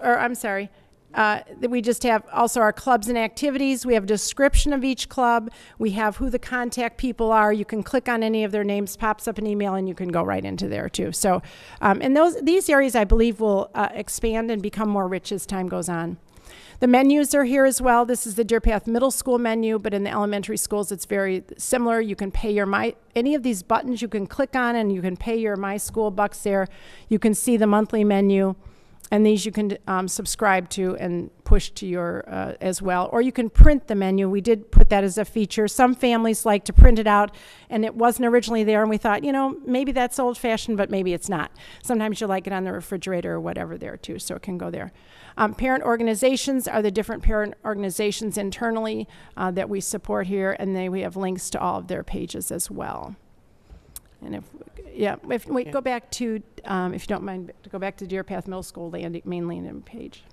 we just have also our clubs and activities. We have a description of each club. We have who the contact people are. You can click on any of their names, pops up an email, and you can go right into there too. So, and these areas I believe will expand and become more rich as time goes on. The menus are here as well. This is the Deer Path Middle School menu, but in the elementary schools it's very similar. You can pay any of these buttons you can click on and you can pay your My School bucks there. You can see the monthly menu, and these you can subscribe to and push to your as well. Or you can print the menu. We did put that as a feature. Some families like to print it out, and it wasn't originally there, and we thought, maybe that's old-fashioned, but maybe it's not. Sometimes you like it on the refrigerator or whatever there too, so it can go there. Parent organizations are the different parent organizations internally that we support here, and we have links to all of their pages as well. And if we go back to, if you don't mind, to go back to Deer Path Middle School main landing page.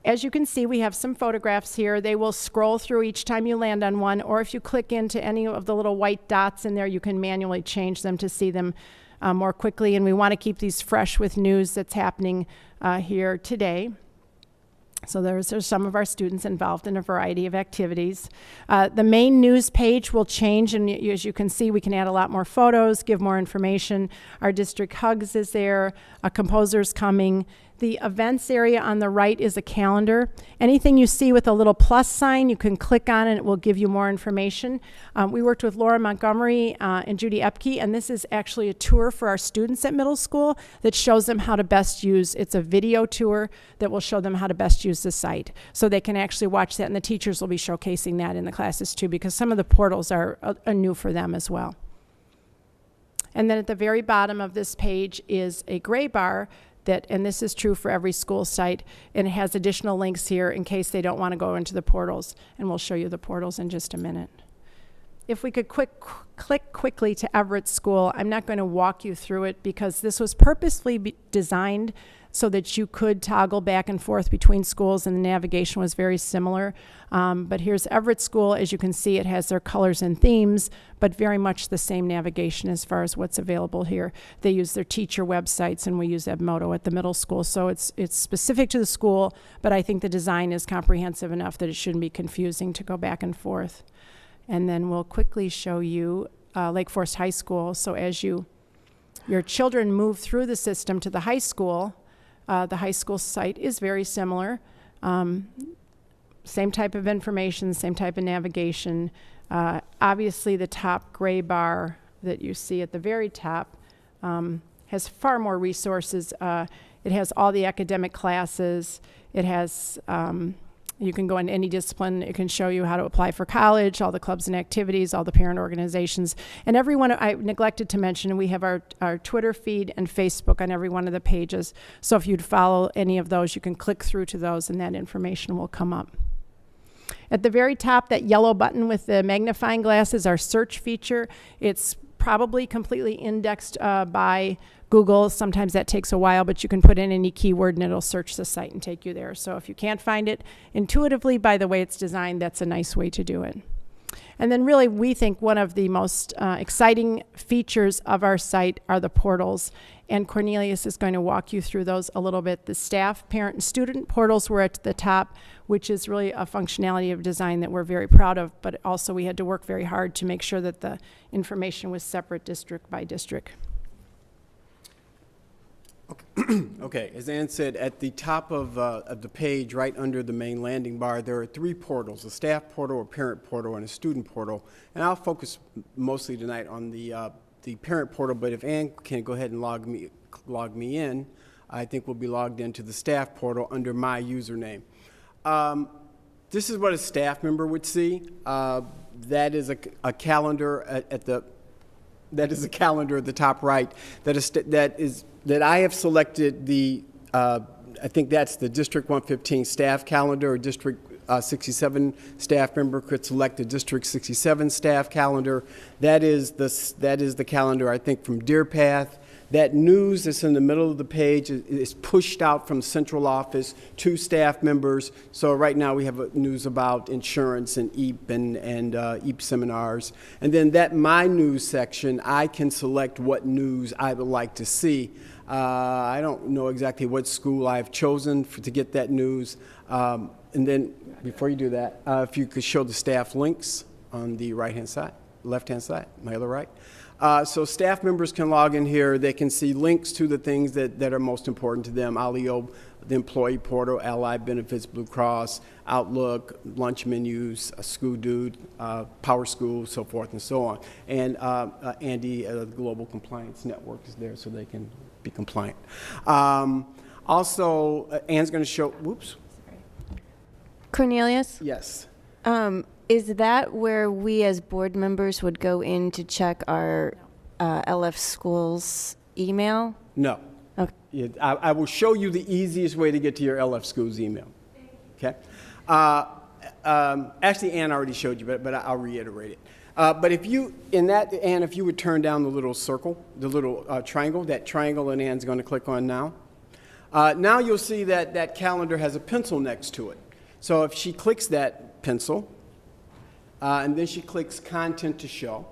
As you can see, we have some photographs here. They will scroll through each time you land on one, or if you click into any of the little white dots in there, you can manually change them to see them more quickly. And we want to keep these fresh with news that's happening here today. So there's some of our students involved in a variety of activities. The main news page will change, and as you can see, we can add a lot more photos, give more information. Our district hugs is there, a composer's coming. The events area on the right is a calendar. Anything you see with a little plus sign, you can click on and it will give you more information. We worked with Laura Montgomery and Judy Epke, and this is actually a tour for our students at middle school that shows them how to best use. It's a video tour that will show them how to best use the site. So they can actually watch that, and the teachers will be showcasing that in the classes too, because some of the portals are new for them as well. And then at the very bottom of this page is a gray bar that, and this is true for every school site, and it has additional links here in case they don't want to go into the portals, and we'll show you the portals in just a minute. If we could click quickly to Everett School, I'm not going to walk you through it because this was purposefully designed so that you could toggle back and forth between schools, and the navigation was very similar. But here's Everett School. As you can see, it has their colors and themes, but very much the same navigation as far as what's available here. They use their teacher websites, and we use Edmodo at the middle school. So it's specific to the school, but I think the design is comprehensive enough that it shouldn't be confusing to go back and forth. And then we'll quickly show you Lake Forest High School. So as your children move through the system to the high school site is very similar. Same type of information, same type of navigation. Obviously, the top gray bar that you see at the very top has far more resources. It has all the academic classes. It has, you can go in any discipline. It can show you how to apply for college, all the clubs and activities, all the parent organizations. And every one, I neglected to mention, we have our Twitter feed and Facebook on every one of the pages. So if you'd follow any of those, you can click through to those and that information will come up. At the very top, that yellow button with the magnifying glass is our search feature. It's probably completely indexed by Google. Sometimes that takes a while, but you can put in any keyword and it'll search the site and take you there. So if you can't find it intuitively by the way it's designed, that's a nice way to do it. And then really, we think one of the most exciting features of our site are the portals. And Cornelius is going to walk you through those a little bit. The staff, parent, and student portals were at the top, which is really a functionality of design that we're very proud of, but also we had to work very hard to make sure that the information was separate district by district. Okay, as Ann said, at the top of the page, right under the main landing bar, there are 3 portals: a staff portal, a parent portal, and a student portal. And I'll focus mostly tonight on the parent portal, but if Ann can go ahead and log me in, I think we'll be logged into the staff portal under my username. This is what a staff member would see. That is a calendar that is a calendar at the top right that I have selected the, I think that's the District 115 staff calendar, or District 67 staff member could select the District 67 staff calendar. That is the calendar, I think, from Deer Path. That news that's in the middle of the page is pushed out from central office to staff members. So right now we have news about insurance and EAP and EAP seminars. And then that My News section, I can select what news I would like to see. I don't know exactly what school I've chosen to get that news. And then before you do that, if you could show the staff links on the right-hand side, left-hand side, my other right. So staff members can log in here. They can see links to the things that are most important to them: Alio, the employee portal, Allied Benefits, Blue Cross, Outlook, lunch menus, School Dude, Power School, so forth and so on. And Andy, the Global Compliance Network, is there so they can be compliant. Also, Ann's going to show, whoops. Cornelius? Yes. Is that where we as board members would go in to check our LF Schools email? No. Okay. Yeah, I will show you the easiest way to get to your LF Schools email. Okay. Actually, Ann already showed you, but I'll reiterate it. But if you, Ann, if you would turn down the little circle, the little triangle, that triangle that Ann's going to click on now. Now you'll see that calendar has a pencil next to it. So if she clicks that pencil, and then she clicks Content to Show,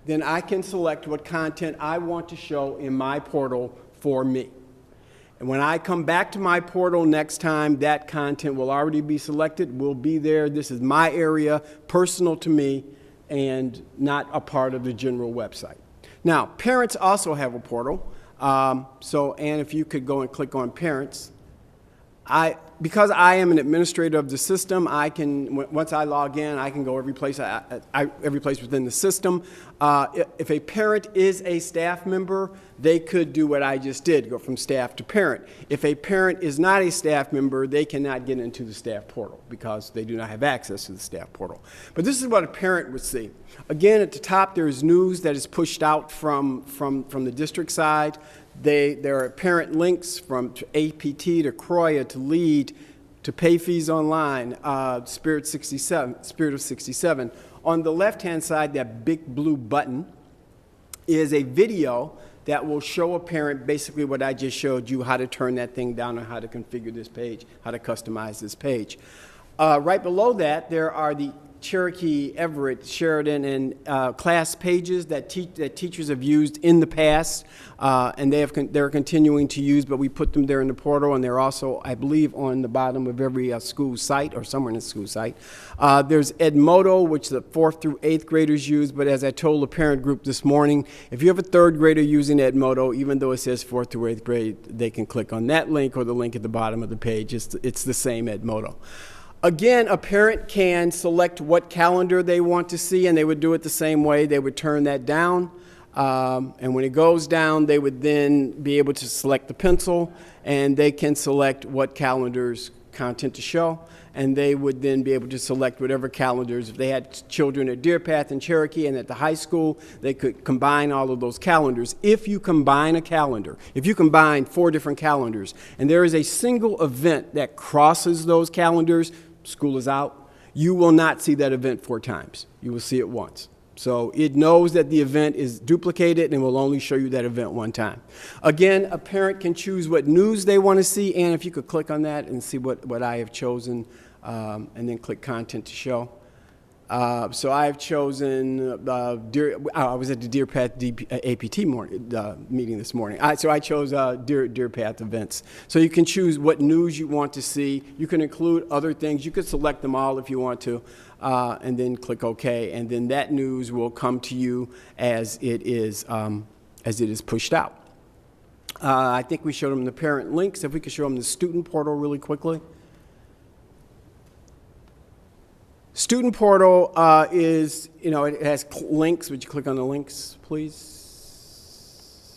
then I can select what content I want to show in my portal for me. And when I come back to my portal next time, that content will already be selected, will be there. This is my area, personal to me, and not a part of the general website. Now, parents also have a portal. Ann, if you could go and click on parents. Because I am an administrator of the system, I can, once I log in, I can go every place within the system. If a parent is a staff member, they could do what I just did, go from staff to parent. If a parent is not a staff member, they cannot get into the staff portal because they do not have access to the staff portal. But this is what a parent would see. Again, at the top, there is news that is pushed out from the district side. There are parent links from APT to Croya to LEAD to Pay Fees Online, Spirit of 67. On the left-hand side, that big blue button is a video that will show a parent basically what I just showed you, how to turn that thing down and how to configure this page, how to customize this page. Right below that, there are the Cherokee, Everett, Sheridan, and class pages that teachers have used in the past, and they're continuing to use, but we put them there in the portal, and they're also, I believe, on the bottom of every school site or somewhere in the school site. There's Edmodo, which the 4th through 8th graders use, but as I told the parent group this morning, if you have a 3rd grader using Edmodo, even though it says 4th through 8th grade, they can click on that link or the link at the bottom of the page. It's the same Edmodo. Again, a parent can select what calendar they want to see, and they would do it the same way. They would turn that down, and when it goes down, they would then be able to select the pencil, and they can select what calendars content to show, and they would then be able to select whatever calendars. If they had children at Deer Path and Cherokee and at the high school, they could combine all of those calendars. If you combine a calendar, if you combine 4 different calendars, and there is a single event that crosses those calendars, school is out, you will not see that event 4 times. You will see it once. So it knows that the event is duplicated and will only show you that event 1 time. Again, a parent can choose what news they want to see, and if you could click on that and see what I have chosen, and then click content to show. So I've chosen, I was at the Deer Path APT meeting this morning. So I chose Deer Path events. So you can choose what news you want to see. You can include other things. You could select them all if you want to, and then click OK. And then that news will come to you as it is pushed out. I think we showed them the parent links. If we could show them the student portal really quickly. Student portal is, it has links. Would you click on the links, please?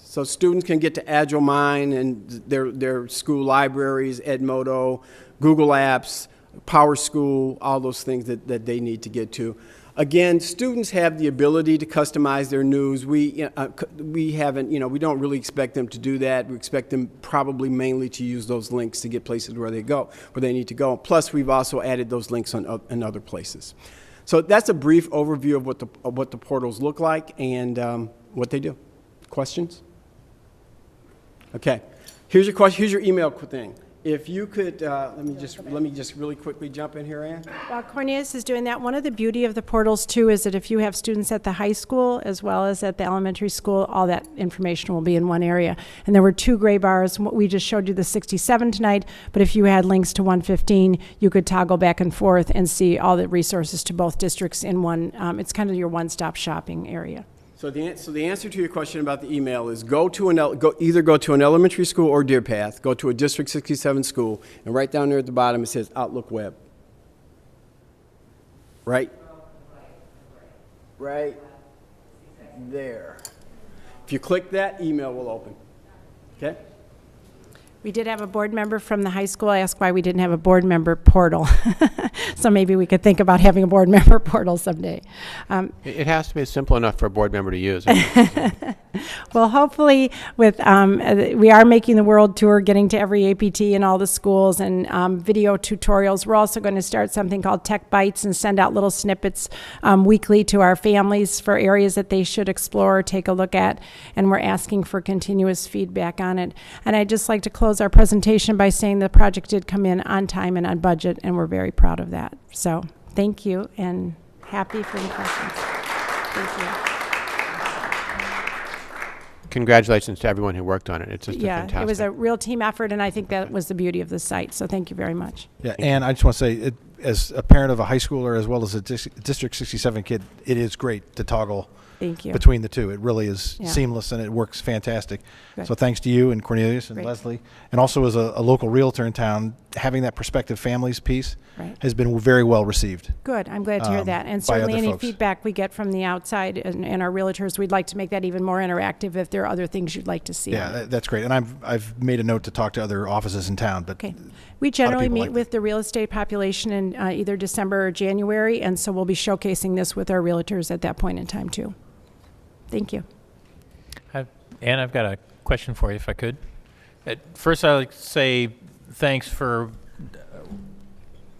So students can get to ADJOURN and their school libraries, Edmodo, Google Apps, PowerSchool, all those things that they need to get to. Again, students have the ability to customize their news. We haven't, we don't really expect them to do that. We expect them probably mainly to use those links to get places where they need to go. Plus, we've also added those links in other places. So that's a brief overview of what the portals look like and what they do. Questions? Okay. Here's your email thing. If you could, let me just really quickly jump in here, Ann. While Cornelius is doing that, one of the beauty of the portals too is that if you have students at the high school as well as at the elementary school, all that information will be in one area. And there were 2 gray bars. We just showed you the 67 tonight, but if you had links to 115, you could toggle back and forth and see all the resources to both districts in one. It's kind of your one-stop shopping area. So the answer to your question about the email is either go to an elementary school or Deer Path, go to a District 67 school, and right down there at the bottom it says Outlook Web. Right there. If you click that, email will open. Okay? We did have a board member from the high school ask why we didn't have a board member portal. So maybe we could think about having a board member portal someday. It has to be simple enough for a board member to use. Well, hopefully with we are making the world tour, getting to every APT in all the schools and video tutorials. We're also going to start something called Tech Bites and send out little snippets weekly to our families for areas that they should explore or take a look at. And we're asking for continuous feedback on it. And I'd just like to close our presentation by saying the project did come in on time and on budget, and we're very proud of that. So thank you, and happy for any questions. Thank you. congratulations to everyone who worked on it. It's just Yeah, fantastic. it was a real team effort, and I think that was the beauty of the site. So thank you very much. Yeah, and I just want to say, as a parent of a high schooler as well as a District 67 kid, it is great to toggle Thank you. between the two. It really is Yeah. seamless, and it works fantastic. Good. So thanks to you and Cornelius and Great. Lesley, and also as a local realtor in town, having that prospective families piece Right. has been very well received. Good. I'm glad to hear that. And by certainly other any folks. feedback we get from the outside and our realtors, we'd like to make that even more interactive if there are other things you'd like to see. Yeah, on it. that's great. And I've made a note to talk to other offices in town. But Okay. We generally people meet like with the real estate population in either December or January, and so we'll be showcasing this with our realtors at that point in time too. Thank you. Ann, I've got a question for you, if I could. First, I'd like to say thanks for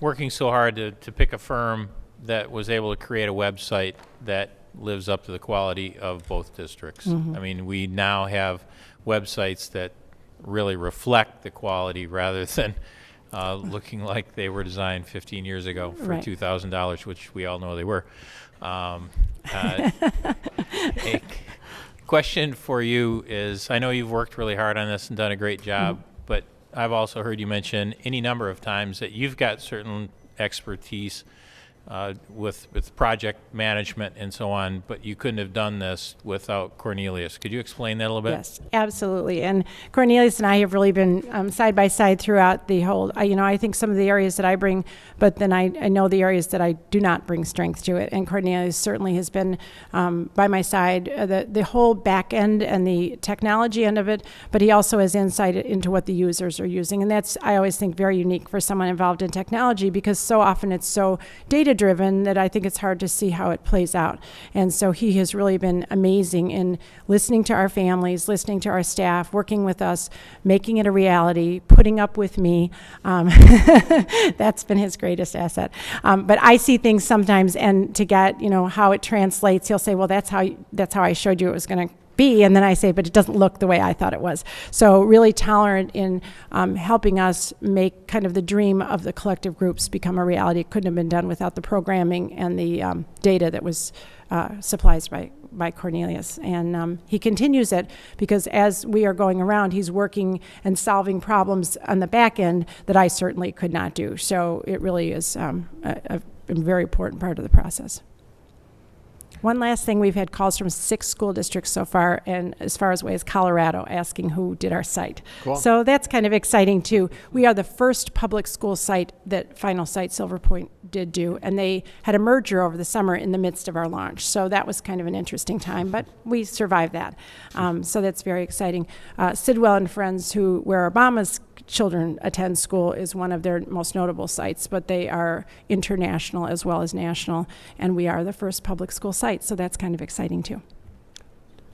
working so hard to pick a firm that was able to create a website that lives up to the quality of both districts. Mhm. I mean, we now have websites that really reflect the quality rather than looking like they were designed 15 years ago for Right. $2,000, which we all know they were. A question for you is, I know you've worked really hard on this and done a great job, but I've also heard you mention any number of times that you've got certain expertise with project management and so on, but you couldn't have done this without Cornelius. Could you explain that a little bit? Yes, absolutely. And Cornelius and I have really been side by side throughout the whole, I think some of the areas that I bring, but then I know the areas that I do not bring strength to it. And Cornelius certainly has been by my side, the whole back end and the technology end of it, but he also has insight into what the users are using. And that's, I always think, very unique for someone involved in technology, because so often it's so data-driven that I think it's hard to see how it plays out. And so he has really been amazing in listening to our families, listening to our staff, working with us, making it a reality, putting up with me. That's been his greatest asset. But I see things sometimes, and to get, how it translates, he'll say, well, that's how I showed you it was going to be, and then I say, but it doesn't look the way I thought it was. So really tolerant in helping us make kind of the dream of the collective groups become a reality. It couldn't have been done without the programming and the data that was supplied by Cornelius. And he continues it, because as we are going around, he's working and solving problems on the back end that I certainly could not do. So it really is a very important part of the process. One last thing, we've had calls from 6 school districts so far, and as far away as Colorado, asking who did our site. Cool. So that's kind of exciting too. We are the first public school site that Final Site Silver Point did do, and they had a merger over the summer in the midst of our launch. So that was kind of an interesting time, but we survived that. So that's very exciting. Sidwell and Friends, where Obama's children attend school, is one of their most notable sites, but they are international as well as national, and we are the first public school site, so that's kind of exciting too.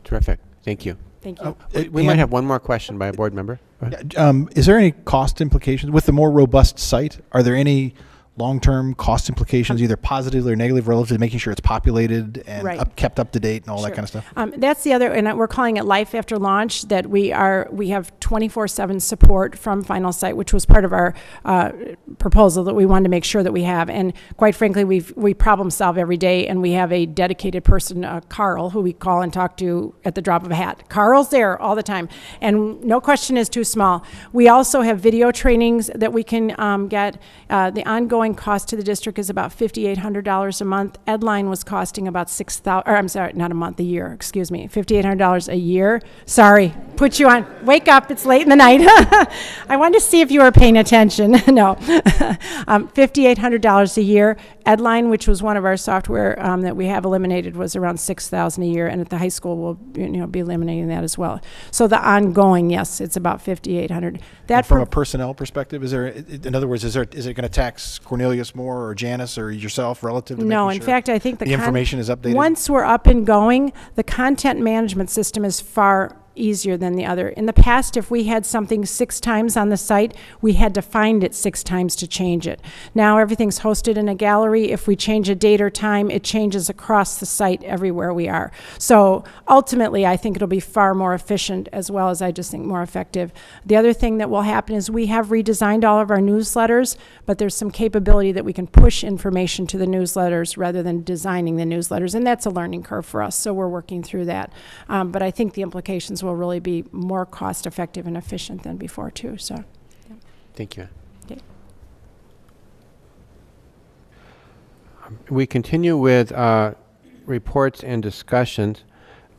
Terrific. Thank you. Thank you. We might have one more question by a board member. Go ahead. Is there any cost implications with the more robust site? Are there any long-term cost implications, either positive or negative, relative to making sure it's populated and Right. kept up to date and all that Sure. kind of stuff? That's the other, and we're calling it Life After Launch, that we have 24/7 support from Final Site, which was part of our proposal that we wanted to make sure that we have. And quite frankly, we problem solve every day, and we have a dedicated person, Carl, who we call and talk to at the drop of a hat. Carl's there all the time, and no question is too small. We also have video trainings that we can get. The ongoing cost to the district is about $5,800 a month. Edline was costing about $6,000, or I'm sorry, not a month, a year, excuse me, $5,800 a year. Sorry, put you on, wake up, it's late in the night. I wanted to see if you were paying attention. No, $5,800 a year. Edline, which was one of our software that we have eliminated, was around $6,000 a year, and at the high school we'll be eliminating that as well. So the ongoing, yes, it's about $5,800. And from a personnel perspective, in other words, is it going to tax Cornelius more or Janice or yourself relative to No, making in sure fact, I think the information is updated? Once we're up and going, the content management system is far easier than the other. In the past, if we had something 6 times on the site, we had to find it 6 times to change it. Now everything's hosted in a gallery. If we change a date or time, it changes across the site everywhere we are. So ultimately, I think it'll be far more efficient, as well as I just think more effective. The other thing that will happen is we have redesigned all of our newsletters, but there's some capability that we can push information to the newsletters rather than designing the newsletters, and that's a learning curve for us, so we're working through that. But I think the implications will will really be more cost effective and efficient than before too. So, yeah. Thank you. Okay. We continue with reports and discussions.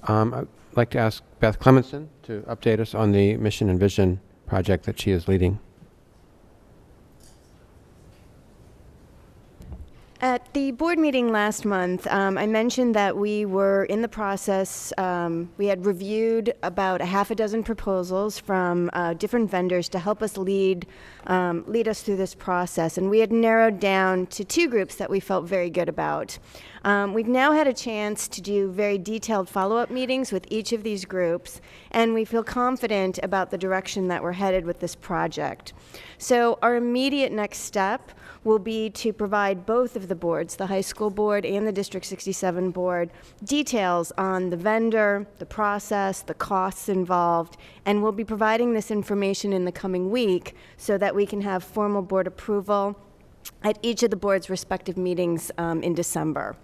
I'd like to ask Beth Clemmensen to update us on the mission and vision project that she is leading. At the board meeting last month, I mentioned that we were in the process, we had reviewed about a half a dozen proposals from different vendors to help us lead us through this process. And we had narrowed down to 2 groups that we felt very good about. We've now had a chance to do very detailed follow-up meetings with each of these groups, and we feel confident about the direction that we're headed with this project. So our immediate next step will be to provide both of the boards, the high school board and the District 67 board, details on the vendor, the process, the costs involved, and we'll be providing this information in the coming week so that we can have formal board approval at each of the board's respective meetings in December.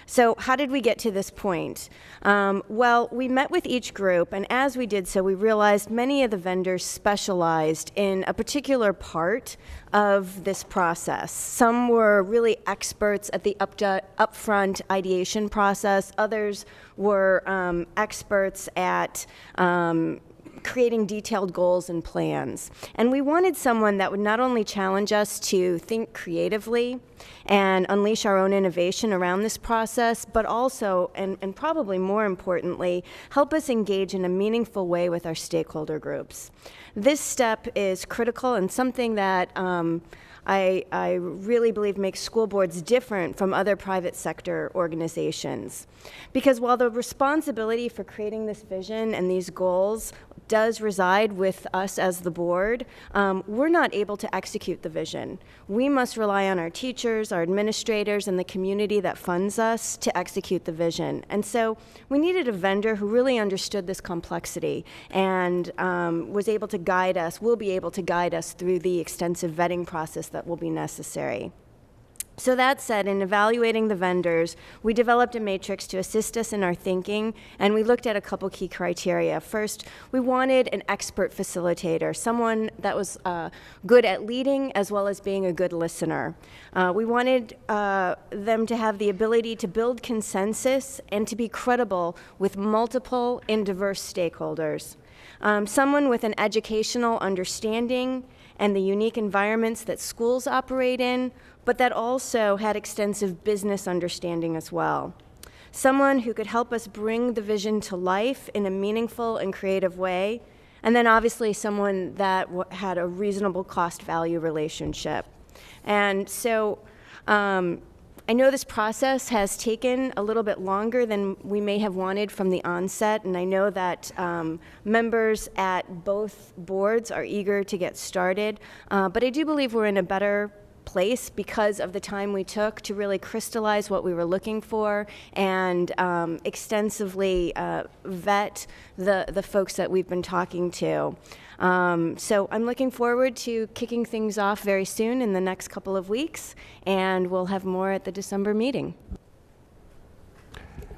So how did we get to this point? Well, we met with each group, and as we did so, we realized many of the vendors specialized in a particular part of this process. Some were really experts at the upfront ideation process. Others were experts at creating detailed goals and plans. And we wanted someone that would not only challenge us to think creatively and unleash our own innovation around this process, but also, and probably more importantly, help us engage in a meaningful way with our stakeholder groups. This step is critical and something that I really believe makes school boards different from other private sector organizations. Because while the responsibility for creating this vision and these goals does reside with us as the board, we're not able to execute the vision. We must rely on our teachers, our administrators, and the community that funds us to execute the vision. And so we needed a vendor who really understood this complexity and was able to guide us, will be able to guide us through the extensive vetting process that will be necessary. So that said, in evaluating the vendors, we developed a matrix to assist us in our thinking, and we looked at a couple key criteria. First, we wanted an expert facilitator, someone that was good at leading as well as being a good listener. We wanted them to have the ability to build consensus and to be credible with multiple and diverse stakeholders. Someone with an educational understanding and the unique environments that schools operate in, but that also had extensive business understanding as well. Someone who could help us bring the vision to life in a meaningful and creative way, and then obviously someone that had a reasonable cost-value relationship. And so I know this process has taken a little bit longer than we may have wanted from the onset, and I know that members at both boards are eager to get started, but I do believe we're in a better place because of the time we took to really crystallize what we were looking for and extensively vet the folks that we've been talking to. So I'm looking forward to kicking things off very soon in the next couple of weeks, and we'll have more at the December meeting.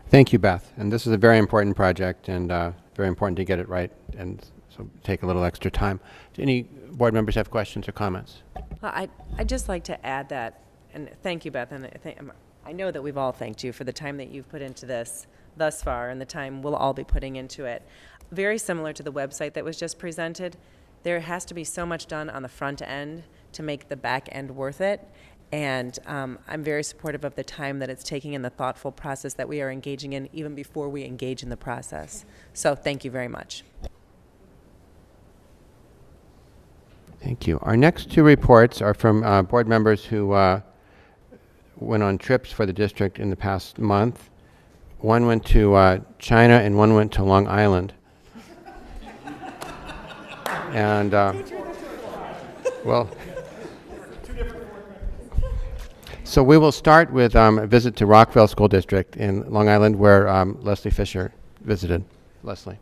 Thank you, Beth. And this is a very important project and very important to get it right, and so take a little extra time. Do any board members have questions or comments? Well, I'd just like to add that, and thank you, Beth, and I know that we've all thanked you for the time that you've put into this thus far and the time we'll all be putting into it. Very similar to the website that was just presented, there has to be so much done on the front end to make the back end worth it, and I'm very supportive of the time that it's taking and the thoughtful process that we are engaging in even before we engage in the process. So thank you very much. Thank you. Our next 2 reports are from board members who went on trips for the district in the past month. One went to China and one went to Long Island. And, well, so we will start with a visit to Rockville School District in Long Island where Lesley Fisher visited. Lesley.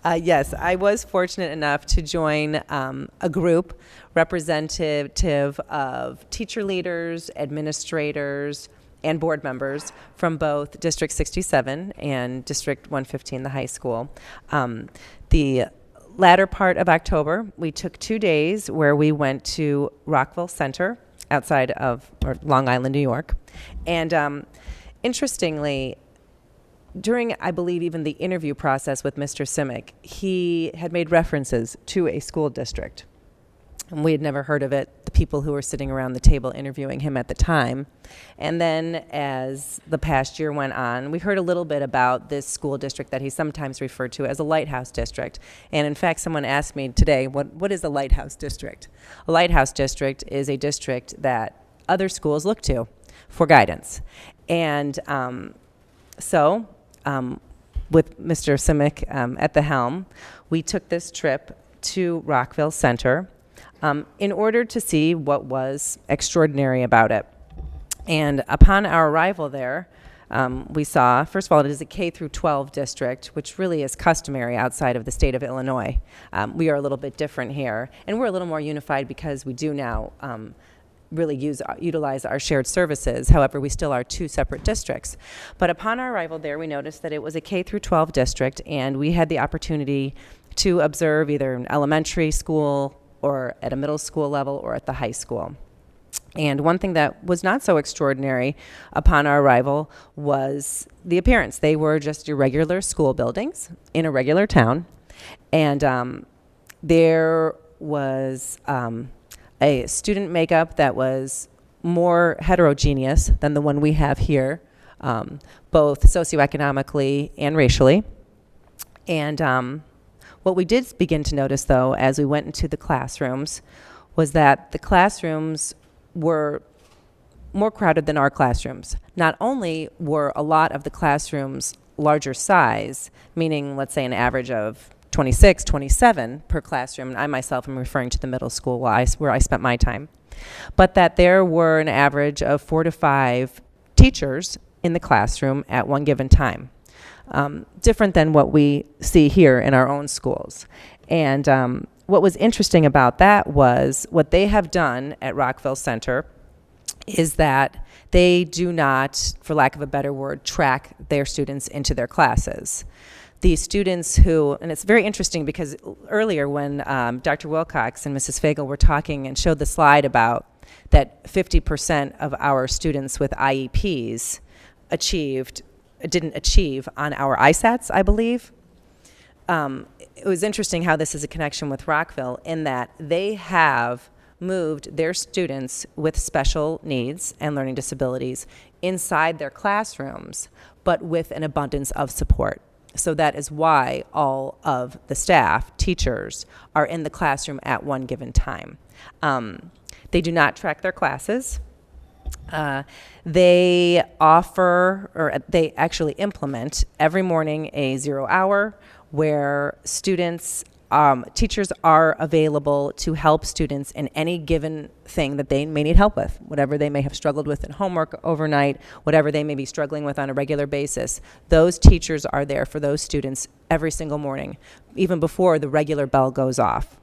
Yes, I was fortunate enough to join a group representative of teacher leaders, administrators, and board members from both District 67 and District 115, the high school. The latter part of October, we took 2 days where we went to Rockville Center outside of Long Island, New York. And interestingly, during, I believe, even the interview process with Mr. Simic, he had made references to a school district. And we had never heard of it, the people who were sitting around the table interviewing him at the time. And then as the past year went on, we heard a little bit about this school district that he sometimes referred to as a lighthouse district. And in fact, someone asked me today, what is a lighthouse district? A lighthouse district is a district that other schools look to for guidance. And with Mr. Simic at the helm, we took this trip to Rockville Center in order to see what was extraordinary about it. And upon our arrival there, we saw, first of all, it is a K through 12 district, which really is customary outside of the state of Illinois. We are a little bit different here, and we're a little more unified because we do now really utilize our shared services. However, we still are 2 separate districts. But upon our arrival there, we noticed that it was a K through 12 district, and we had the opportunity to observe either an elementary school or at a middle school level or at the high school. And one thing that was not so extraordinary upon our arrival was the appearance. They were just your regular school buildings in a regular town. And there was a student makeup that was more heterogeneous than the one we have here, both socioeconomically and racially. And what we did begin to notice, though, as we went into the classrooms, was that the classrooms were more crowded than our classrooms. Not only were a lot of the classrooms larger size, meaning, let's say, an average of 26, 27 per classroom, and I myself am referring to the middle school where I spent my time, but that there were an average of 4 to 5 teachers in the classroom at one given time. Different than what we see here in our own schools. And what was interesting about that was what they have done at Rockville Center is that they do not, for lack of a better word, track their students into their classes. The students who, and it's very interesting because earlier when Dr. Wilcox and Mrs. Fagel were talking and showed the slide about that 50% of our students with IEPs didn't achieve on our ISATs, I believe. It was interesting how this is a connection with Rockville in that they have moved their students with special needs and learning disabilities inside their classrooms, but with an abundance of support. So that is why all of the staff, teachers, are in the classroom at one given time. They do not track their classes. They offer, or they actually implement every morning a 0 hour where students, teachers are available to help students in any given thing that they may need help with, whatever they may have struggled with in homework overnight, whatever they may be struggling with on a regular basis. Those teachers are there for those students every single morning, even before the regular bell goes off.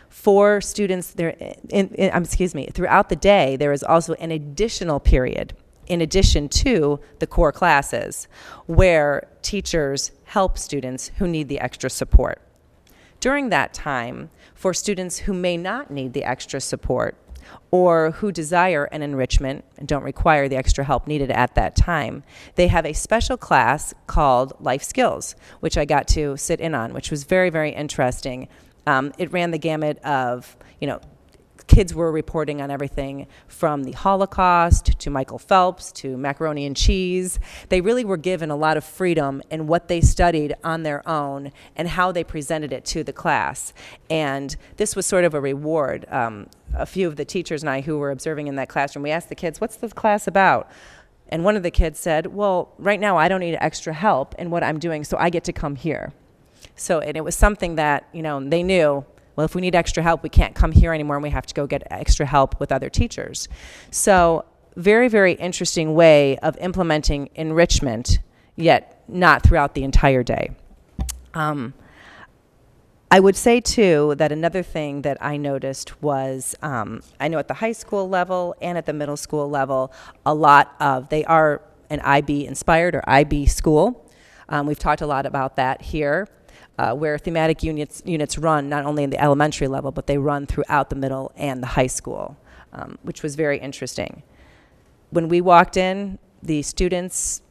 For students, throughout the day, there is also an additional period in addition to the core classes where teachers help students who need the extra support. During that time, for students who may not need the extra support or who desire an enrichment and don't require the extra help needed at that time, they have a special class called Life Skills, which I got to sit in on, which was very, very interesting. It ran the gamut of, kids were reporting on everything from the Holocaust to Michael Phelps to macaroni and cheese. They really were given a lot of freedom in what they studied on their own and how they presented it to the class. And this was sort of a reward. A few of the teachers and I who were observing in that classroom, we asked the kids, what's this class about? And one of the kids said, well, right now I don't need extra help in what I'm doing, so I get to come here. So, and it was something that, they knew, well, if we need extra help, we can't come here anymore and we have to go get extra help with other teachers. So, very, very interesting way of implementing enrichment, yet not throughout the entire day. I would say, too, that another thing that I noticed was, I know at the high school level and at the middle school level, they are an IB inspired or IB school. We've talked a lot about that here, where thematic units run not only in the elementary level, but they run throughout the middle and the high school, which was very interesting. When we walked in, the students,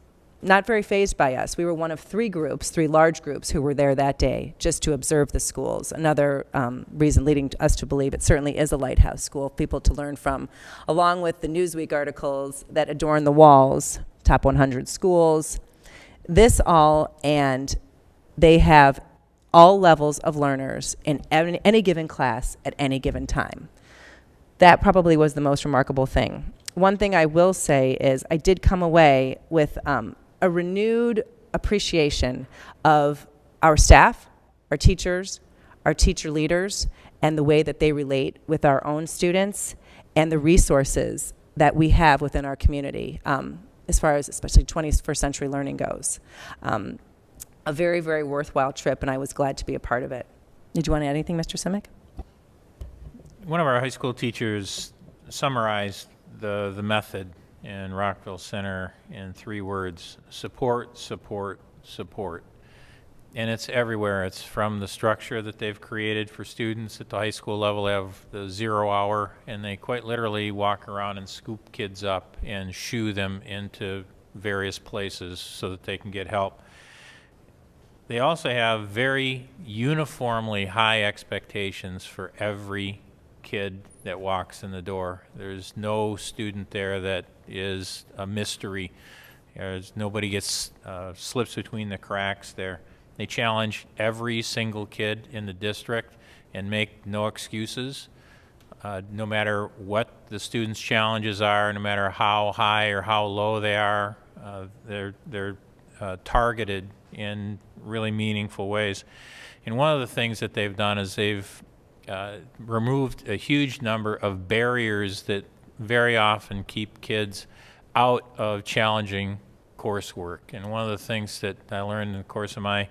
not very fazed by us. We were one of three large groups who were there that day just to observe the schools. Another reason leading us to believe it certainly is a lighthouse school, people to learn from, along with the Newsweek articles that adorn the walls, top 100 schools, and they have all levels of learners in any given class at any given time. That probably was the most remarkable thing. One thing I will say is I did come away with a renewed appreciation of our staff, our teachers, our teacher leaders, and the way that they relate with our own students and the resources that we have within our community, as far as especially 21st century learning goes. A very, very worthwhile trip, and I was glad to be a part of it. Did you want to add anything, Mr. Simic? One of our high school teachers summarized the method in Rockville Center in 3 words: support, support, support. And it's everywhere. It's from the structure that they've created for students at the high school level. They have the 0 hour, and they quite literally walk around and scoop kids up and shoo them into various places so that they can get help. They also have very uniformly high expectations for every kid that walks in the door. There's no student there that is a mystery. Nobody gets slips between the cracks there. They challenge every single kid in the district and make no excuses. No matter what the students' challenges are, no matter how high or how low they are, they're targeted in really meaningful ways. And one of the things that they've done is they've removed a huge number of barriers that very often keep kids out of challenging coursework. And one of the things that I learned in the course of my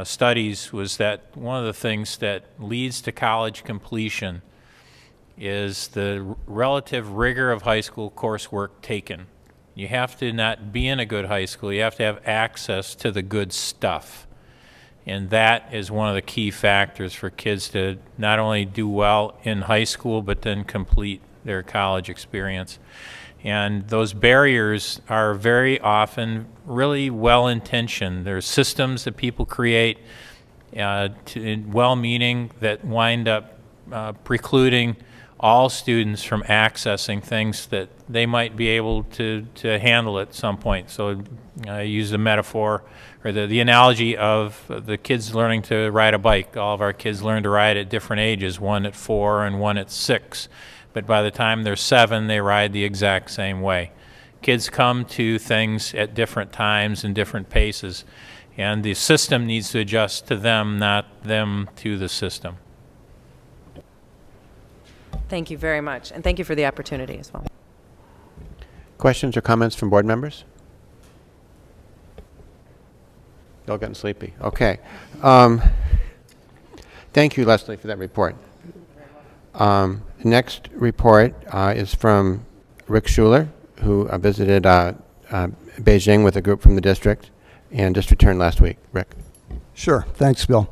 studies was that one of the things that leads to college completion is the relative rigor of high school coursework taken. You have to not be in a good high school, you have to have access to the good stuff. And that is one of the key factors for kids to not only do well in high school, but then complete their college experience. And those barriers are very often really well-intentioned. There's systems that people create, well-meaning, that wind up precluding all students from accessing things that they might be able to handle at some point. So I use the metaphor or the analogy of the kids learning to ride a bike. All of our kids learn to ride at different ages, one at 4 and one at 6. But by the time they're 7, they ride the exact same way. Kids come to things at different times and different paces, and the system needs to adjust to them, not them to the system. Thank you very much, and thank you for the opportunity as well. Questions or comments from board members? Y'all getting sleepy. Okay. Thank you, Lesley, for that report. The next report is from Rick Schuler, who visited Beijing with a group from the district and just returned last week. Rick. Sure. Thanks, Bill.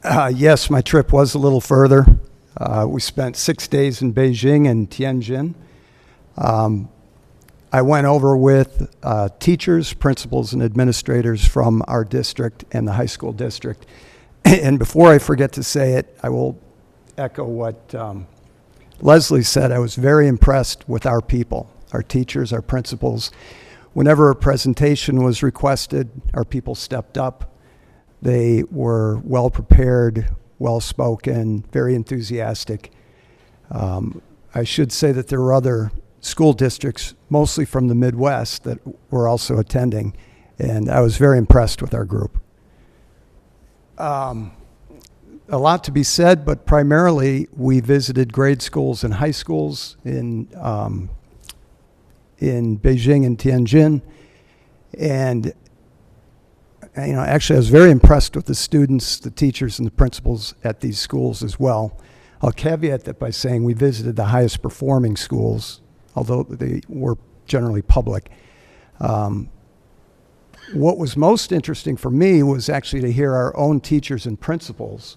Yes, my trip was a little further. We spent 6 days in Beijing and Tianjin. I went over with teachers, principals, and administrators from our district and the high school district. And before I forget to say it, I will echo what Lesley said. I was very impressed with our people, our teachers, our principals. Whenever a presentation was requested, our people stepped up. They were well prepared, well spoken, very enthusiastic. I should say that there were other school districts, mostly from the Midwest, that were also attending, and I was very impressed with our group. A lot to be said, but primarily we visited grade schools and high schools in Beijing and Tianjin, and actually I was very impressed with the students, the teachers, and the principals at these schools as well. I'll caveat that by saying we visited the highest performing schools, although they were generally public. What was most interesting for me was actually to hear our own teachers and principals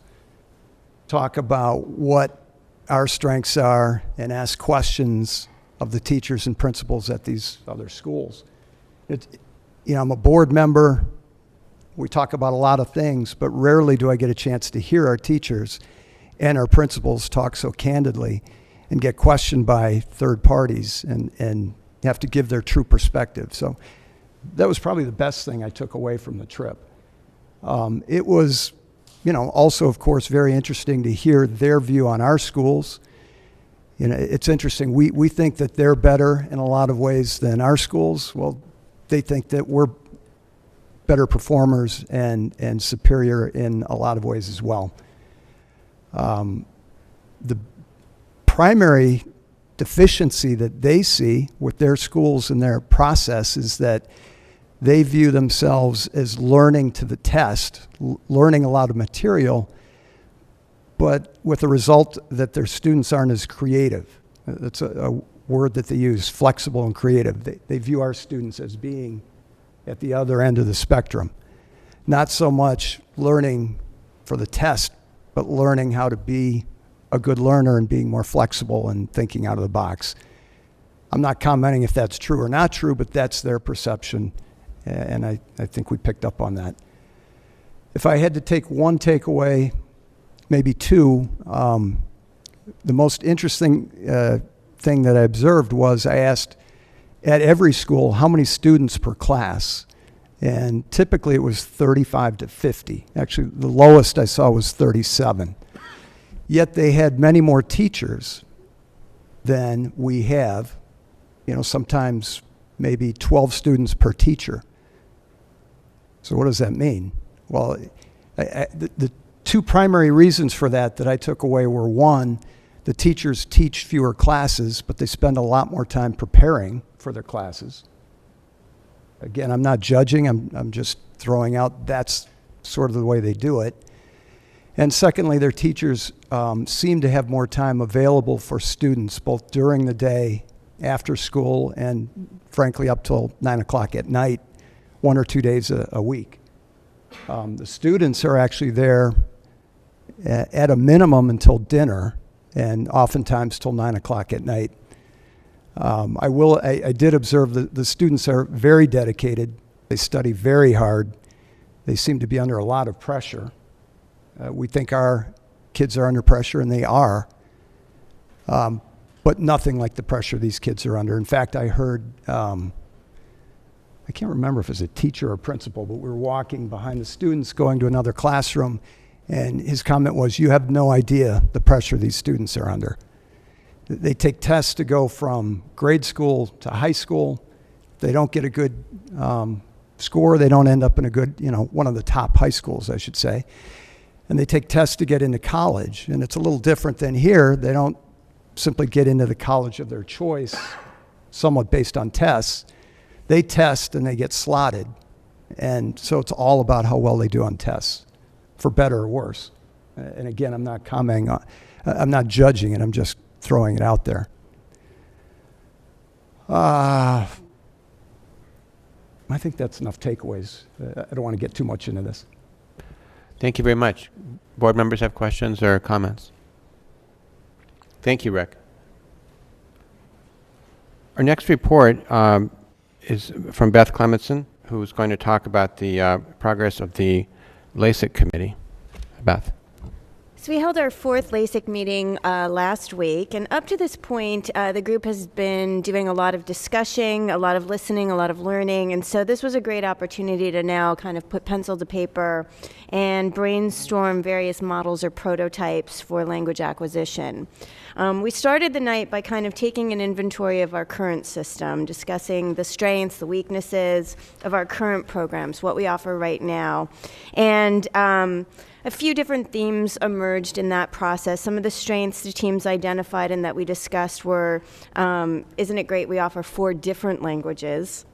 talk about what our strengths are and ask questions of the teachers and principals at these other schools. I'm a board member. We talk about a lot of things, but rarely do I get a chance to hear our teachers and our principals talk so candidly and get questioned by third parties and have to give their true perspective. So that was probably the best thing I took away from the trip. It was, also, of course, very interesting to hear their view on our schools. It's interesting. We think that they're better in a lot of ways than our schools. Well, they think that we're better performers and superior in a lot of ways as well. The primary deficiency that they see with their schools and their process is that they view themselves as learning to the test, learning a lot of material, but with the result that their students aren't as creative. That's a word that they use, flexible and creative. They view our students as being at the other end of the spectrum. Not so much learning for the test, but learning how to be a good learner and being more flexible and thinking out of the box. I'm not commenting if that's true or not true, but that's their perception, and I think we picked up on that. If I had to take one takeaway, maybe two, the most interesting thing that I observed was I asked at every school how many students per class, and typically it was 35 to 50. Actually, the lowest I saw was 37. Yet they had many more teachers than we have, sometimes maybe 12 students per teacher. So what does that mean? Well, the two primary reasons for that I took away were, one, the teachers teach fewer classes, but they spend a lot more time preparing for their classes. Again, I'm not judging, I'm just throwing out that's sort of the way they do it. And secondly, their teachers seem to have more time available for students, both during the day, after school, and frankly up till 9 o'clock at night, 1 or 2 days a week. The students are actually there at a minimum until dinner, and oftentimes till 9 o'clock at night. I did observe that the students are very dedicated. They study very hard. They seem to be under a lot of pressure. We think our kids are under pressure, and they are, but nothing like the pressure these kids are under. In fact, I heard, I can't remember if it was a teacher or principal, but we were walking behind the students going to another classroom, and his comment was, "You have no idea the pressure these students are under." They take tests to go from grade school to high school. If they don't get a good score, they don't end up in a good, one of the top high schools, I should say. And they take tests to get into college. And it's a little different than here. They don't simply get into the college of their choice, somewhat based on tests. They test and they get slotted. And so it's all about how well they do on tests, for better or worse. And again, I'm not commenting on, I'm not judging it, I'm just throwing it out there. I think that's enough takeaways. I don't want to get too much into this. Thank you very much. Board members have questions or comments? Thank you, Rick. Our next report is from Beth Clemmensen, who's going to talk about the progress of the LASIK committee. Beth. So we held our fourth LASIK meeting last week, and up to this point, the group has been doing a lot of discussing, a lot of listening, a lot of learning, and so this was a great opportunity to now kind of put pencil to paper and brainstorm various models or prototypes for language acquisition. We started the night by kind of taking an inventory of our current system, discussing the strengths, the weaknesses of our current programs, what we offer right now, and a few different themes emerged in that process. Some of the strengths the teams identified and that we discussed were, isn't it great we offer 4 different languages?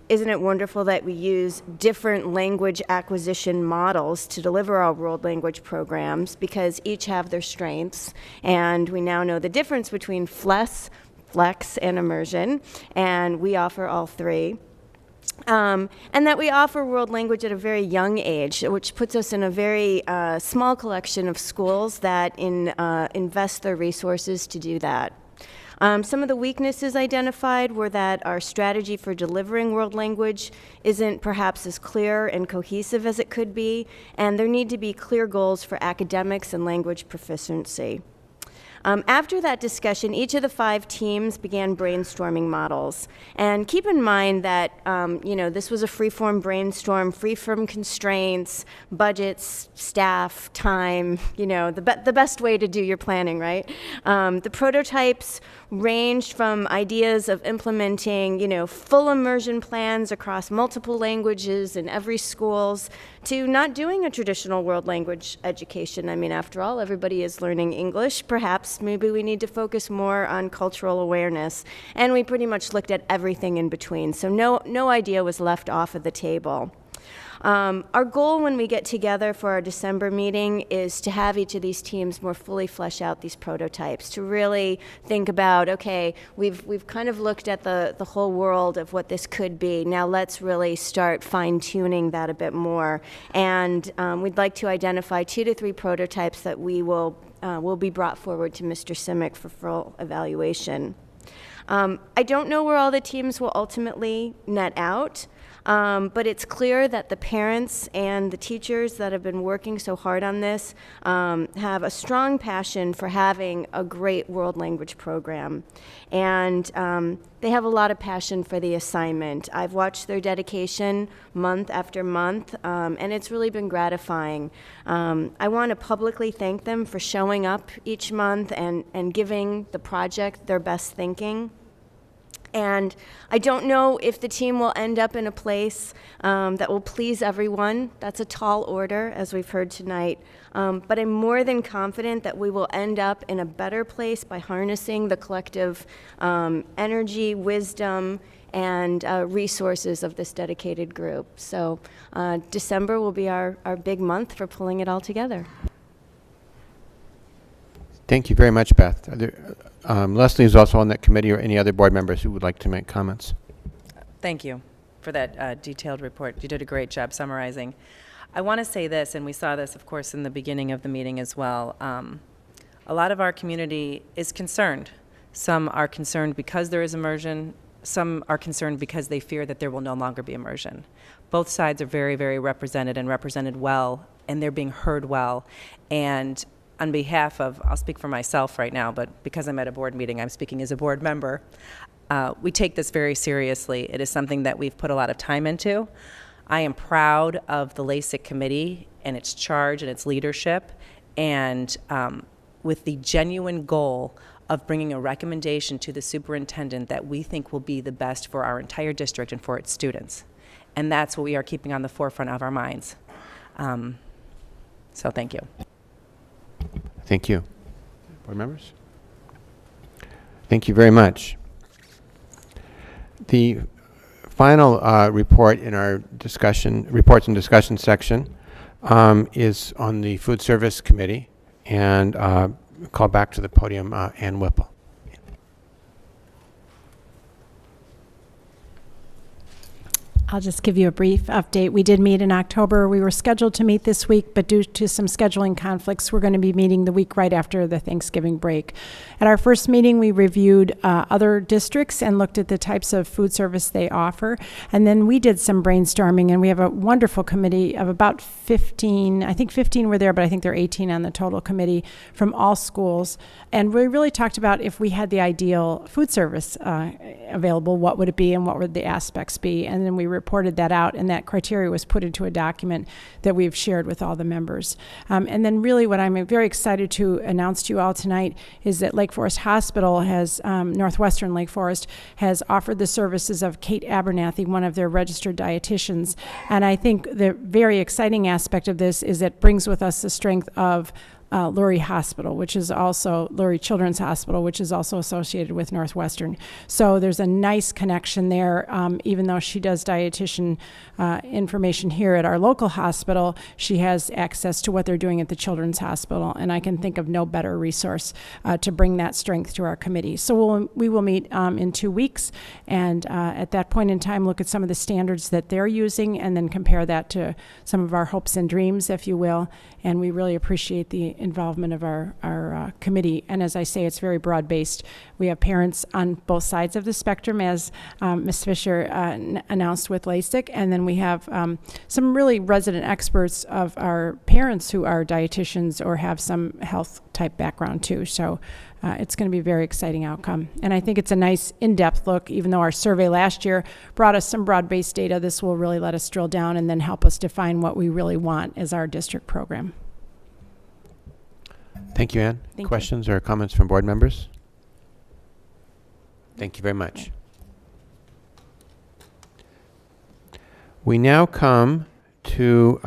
isn't it wonderful that we use different language acquisition models to deliver our world language programs, because each have their strengths, and we now know the difference between flex, and immersion, and we offer all three. And that we offer world language at a very young age, which puts us in a very small collection of schools that invest their resources to do that. Some of the weaknesses identified were that our strategy for delivering world language isn't perhaps as clear and cohesive as it could be, and there need to be clear goals for academics and language proficiency. After that discussion, each of the 5 teams began brainstorming models. And keep in mind that, this was a free-form brainstorm, free from constraints, budgets, staff, time, the best way to do your planning, right? The prototypes ranged from ideas of implementing, full immersion plans across multiple languages in every schools, to not doing a traditional world language education. I mean, after all, everybody is learning English. Perhaps maybe we need to focus more on cultural awareness. And we pretty much looked at everything in between. So no idea was left off of the table. Our goal when we get together for our December meeting is to have each of these teams more fully flesh out these prototypes, to really think about, okay, we've kind of looked at the whole world of what this could be. Now let's really start fine-tuning that a bit more. And we'd like to identify 2 to 3 prototypes that will be brought forward to Mr. Simic for full evaluation. I don't know where all the teams will ultimately net out. But it's clear that the parents and the teachers that have been working so hard on this have a strong passion for having a great world language program. And they have a lot of passion for the assignment. I've watched their dedication month after month, and it's really been gratifying. I want to publicly thank them for showing up each month and giving the project their best thinking. And I don't know if the team will end up in a place that will please everyone. That's a tall order, as we've heard tonight. But I'm more than confident that we will end up in a better place by harnessing the collective energy, wisdom, and resources of this dedicated group. So December will be our big month for pulling it all together. Thank you very much, Beth. Lesley is also on that committee, or any other board members who would like to make comments. Thank you for that detailed report. You did a great job summarizing. I want to say this, and we saw this, of course, in the beginning of the meeting as well. A lot of our community is concerned. Some are concerned because there is immersion. Some are concerned because they fear that there will no longer be immersion. Both sides are very, very represented and represented well, and they're being heard well. And on behalf of, I'll speak for myself right now, but because I'm at a board meeting, I'm speaking as a board member. We take this very seriously. It is something that we've put a lot of time into. I am proud of the LASIK committee and its charge and its leadership, and with the genuine goal of bringing a recommendation to the superintendent that we think will be the best for our entire district and for its students. And that's what we are keeping on the forefront of our minds. So thank you. Thank you. Board members? Thank you very much. The final report in our reports and discussion section is on the Food Service Committee, and call back to the podium Ann Whipple. I'll just give you a brief update. We did meet in October. We were scheduled to meet this week, but due to some scheduling conflicts, we're going to be meeting the week right after the Thanksgiving break. At our first meeting, we reviewed other districts and looked at the types of food service they offer. And then we did some brainstorming, and we have a wonderful committee of about 15. I think 15 were there, but I think there are 18 on the total committee from all schools. And we really talked about if we had the ideal food service available, what would it be and what would the aspects be? And then we reported that out, and that criteria was put into a document that we've shared with all the members. And then really what I'm very excited to announce to you all tonight is that Lake Forest Hospital has, Northwestern Lake Forest, has offered the services of Kate Abernathy, one of their registered dietitians. And I think the very exciting aspect of this is it brings with us the strength of Lurie Hospital, which is also Lurie Children's Hospital, which is also associated with Northwestern. So there's a nice connection there. Even though she does dietitian information here at our local hospital, she has access to what they're doing at the Children's Hospital, and I can think of no better resource to bring that strength to our committee. So we will meet in 2 weeks, and at that point in time, look at some of the standards that they're using, and then compare that to some of our hopes and dreams, if you will. And we really appreciate the involvement of our committee. And as I say, it's very broad-based. We have parents on both sides of the spectrum, as Ms. Fisher announced with LASIK, and then we have some really resident experts of our parents who are dietitians or have some health type background too. So it's going to be a very exciting outcome. And I think it's a nice in-depth look. Even though our survey last year brought us some broad-based data, this will really let us drill down and then help us define what we really want as our district program. Thank you, Ann. Thank Questions or comments from board members? Thank you very much. We now come to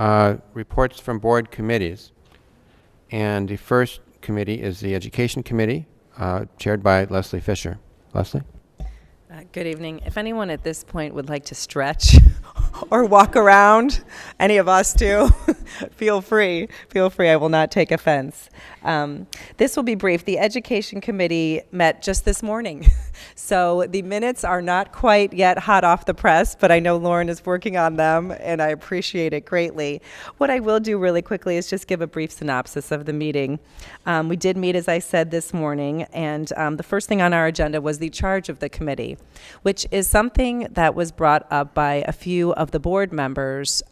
reports from board committees. And the first committee is the Education Committee, chaired by Lesley Fisher. Lesley? Good evening. If anyone at this point would like to stretch or walk around, any of us too, feel free. Feel free. I will not take offense. This will be brief. The Education Committee met just this morning. So the minutes are not quite yet hot off the press, but I know Lauren is working on them, and I appreciate it greatly. What I will do really quickly is just give a brief synopsis of the meeting. We did meet, as I said, this morning, and the first thing on our agenda was the charge of the committee, which is something that was brought up by a few of the board members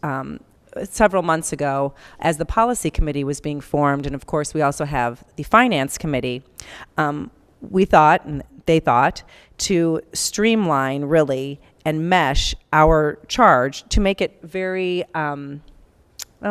several months ago as the policy committee was being formed, and of course we also have the finance committee. We thought, and they thought, to streamline really and mesh our charge to make it very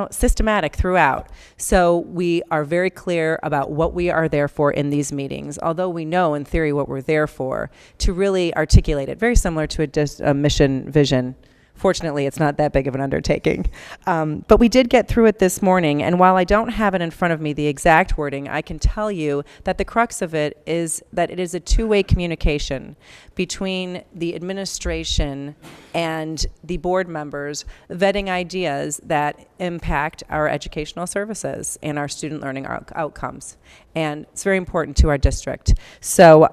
systematic throughout. So we are very clear about what we are there for in these meetings, although we know in theory what we're there for, to really articulate it, very similar to a mission vision. Fortunately, it's not that big of an undertaking. But we did get through it this morning, and while I don't have it in front of me, the exact wording, I can tell you that the crux of it is that it is a two-way communication between the administration and the board members, vetting ideas that impact our educational services and our student learning outcomes. And it's very important to our district. So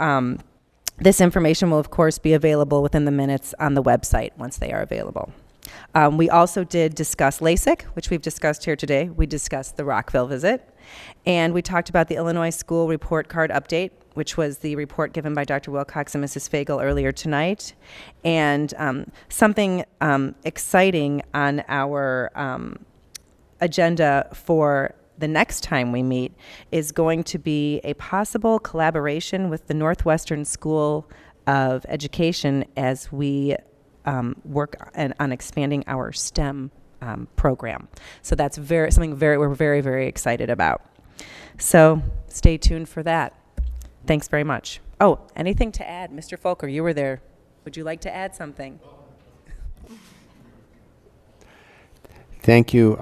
this information will, of course, be available within the minutes on the website once they are available. We also did discuss LASIK, which we've discussed here today. We discussed the Rockville visit. And we talked about the Illinois School Report Card Update, which was the report given by Dr. Wilcox and Mrs. Fagel earlier tonight. And something exciting on our agenda for the next time we meet is going to be a possible collaboration with the Northwestern School of Education as we work on expanding our STEM program. So that's something we're very, very excited about. So stay tuned for that. Thanks very much. Oh, anything to add? Mr. Folker, you were there. Would you like to add something? Thank you,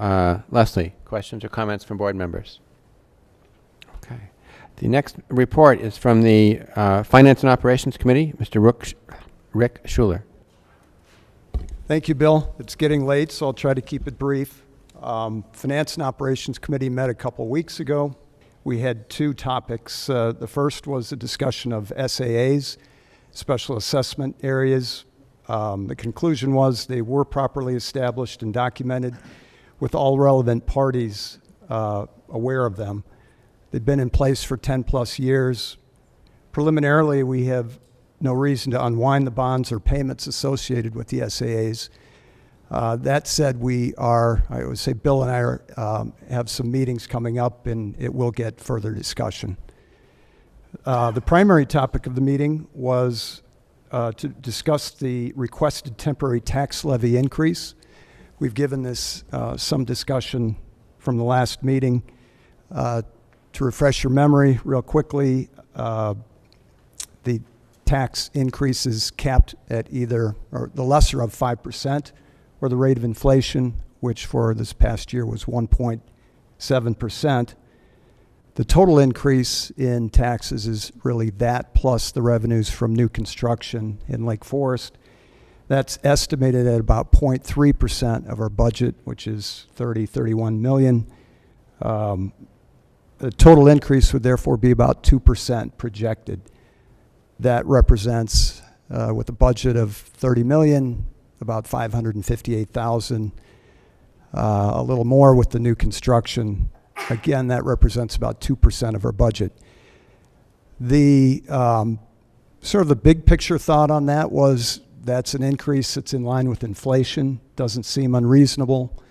Lesley. Questions or comments from board members? Okay. The next report is from the Finance and Operations Committee, Mr. Rick Schuler. Thank you, Bill. It's getting late, so I'll try to keep it brief. Finance and Operations Committee met a couple weeks ago. We had two topics. The first was a discussion of SAAs, special assessment areas. The conclusion was they were properly established and documented with all relevant parties aware of them. They've been in place for 10 plus years. Preliminarily, we have no reason to unwind the bonds or payments associated with the SAAs. That said, I would say Bill and I have some meetings coming up, and it will get further discussion. The primary topic of the meeting was to discuss the requested temporary tax levy increase. We've given this some discussion from the last meeting. To refresh your memory real quickly, the tax increase is capped at either or the lesser of 5% or the rate of inflation, which for this past year was 1.7%. The total increase in taxes is really that plus the revenues from new construction in Lake Forest. That's estimated at about 0.3% of our budget, which is 31 million. The total increase would therefore be about 2% projected. That represents, with a budget of 30 million, about 558,000, a little more with the new construction. Again, that represents about 2% of our budget. The sort of the big picture thought on that was that's an increase that's in line with inflation, doesn't seem unreasonable,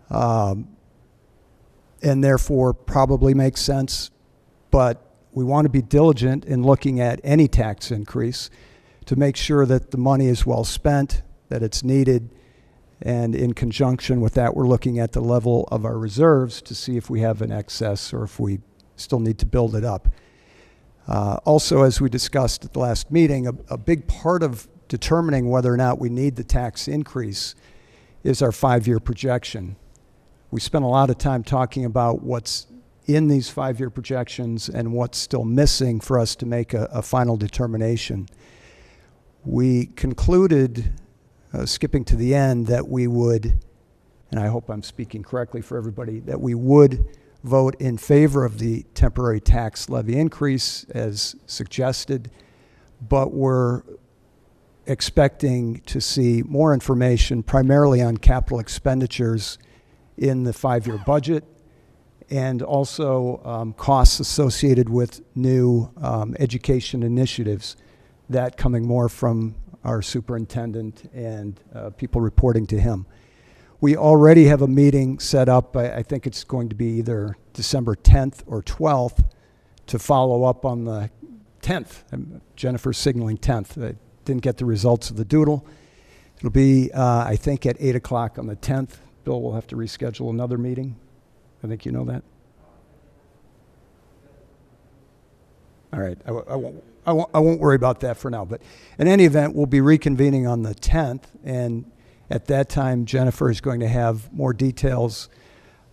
and therefore probably makes sense. But we want to be diligent in looking at any tax increase to make sure that the money is well spent, that it's needed, and in conjunction with that, we're looking at the level of our reserves to see if we have an excess or if we still need to build it up. Also, as we discussed at the last meeting, a big part of determining whether or not we need the tax increase is our 5-year projection. We spent a lot of time talking about what's in these 5-year projections and what's still missing for us to make a final determination. We concluded, skipping to the end, that we would, and I hope I'm speaking correctly for everybody, that we would vote in favor of the temporary tax levy increase as suggested, but we're expecting to see more information primarily on capital expenditures in the 5-year budget, and also costs associated with new education initiatives, that coming more from our superintendent and people reporting to him. We already have a meeting set up. I think it's going to be either December 10th or 12th to follow up on the 10th. Jennifer's signaling 10th. I didn't get the results of the doodle. It'll be, I think, at 8 o'clock on the 10th. Bill will have to reschedule another meeting. I think you know that. All right, I won't worry about that for now. But in any event, we'll be reconvening on the 10th, and at that time, Jennifer is going to have more details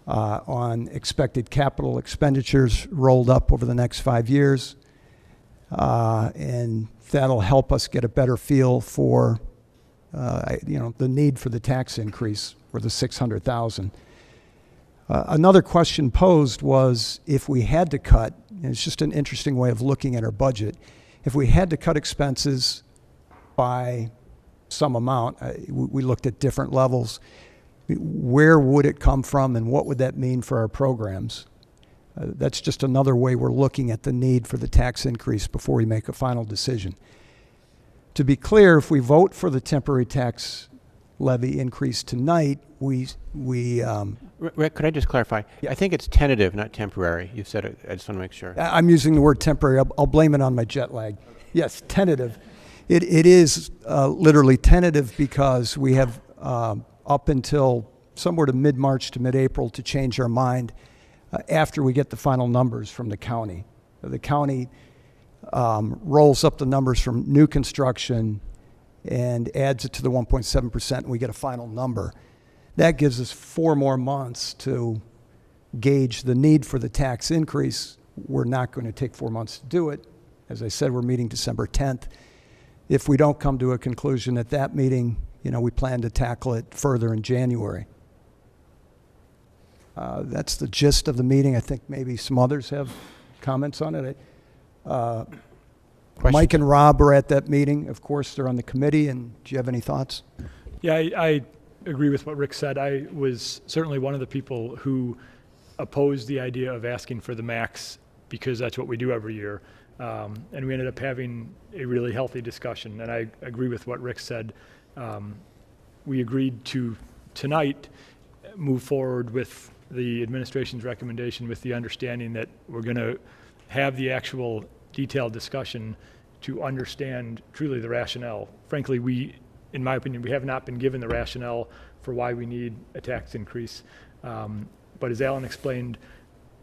on expected capital expenditures rolled up over the next 5 years, and that'll help us get a better feel for, the need for the tax increase for the 600,000. Another question posed was if we had to cut, and it's just an interesting way of looking at our budget, if we had to cut expenses by some amount, we looked at different levels, where would it come from and what would that mean for our programs? That's just another way we're looking at the need for the tax increase before we make a final decision. To be clear, if we vote for the temporary tax levy increase tonight, Rick, could I just clarify? I think it's tentative, not temporary. You said it. I just want to make sure. I'm using the word temporary. I'll blame it on my jet lag. Yes, tentative. It is literally tentative because we have up until somewhere to mid-March to mid-April to change our mind after we get the final numbers from the county. The county rolls up the numbers from new construction and adds it to the 1.7%, and we get a final number. That gives us 4 more months to gauge the need for the tax increase. We're not going to take 4 months to do it. As I said, we're meeting December 10th. If we don't come to a conclusion at that meeting, we plan to tackle it further in January. That's the gist of the meeting. I think maybe some others have comments on it. Mike and Rob are at that meeting. Of course, they're on the committee. And do you have any thoughts? Yeah, I agree with what Rick said. I was certainly one of the people who opposed the idea of asking for the max because that's what we do every year. And we ended up having a really healthy discussion. And I agree with what Rick said. We agreed to tonight move forward with the administration's recommendation with the understanding that we're going to have the actual detailed discussion to understand truly the rationale. Frankly, in my opinion, we have not been given the rationale for why we need a tax increase. But as Alan explained,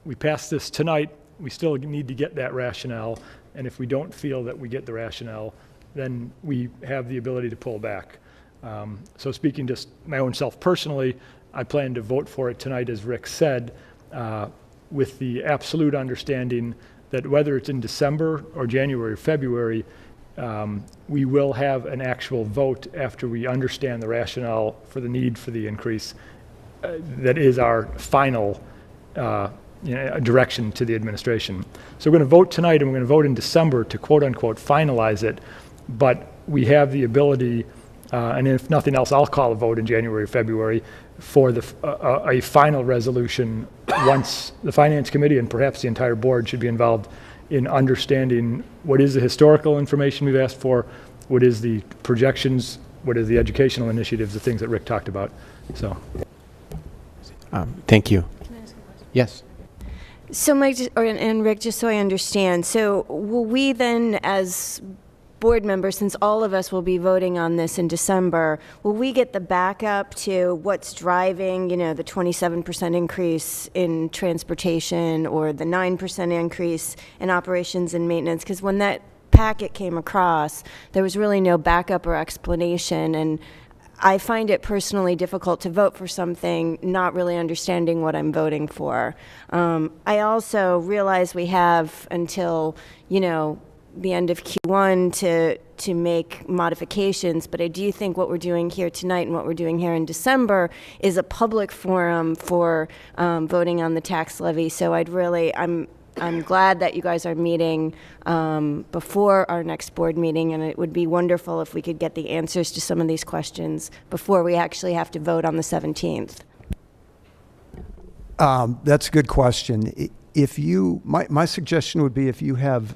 we passed this tonight. We still need to get that rationale. And if we don't feel that we get the rationale, then we have the ability to pull back. So speaking just my own self personally, I plan to vote for it tonight, as Rick said. with the absolute understanding that whether it's in December or January or February, we will have an actual vote after we understand the rationale for the need for the increase. That is our final direction to the administration. So we're going to vote tonight, and we're going to vote in December to quote unquote finalize it, but we have the ability, and if nothing else, I'll call a vote in January or February for a final resolution once the Finance Committee and perhaps the entire board should be involved in understanding what is the historical information we've asked for, what is the projections, what is the educational initiatives, the things that Rick talked about. So, thank you. Yes. So Mike, and Rick, just so I understand, so will we then, as board members, since all of us will be voting on this in December, will we get the backup to what's driving, the 27% increase in transportation or the 9% increase in operations and maintenance? Because when that packet came across, there was really no backup or explanation, and I find it personally difficult to vote for something not really understanding what I'm voting for. I also realize we have until, the end of Q1 to make modifications, but I do think what we're doing here tonight and what we're doing here in December is a public forum for voting on the tax levy. So I'm glad that you guys are meeting before our next board meeting, and it would be wonderful if we could get the answers to some of these questions before we actually have to vote on the 17th. That's a good question. My suggestion would be if you have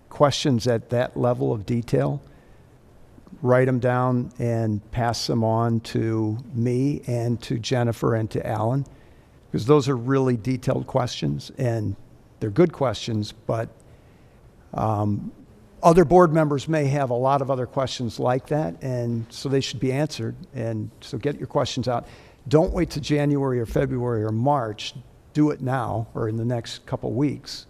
questions at that level of detail, write them down and pass them on to me and to Jennifer and to Alan, because those are really detailed questions and they're good questions, but other board members may have a lot of other questions like that, and so they should be answered. And so get your questions out. Don't wait till January or February or March. Do it now or in the next couple weeks.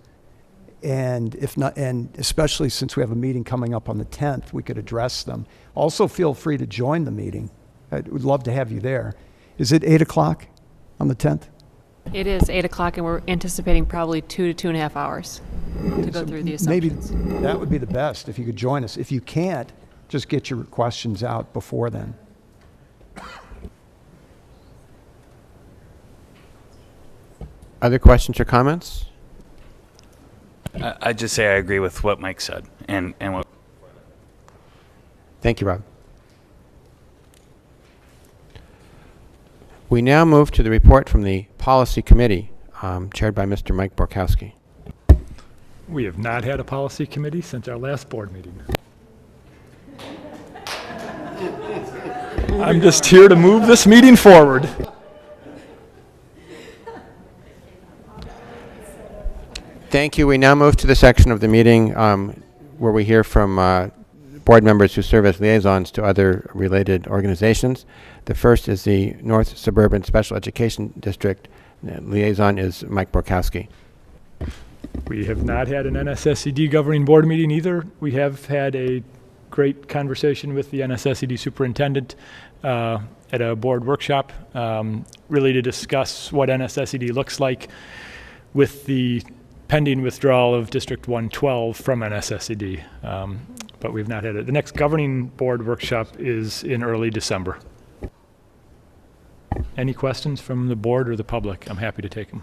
And if not, and especially since we have a meeting coming up on the 10th, we could address them. Also, feel free to join the meeting. I would love to have you there. Is it 8 o'clock on the 10th? It is 8 o'clock, and we're anticipating probably 2 to 2.5 hours to go through the assumptions. Maybe that would be the best if you could join us. If you can't, just get your questions out before then. Other questions or comments? I'd just say I agree with what Mike said, and what. Thank you, Rob. We now move to the report from the Policy Committee, chaired by Mr. Mike Borkowski. We have not had a policy committee since our last board meeting. I'm just here to move this meeting forward. Thank you. We now move to the section of the meeting where we hear from board members who serve as liaisons to other related organizations. The first is the North Suburban Special Education District. Liaison is Mike Borkowski. We have not had an NSSED governing board meeting either. We have had a great conversation with the NSSED superintendent at a board workshop, really to discuss what NSSED looks like with the pending withdrawal of District 112 from NSSED. But we've not had it. The next governing board workshop is in early December. Any questions from the board or the public? I'm happy to take them.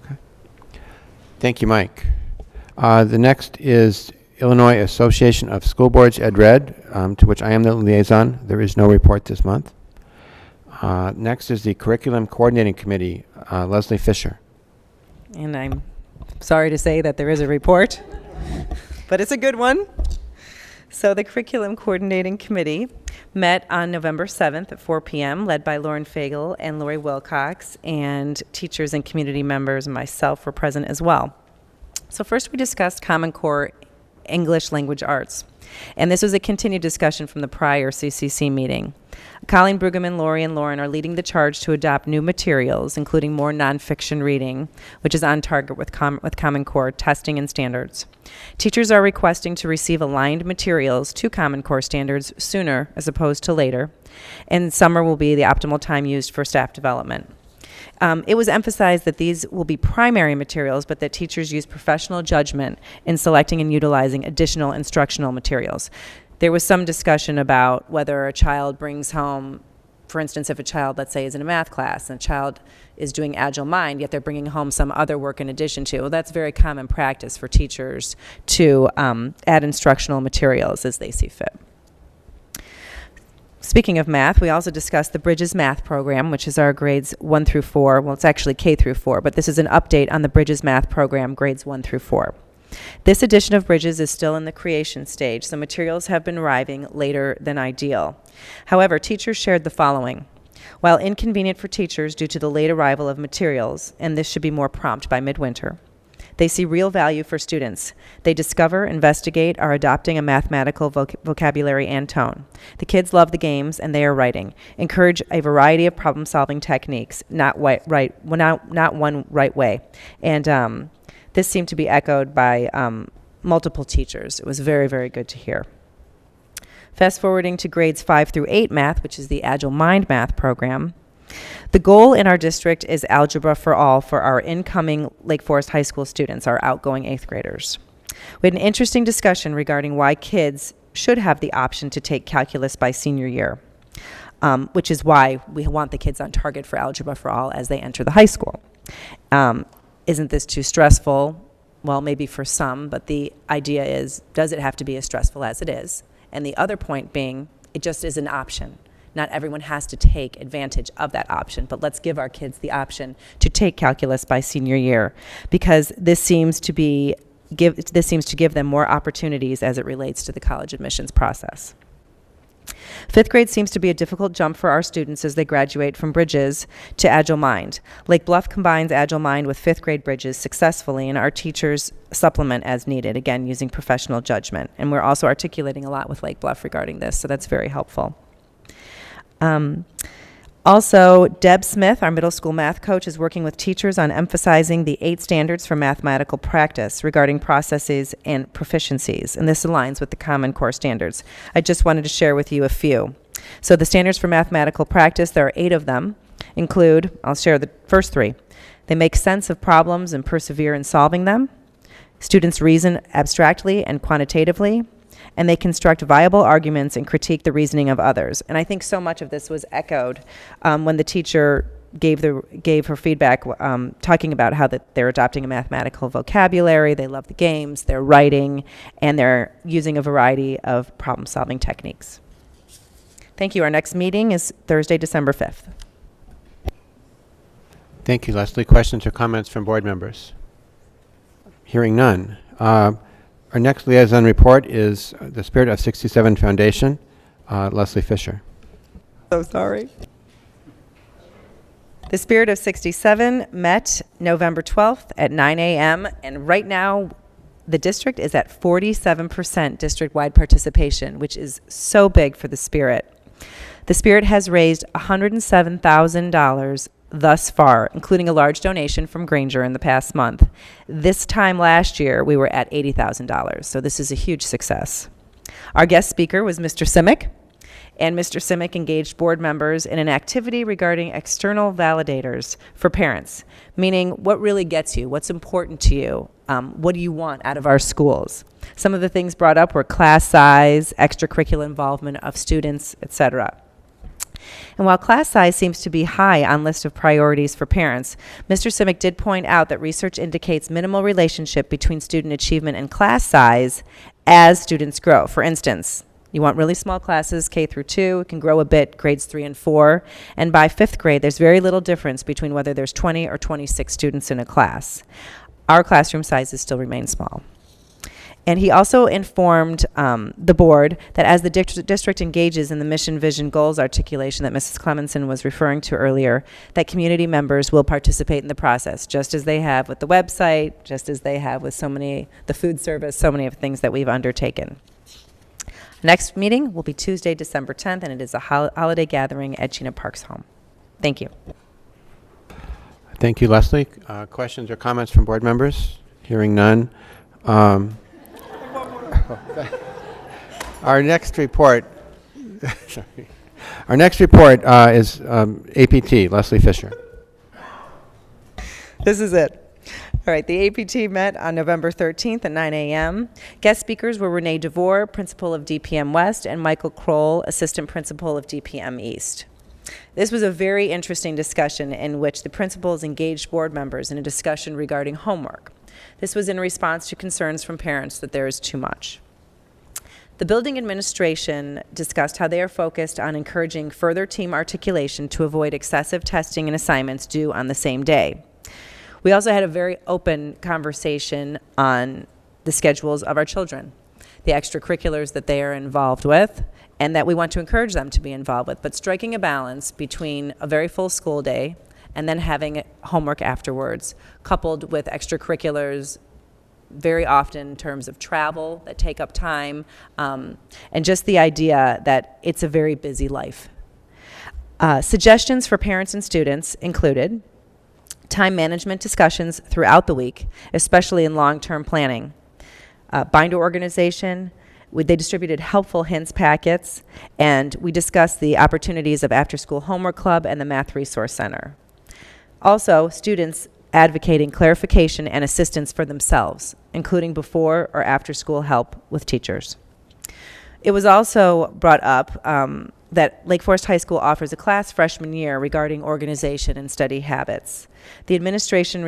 Okay. Thank you, Mike. The next is Illinois Association of School Boards, EdRed, to which I am the liaison. There is no report this month. Next is the Curriculum Coordinating Committee, Lesley Fisher. And I'm sorry to say that there is a report, but it's a good one. So the Curriculum Coordinating Committee met on November 7th at 4 p.m., led by Lauren Fagel and Lori Wilcox, and teachers and community members and myself were present as well. So first we discussed Common Core English Language Arts, and this was a continued discussion from the prior CCC meeting. Colleen Brueggemann, Lori, and Lauren are leading the charge to adopt new materials, including more nonfiction reading, which is on target with Common Core testing and standards. Teachers are requesting to receive aligned materials to Common Core standards sooner as opposed to later, and summer will be the optimal time used for staff development. It was emphasized that these will be primary materials, but that teachers use professional judgment in selecting and utilizing additional instructional materials. There was some discussion about whether a child brings home, for instance, if a child, let's say, is in a math class and a child is doing Agile Mind, yet they're bringing home some other work in addition to. Well, that's very common practice for teachers to add instructional materials as they see fit. Speaking of math, we also discussed the Bridges Math program, which is our grades 1 through 4. Well, it's actually K through 4, but this is an update on the Bridges Math program, grades 1 through 4. This edition of Bridges is still in the creation stage, so materials have been arriving later than ideal. However, teachers shared the following. While inconvenient for teachers due to the late arrival of materials, and this should be more prompt by midwinter, they see real value for students. They discover, investigate, are adopting a mathematical vocabulary and tone. The kids love the games, and they are writing. Encourage a variety of problem-solving techniques, not one right way. And this seemed to be echoed by multiple teachers. It was very, very good to hear. Fast forwarding to grades 5 through 8 math, which is the Agile Mind math program. The goal in our district is algebra for all for our incoming Lake Forest High School students, our outgoing 8th graders. We had an interesting discussion regarding why kids should have the option to take calculus by senior year, which is why we want the kids on target for algebra for all as they enter the high school. Isn't this too stressful? Well, maybe for some, but the idea is, does it have to be as stressful as it is? And the other point being, it just is an option. Not everyone has to take advantage of that option, but let's give our kids the option to take calculus by senior year, because this seems to give them more opportunities as it relates to the college admissions process. 5th grade seems to be a difficult jump for our students as they graduate from Bridges to Agile Mind. Lake Bluff combines Agile Mind with 5th grade Bridges successfully, and our teachers supplement as needed, again, using professional judgment. And we're also articulating a lot with Lake Bluff regarding this, so that's very helpful. Also, Deb Smith, our middle school math coach, is working with teachers on emphasizing the 8 standards for mathematical practice regarding processes and proficiencies, and this aligns with the Common Core standards. I just wanted to share with you a few. So the standards for mathematical practice, there are 8 of them, include, I'll share the first 3. They make sense of problems and persevere in solving them. Students reason abstractly and quantitatively. And they construct viable arguments and critique the reasoning of others. And I think so much of this was echoed when the teacher gave her feedback, talking about how that they're adopting a mathematical vocabulary, they love the games, they're writing, and they're using a variety of problem-solving techniques. Thank you. Our next meeting is Thursday, December 5th. Thank you, Lesley. Questions or comments from board members? Hearing none. Our next liaison report is the Spirit of 67 Foundation. Lesley Fisher. So sorry. The Spirit of 67 met November 12th at 9 a.m. and right now the district is at 47% district-wide participation, which is so big for the Spirit. The Spirit has raised $107,000 thus far, including a large donation from Granger in the past month. This time last year, we were at $80,000, so this is a huge success. Our guest speaker was Mr. Simic, and Mr. Simic engaged board members in an activity regarding external validators for parents, meaning what really gets you, what's important to you, what do you want out of our schools. Some of the things brought up were class size, extracurricular involvement of students, etc. And while class size seems to be high on list of priorities for parents, Mr. Simic did point out that research indicates minimal relationship between student achievement and class size as students grow. For instance, you want really small classes, K through 2, it can grow a bit, grades 3 and 4, and by 5th grade, there's very little difference between whether there's 20 or 26 students in a class. Our classroom sizes still remain small. And he also informed the board that as the district engages in the mission, vision, goals articulation that Mrs. Clemmensen was referring to earlier, that community members will participate in the process, just as they have with the website, just as they have with the food service, so many of the things that we've undertaken. Next meeting will be Tuesday, December 10th, and it is a holiday gathering at Gina Park's home. Thank you. Thank you, Lesley. Questions or comments from board members? Hearing none. Our next report is APT, Lesley Fisher. This is it. All right, the APT met on November 13th at 9 a.m. Guest speakers were Renee DeVore, principal of DPM West, and Michael Kroll, assistant principal of DPM East. This was a very interesting discussion in which the principals engaged board members in a discussion regarding homework. This was in response to concerns from parents that there is too much. The building administration discussed how they are focused on encouraging further team articulation to avoid excessive testing and assignments due on the same day. We also had a very open conversation on the schedules of our children, the extracurriculars that they are involved with, and that we want to encourage them to be involved with, but striking a balance between a very full school day and then having homework afterwards, coupled with extracurriculars very often in terms of travel that take up time, and just the idea that it's a very busy life. Suggestions for parents and students included time management discussions throughout the week, especially in long-term planning, binder organization. They distributed helpful hints packets, and we discussed the opportunities of after-school homework club and the Math Resource Center. Also, students advocating clarification and assistance for themselves, including before or after-school help with teachers. It was also brought up that Lake Forest High School offers a class freshman year regarding organization and study habits. The administration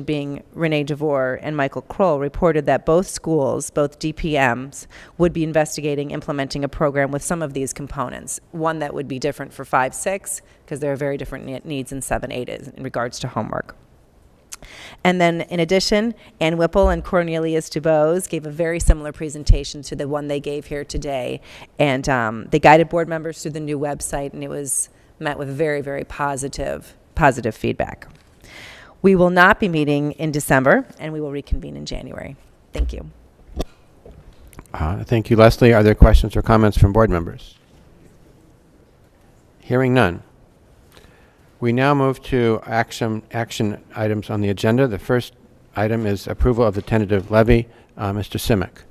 being Renee DeVore and Michael Kroll, reported that both schools, both DPMs, would be investigating implementing a program with some of these components. One that would be different for 5-6, because there are very different needs in 7-8 in regards to homework. And then, in addition, Ann Whipple and Cornelius DuBose gave a very similar presentation to the one they gave here today. And they guided board members through the new website, and it was met with very, very positive feedback. We will not be meeting in December, and we will reconvene in January. Thank you. Thank you, Lesley. Are there questions or comments from board members? Hearing none. We now move to action items on the agenda. The first item is approval of the tentative levy. Mr. Simic.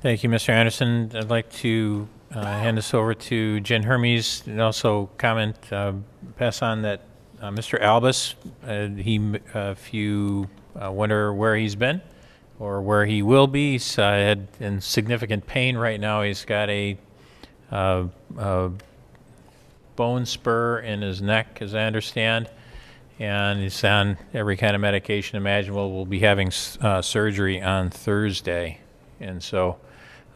Thank you, Mr. Anderson. I'd like to hand this over to Jen Hermes and also pass on that Mr. Albus, if you wonder where he's been or where he will be, he's in significant pain right now. He's got a bone spur in his neck, as I understand, and he's on every kind of medication imaginable. We'll be having surgery on Thursday, and so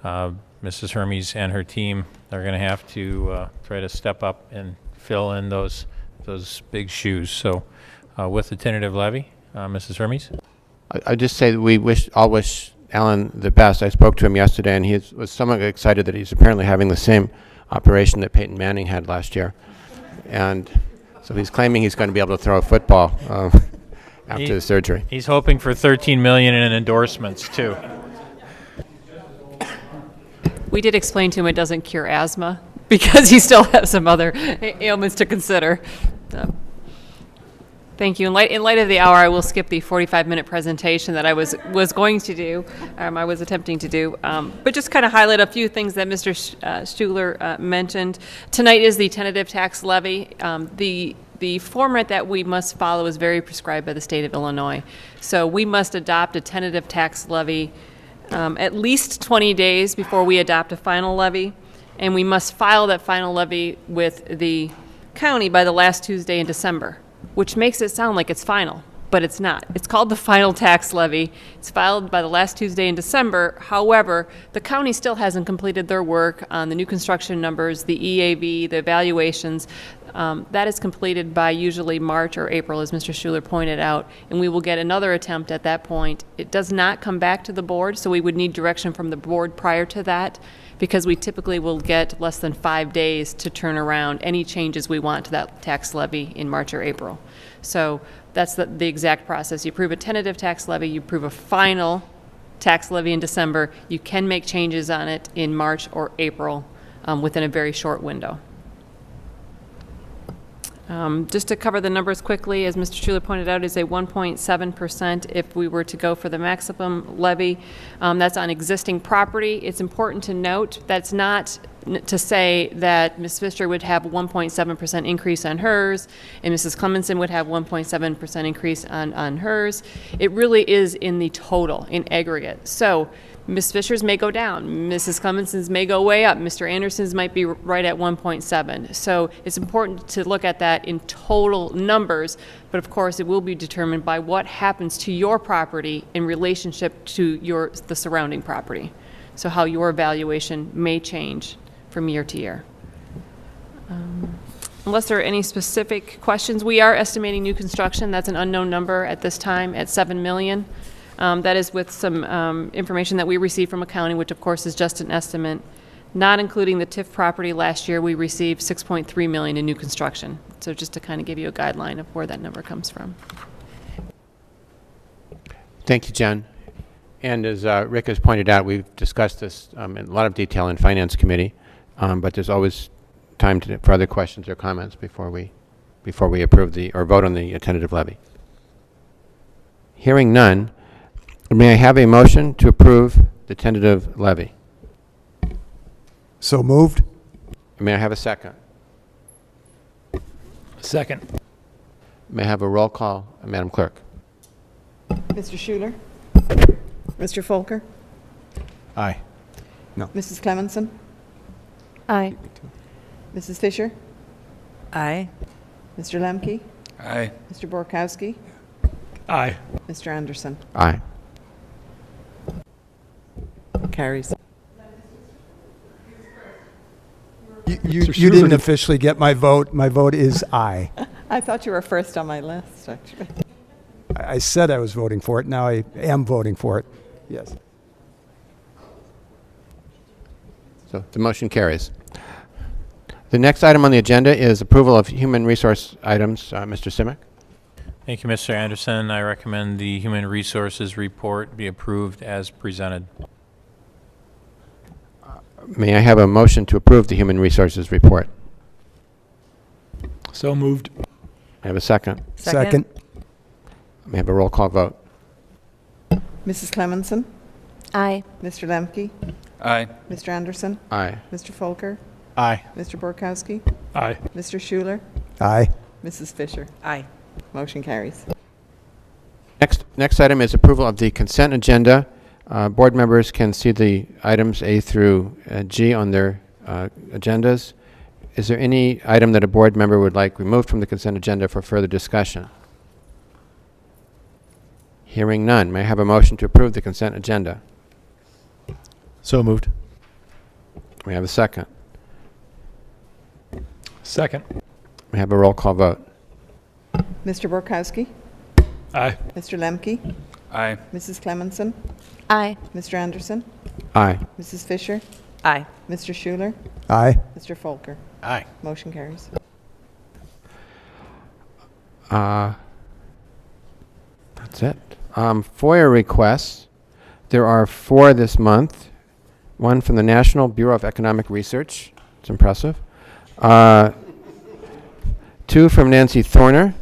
Mrs. Hermes and her team are going to have to try to step up and fill in those big shoes. So with the tentative levy, Mrs. Hermes? I just say that we all wish Alan the best. I spoke to him yesterday, and he was somewhat excited that he's apparently having the same operation that Peyton Manning had last year. And so he's claiming he's going to be able to throw a football after the surgery. He's hoping for $13 million in endorsements, too. We did explain to him it doesn't cure asthma because he still has some other ailments to consider. Thank you. In light of the hour, I will skip the 45-minute presentation that I was going to do. I was attempting to do, but just kind of highlight a few things that Mr. Schuler mentioned. Tonight is the tentative tax levy. The format that we must follow is very prescribed by the state of Illinois. So we must adopt a tentative tax levy at least 20 days before we adopt a final levy, and we must file that final levy with the county by the last Tuesday in December, which makes it sound like it's final, but it's not. It's called the final tax levy. It's filed by the last Tuesday in December. However, the county still hasn't completed their work on the new construction numbers, the EAV, the evaluations. That is completed by usually March or April, as Mr. Schuler pointed out, and we will get another attempt at that point. It does not come back to the board, so we would need direction from the board prior to that, because we typically will get less than 5 days to turn around any changes we want to that tax levy in March or April. So that's the exact process. You approve a tentative tax levy, you approve a final tax levy in December. You can make changes on it in March or April within a very short window. Just to cover the numbers quickly, as Mr. Schuler pointed out, is a 1.7% if we were to go for the maximum levy. That's on existing property. It's important to note that's not to say that Ms. Fisher would have 1.7% increase on hers, and Mrs. Clemmensen would have 1.7% increase on hers. It really is in the total, in aggregate. So Ms. Fisher's may go down, Mrs. Clemmensen's may go way up, Mr. Anderson's might be right at 1.7. So it's important to look at that in total numbers, but of course it will be determined by what happens to your property in relationship to the surrounding property. So how your valuation may change from year to year. Unless there are any specific questions, we are estimating new construction. That's an unknown number at this time at $7 million. That is with some information that we received from accounting, which of course is just an estimate. Not including the TIF property, last year we received $6.3 million in new construction. So just to kind of give you a guideline of where that number comes from. Thank you, Jen. And as Rick has pointed out, we've discussed this in a lot of detail in Finance Committee, but there's always time for other questions or comments before we approve or vote on the tentative levy. Hearing none, may I have a motion to approve the tentative levy? So moved. May I have a second? Second. May I have a roll call, Madam Clerk? Mr. Schuler? Mr. Folker? Aye. No. Mrs. Clemmensen? Aye. Mrs. Fisher? Aye. Mr. Lemke? Aye. Mr. Borkowski? Aye. Mr. Anderson? Aye. Carries. You didn't officially get my vote. My vote is aye. I thought you were first on my list, actually. I said I was voting for it. Now I am voting for it. Yes. So the motion carries. The next item on the agenda is approval of human resource items. Mr. Simic? Thank you, Mr. Anderson. I recommend the Human Resources report be approved as presented. May I have a motion to approve the human resources report? So moved. I have a second. Second. May I have a roll call vote? Mrs. Clemmensen? Aye. Mr. Lemke? Aye. Mr. Anderson? Aye. Mr. Folker? Aye. Mr. Borkowski? Aye. Mr. Schuler? Aye. Mrs. Fisher? Aye. Motion carries. Next item is approval of the consent agenda. Board members can see the items A through G on their agendas. Is there any item that a board member would like removed from the consent agenda for further discussion? Hearing none, may I have a motion to approve the consent agenda? So moved. May I have a second? Second. May I have a roll call vote? Mr. Borkowski? Aye. Mr. Lemke? Aye. Mrs. Clemmensen? Aye. Mr. Anderson? Aye. Mrs. Fisher? Aye. Mr. Schuler? Aye. Mr. Folker? Aye. Motion carries. That's it. FOIA requests. There are 4 this month. One from the National Bureau of Economic Research. It's impressive. 2 from Nancy Thorner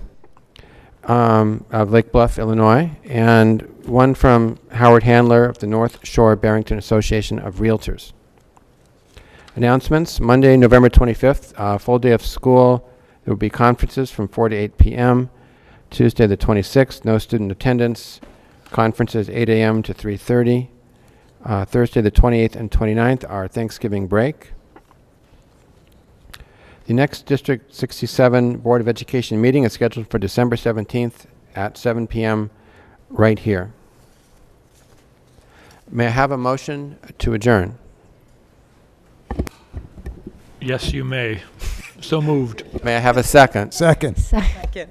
of Lake Bluff, Illinois, and 1 from Howard Handler of the North Shore Barrington Association of Realtors. Announcements: Monday, November 25th, full day of school. There will be conferences from 4 to 8 p.m. Tuesday the 26th, no student attendance. Conferences 8 a.m. to 3:30. Thursday the 28th and 29th are Thanksgiving break. The next District 67 Board of Education meeting is scheduled for December 17th at 7 p.m. right here. May I have a motion to adjourn? Yes, you may. So moved. May I have a second? Second. Second.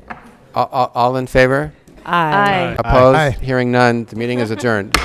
All in favor? Aye. Opposed? Aye. Hearing none, the meeting is adjourned.